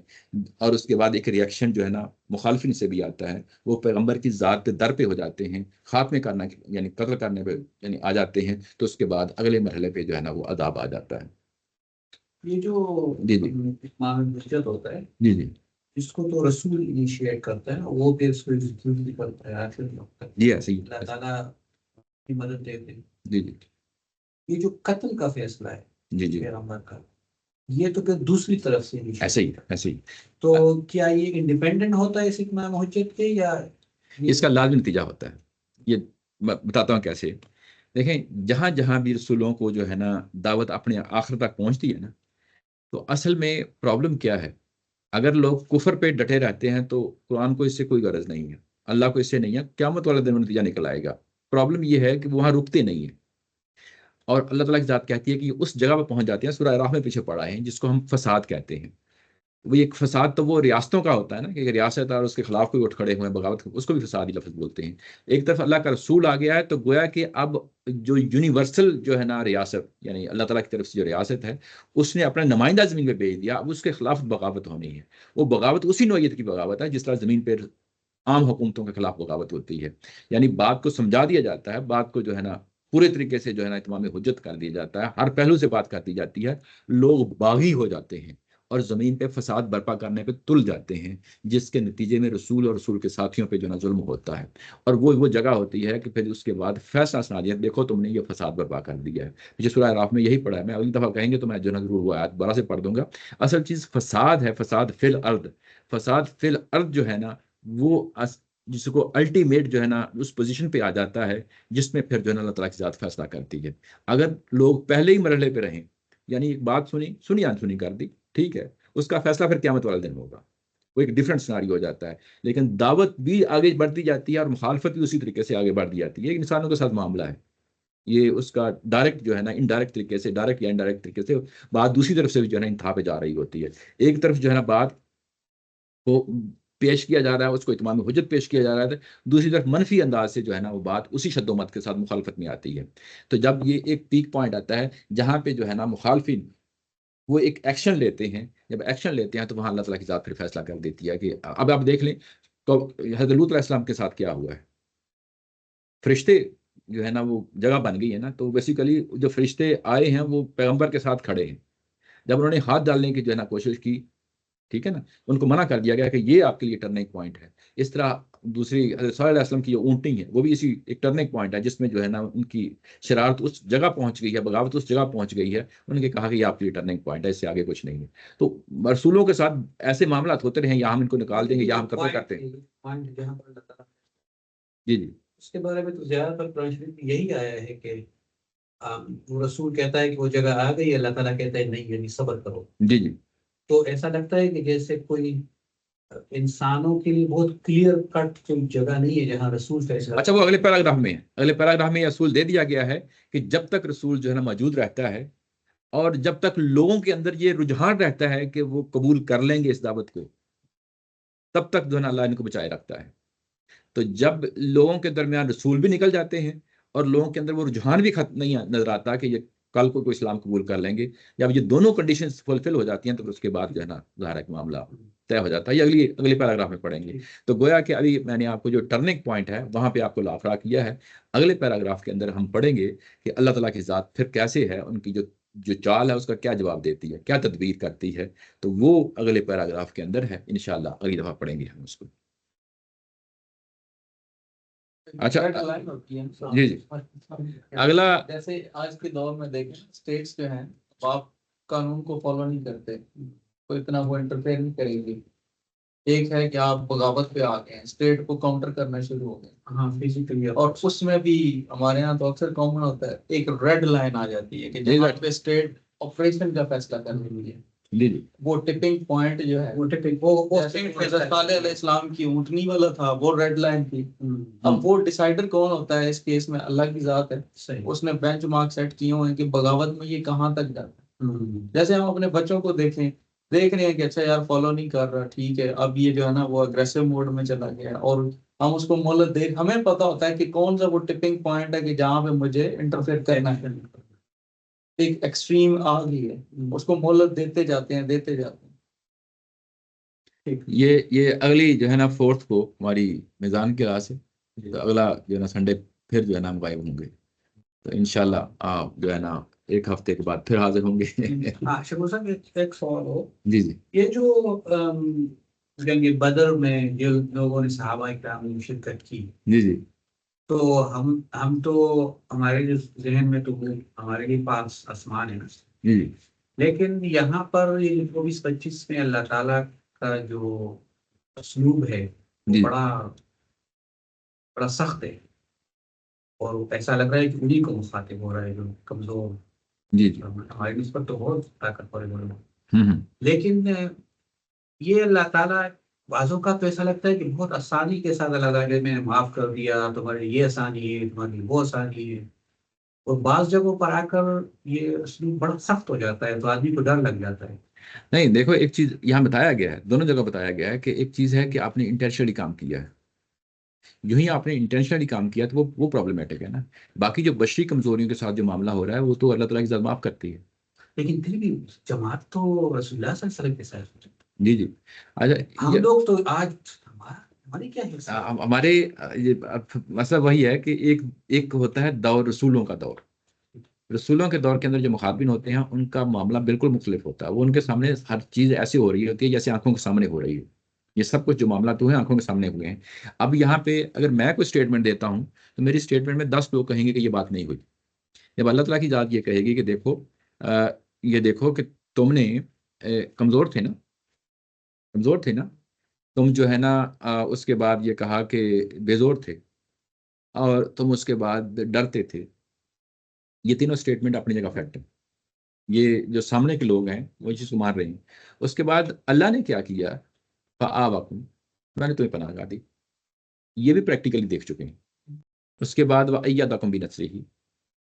اور اس کے بعد ایک ریئیکشن جو ہے نا مخالفین سے بھی آتا ہے، وہ پیغمبر کی ذات کے در پہ ہو جاتے ہیں، خاتمے کرنا یعنی قتل کرنے پہ یعنی آ جاتے ہیں، تو اس کے بعد اگلے مرحلے پہ جو ہے نا وہ عذاب آ جاتا ہے. یہ جو جی جی اتمام حجت ہوتا ہے، جی جی اس کو تو رسول انیشیٹ کرتا ہے نا، وہ پھر اس کو ایگزیکیوٹ کرتا ہے آخر وقت جی ایسے ہی اللہ تعالیٰ کی مدد دیتے ہیں. جی جی یہ جو قتل کا فیصلہ ہے جی جی پیغمبر کا، یہ تو پھر دوسری طرف سے initiate ایسے ہی ہوتا ہے. ایسے ہی. تو کیا یہ انڈیپینڈنٹ ہوتا ہے اس اتمام حجت کے، یا اس کا لازمی نتیجہ ہوتا ہے. یہ میں بتاتا ہوں کیسے. دیکھیں جہاں جہاں بھی رسولوں کو جو ہے نا دعوت اپنے آخر تک پہنچتی ہے نا، تو اصل میں پرابلم کیا ہے؟ اگر لوگ کفر پہ ڈٹے رہتے ہیں تو قرآن کو اس سے کوئی غرض نہیں ہے، اللہ کو اس سے نہیں ہے. قیامت والے دن میں نتیجہ نکل آئے گا. پرابلم یہ ہے کہ وہاں رکتے نہیں ہیں، اور اللہ تعالیٰ کی ذات کہتی ہے کہ اس جگہ پہ پہنچ جاتے ہیں. سورہ اعراف میں پیچھے پڑھا ہے جس کو ہم فساد کہتے ہیں. وہ ایک فساد تو وہ ریاستوں کا ہوتا ہے نا کہ ریاست اور اس کے خلاف کوئی اٹھ کھڑے ہوئے ہیں بغاوت، اس کو بھی فسادی لفظ بولتے ہیں. ایک طرف اللہ کا رسول آ گیا ہے تو گویا کہ اب جو یونیورسل جو ہے نا ریاست، یعنی اللہ تعالیٰ کی طرف سے جو ریاست ہے، اس نے اپنا نمائندہ زمین پہ بھیج دیا. اب اس کے خلاف بغاوت ہونی ہے. وہ بغاوت اسی نوعیت کی بغاوت ہے جس طرح زمین پہ عام حکومتوں کے خلاف بغاوت ہوتی ہے. یعنی بات کو سمجھا دیا جاتا ہے، بات کو جو ہے نا پورے طریقے سے جو ہے نا اتمام حجت کر دیا جاتا ہے، ہر پہلو سے بات کر دی جاتی ہے. لوگ باغی ہو جاتے ہیں اور زمین پہ فساد برپا کرنے پہ تل جاتے ہیں، جس کے نتیجے میں رسول اور رسول کے ساتھیوں پہ جو نا ظلم ہوتا ہے. اور وہ جگہ ہوتی ہے کہ پھر اس کے بعد فیصلہ سنا دیا، دیکھو تم نے یہ فساد برپا کر دیا ہے. پیچھے سورہ اعراف میں یہی پڑھا ہے. میں اگلی دفعہ کہیں گے تو میں جو نا ضرور وہ آیت بارہ سے پڑھ دوں گا. اصل چیز فساد ہے، فساد فی الارض. فساد فی الارض جو ہے نا وہ جس کو الٹیمیٹ جو ہے نا اس پوزیشن پہ آ جاتا ہے جس میں پھر جو ہے نا اللہ تعالیٰ کی ذات فیصلہ کرتی ہے. اگر لوگ پہلے ہی مرحلے پہ رہیں، یعنی ایک بات سنی انسنی کر دی، ٹھیک ہے، اس کا فیصلہ پھر قیامت والے دن ہوگا. وہ ایک ڈفرینٹ سیناری ہو جاتا ہے. لیکن دعوت بھی آگے بڑھتی جاتی ہے اور مخالفت بھی اسی طریقے سے آگے بڑھتی جاتی ہے. یہ انسانوں کے ساتھ معاملہ ہے. یہ اس کا ڈائریکٹ جو ہے نا انڈائریکٹ طریقے سے، ڈائریکٹ یا انڈائریکٹ طریقے سے بات دوسری طرف سے بھی جو ہے نا انتہا پہ جا رہی ہوتی ہے. ایک طرف جو ہے نا بات کو پیش کیا جا رہا ہے، اس کو اتمام حجت پیش کیا جا رہا ہے، دوسری طرف منفی انداز سے جو ہے نا وہ بات اسی شد و مت کے ساتھ مخالفت میں آتی ہے. تو جب یہ ایک پیک پوائنٹ آتا ہے جہاں پہ جو ہے نا مخالفین وہ ایک ایکشن لیتے ہیں، جب ایکشن لیتے ہیں تو وہاں اللہ تعالیٰ کی ذات پھر فیصلہ کر دیتی ہے کہ اب آپ دیکھ لیں تو حضرت لوط علیہ السلام کے ساتھ کیا ہوا ہے. فرشتے جو ہے نا وہ جگہ بن گئی ہے نا، تو بیسیکلی جو فرشتے آئے ہیں وہ پیغمبر کے ساتھ کھڑے ہیں. جب انہوں نے ہاتھ ڈالنے کی جو ہے نا کوشش کی، ٹھیک ہے نا، ان کو منع کر دیا گیا کہ یہ آپ کے لیے ٹرننگ پوائنٹ ہے. اس طرح دوسری حضرت صلی اللہ علیہ وسلم کی جو اونٹنگ ہے وہ بھی اسی ایک ٹرننگ پوائنٹ ہے جس میں جو ہے نا ان کی شرارت اس جگہ پہنچ گئی ہے، بغاوت اس جگہ پہنچ گئی ہے. انہوں نے کہا کہ یہ آپ کے لیے ٹرننگ پوائنٹ ہے، اس سے آگے کچھ نہیں ہے. تو رسولوں کے ساتھ ایسے معاملات ہوتے رہے ہیں، یا ہم ان کو نکال دیں گے یا ہم قتل کرتے ہیں. جی جی اس کے بارے میں تو زیادہ تر قرآن شریف میں یہی آیا ہے کہ وہ رسول کہتا ہے کہ وہ جگہ آ گئی، اللہ تعالیٰ کہتا ہے نہیں یعنی صبر کرو. جی جی تو ایسا لگتا ہے کہ جیسے کوئی انسانوں کے لیے بہت کلیئر کٹ کوئی جگہ نہیں ہے جہاں رسول فیصلہ. اچھا، وہ اگلے پیراگراف میں ہے، اگلے پیراگراف میں یہ اصول دے دیا گیا ہے کہ جب تک رسول جو ہے نا موجود رہتا ہے اور جب تک لوگوں کے اندر یہ رجحان رہتا ہے کہ وہ قبول کر لیں گے اس دعوت کو، تب تک جو ہے نا اللہ ان کو بچائے رکھتا ہے. تو جب لوگوں کے درمیان رسول بھی نکل جاتے ہیں اور لوگوں کے اندر وہ رجحان بھی ختم نہیں نظر آتا کہ یہ کل کو اسلام قبول کر لیں گے، جب یہ دونوں کنڈیشنز فلفل ہو جاتی ہیں تو اس کے بعد جو ہے نا ظاہر ہے کہ معاملہ طے ہو جاتا ہے. یہ اگلی پیراگراف میں پڑھیں گے. تو گویا کہ ابھی میں نے آپ کو جو ٹرننگ پوائنٹ ہے وہاں پہ آپ کو لافڑا کیا ہے. اگلے پیراگراف کے اندر ہم پڑھیں گے کہ اللہ تعالیٰ کی ذات پھر کیسے ہے، ان کی جو چال ہے اس کا کیا جواب دیتی ہے، کیا تدبیر کرتی ہے. تو وہ اگلے پیراگراف کے اندر ہے، انشاءاللہ اگلی دفعہ پڑھیں گے ہم اس کو. اچھا جی جی اگلا، جیسے آج کے دور میں دیکھیں اسٹیٹس جو ہیں آپ قانون کو فالو نہیں کرتے، تو اتنا وہ انٹرفیئر نہیں کریں گی. ایک ہے کہ آپ بغاوت پہ آ گئے ہیں، اسٹیٹ کو کاؤنٹر کرنا شروع ہو گئے. ہاں فزیکلی. اور اور اس میں بھی ہمارے یہاں تو اکثر کامن ہوتا ہے، ایک ریڈ لائن آ جاتی ہے کہ جہاں پہ اسٹیٹ آپریشن کا فیصلہ کرنے کے لیے جی جی وہ ٹپنگ پوائنٹ جو ہے حضرت صالح علیہ السلام کی اونٹنی والا تھا، وہ ریڈ لائن تھی. اب وہ ڈیسائیڈر کون ہوتا ہے اس کیس میں؟ اللہ کی ذات ہے. صحیح. اس نے بینچ مارک سیٹ کیے ہوئے ہیں کہ بغاوت میں یہ کہاں تک جاتا ہے. جیسے ہم اپنے بچوں کو دیکھ رہے ہیں کہ اچھا یار فالو نہیں کر رہا، ٹھیک ہے، اب یہ جو ہے نا وہ اگریسو موڈ میں چلا گیا اور ہم اس کو مہلت دے، ہمیں پتا ہوتا ہے کہ کون سا وہ ٹپنگ پوائنٹ ہے کہ جہاں پہ مجھے انٹرفیئر کرنا ہے. ایک ایکسٹریم آ گئی ہے، اس کو مہلت دیتے جاتے ہیں. یہ اگلی جو ہے نا 4 کو ہماری میزان کی راہ سے، تو اگلا جو ہے نا سنڈے پھر جو ہے نا ہم غائب ہوں گے. تو انشاءاللہ آپ جو ہے نا ایک ہفتے کے بعد پھر حاضر ہوں گے. ہاں شکر صاحب ایک سوال ہو. جی جی یہ جو جنگ بدر میں جو لوگوں نے صحابہ کرام نے شرکت کی، جی جی تو ہم تو ہمارے جو ذہن میں تو ہمارے لیے پاس آسمان ہے نا، جی لیکن یہاں پر یہ 24-25 میں اللہ تعالیٰ کا جو اسلوب ہے وہ جی بڑا سخت ہے، اور ایسا لگ رہا ہے کہ انہیں کو مخاطب ہو رہا ہے جو کمزور. جی جی ہماری نسبت تو بہت طاقتور ہے، ہوں لیکن یہ اللہ تعالیٰ بعضوں کا تو ایسا لگتا ہے کہ بہت آسانی کے ساتھ اللہ تعالیٰ میں معاف کر دیا، تمہاری یہ آسانی ہے، تمہاری وہ آسانی ہے. اور بعض جگہوں پر آ کر یہ اسلوب بڑا سخت ہو جاتا ہے تو آدمی کو ڈر لگ جاتا ہے. نہیں دیکھو، ایک چیز یہاں بتایا گیا ہے، دونوں جگہ بتایا گیا ہے کہ ایک چیز ہے کہ آپ نے انٹینشنلی کام کیا ہے. یوں ہی آپ نے انٹینشنلی کام کیا تو وہ پرابلمٹک ہے نا. باقی جو بشری کمزوریوں کے ساتھ جو معاملہ ہو رہا ہے وہ تو اللہ تعالیٰ کی ذات معاف کرتی ہے. لیکن پھر بھی جماعت تو رسول اللہ صلی اللہ علیہ وسلم کے ساتھ. جی جی اچھا، ہم لوگ تو آج ہماری کیا ہے؟ ہمارے مسئلہ وہی ہے کہ ایک ہوتا ہے دور، رسولوں کا دور. رسولوں کے دور کے اندر جو مخاطبین ہوتے ہیں ان کا معاملہ بالکل مختلف ہوتا ہے. وہ ان کے سامنے ہر چیز ایسی ہو رہی ہوتی ہے جیسے آنکھوں کے سامنے ہو رہی ہے. یہ سب کچھ جو معاملہ تو ہے آنکھوں کے سامنے ہوئے ہیں. اب یہاں پہ اگر میں کوئی اسٹیٹمنٹ دیتا ہوں تو میری اسٹیٹمنٹ میں 10 لوگ کہیں گے کہ یہ بات نہیں ہوئی. جب اللہ تعالیٰ کی ذات یہ کہے گی کہ دیکھو کہ تم نے کمزور تھے نا، تم جو ہے نا اس کے بعد یہ کہا کہ بےزور تھے، اور تم اس کے بعد ڈرتے تھے. یہ تینوں اسٹیٹمنٹ اپنی جگہ فیکٹ ہیں. یہ جو سامنے کے لوگ ہیں وہ چیز کو مان رہے ہیں. اس کے بعد اللہ نے کیا کیا، فآواکم، میں نے تمہیں پناہ گاہ دی. یہ بھی پریکٹیکلی دیکھ چکے ہیں. اس کے بعد وَأَيَّدَكُم بِنَصْرِهِ،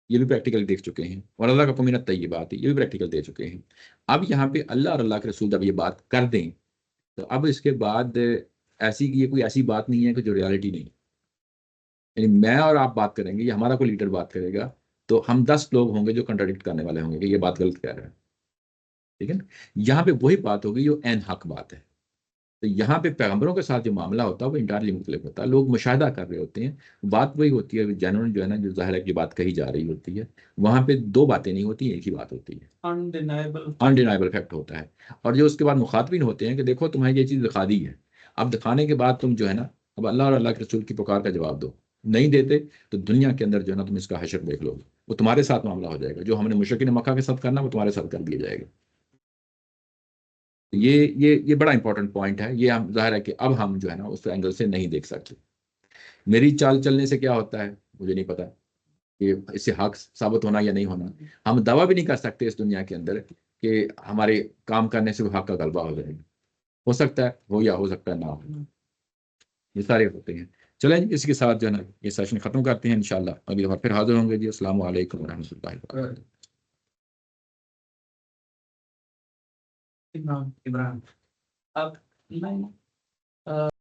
یہ بھی پریکٹیکل دیکھ چکے ہیں. اور اللہ کا کمینہ طیبات، یہ بھی پریکٹیکل دے چکے ہیں. اب یہاں پہ اللہ اور اللہ کے رسول جب یہ بات کر دیں تو اب اس کے بعد یہ کوئی ایسی بات نہیں ہے کہ جو ریالٹی نہیں. یعنی میں اور آپ بات کریں گے یا ہمارا کوئی لیڈر بات کرے گا تو ہم 10 لوگ ہوں گے جو کنٹراڈکٹ کرنے والے ہوں گے کہ یہ بات غلط کہہ رہا ہے. ٹھیک ہے نا. یہاں پہ وہی بات ہوگی جو عین حق بات ہے. تو یہاں پہ پیغمبروں کے ساتھ جو معاملہ ہوتا ہے وہ انٹائرلی مختلف ہوتا ہے. لوگ مشاہدہ کر رہے ہوتے ہیں، بات وہی ہوتی ہے جنرل جو ہے نا، جو ظاہر ہے کہ بات کہی جا رہی ہوتی ہے. وہاں پہ 2 باتیں نہیں ہوتی، ایک ہی بات ہوتی ہے، انڈینائبل فیکٹ ہوتا ہے. اور جو اس کے بعد مخاطبین ہوتے ہیں کہ دیکھو تمہیں یہ چیز دکھا دی ہے، اب دکھانے کے بعد تم جو ہے نا اب اللہ اور اللہ کے رسول کی پکار کا جواب دو. نہیں دیتے تو دنیا کے اندر جو ہے نا تم اس کا حشر دیکھ لو، وہ تمہارے ساتھ معاملہ ہو جائے گا. جو ہم نے مشرکین مکہ کے ساتھ کرنا وہ تمہارے ساتھ کر دیا جائے گا. یہ بڑا امپورٹنٹ پوائنٹ ہے. یہ ہم ظاہر ہے کہ اب ہم جو ہے نا اس اینگل سے نہیں دیکھ سکتے. میری چال چلنے سے کیا ہوتا ہے مجھے نہیں پتا کہ اس سے حق ثابت ہونا یا نہیں ہونا. ہم دعویٰ بھی نہیں کر سکتے اس دنیا کے اندر کہ ہمارے کام کرنے سے وہ حق کا غلبہ ہو جائے گا. ہو سکتا ہے ہو یا ہو سکتا ہے نہ ہو, یہ سارے ہوتے ہیں. چلیں جی اس کے ساتھ جو ہے نا یہ سیشن ختم کرتے ہیں انشاءاللہ. اگلی دفعہ پھر حاضر ہوں گے جی. السلام علیکم ورحمۃ اللہ وبرکاتہ. عمران اب میں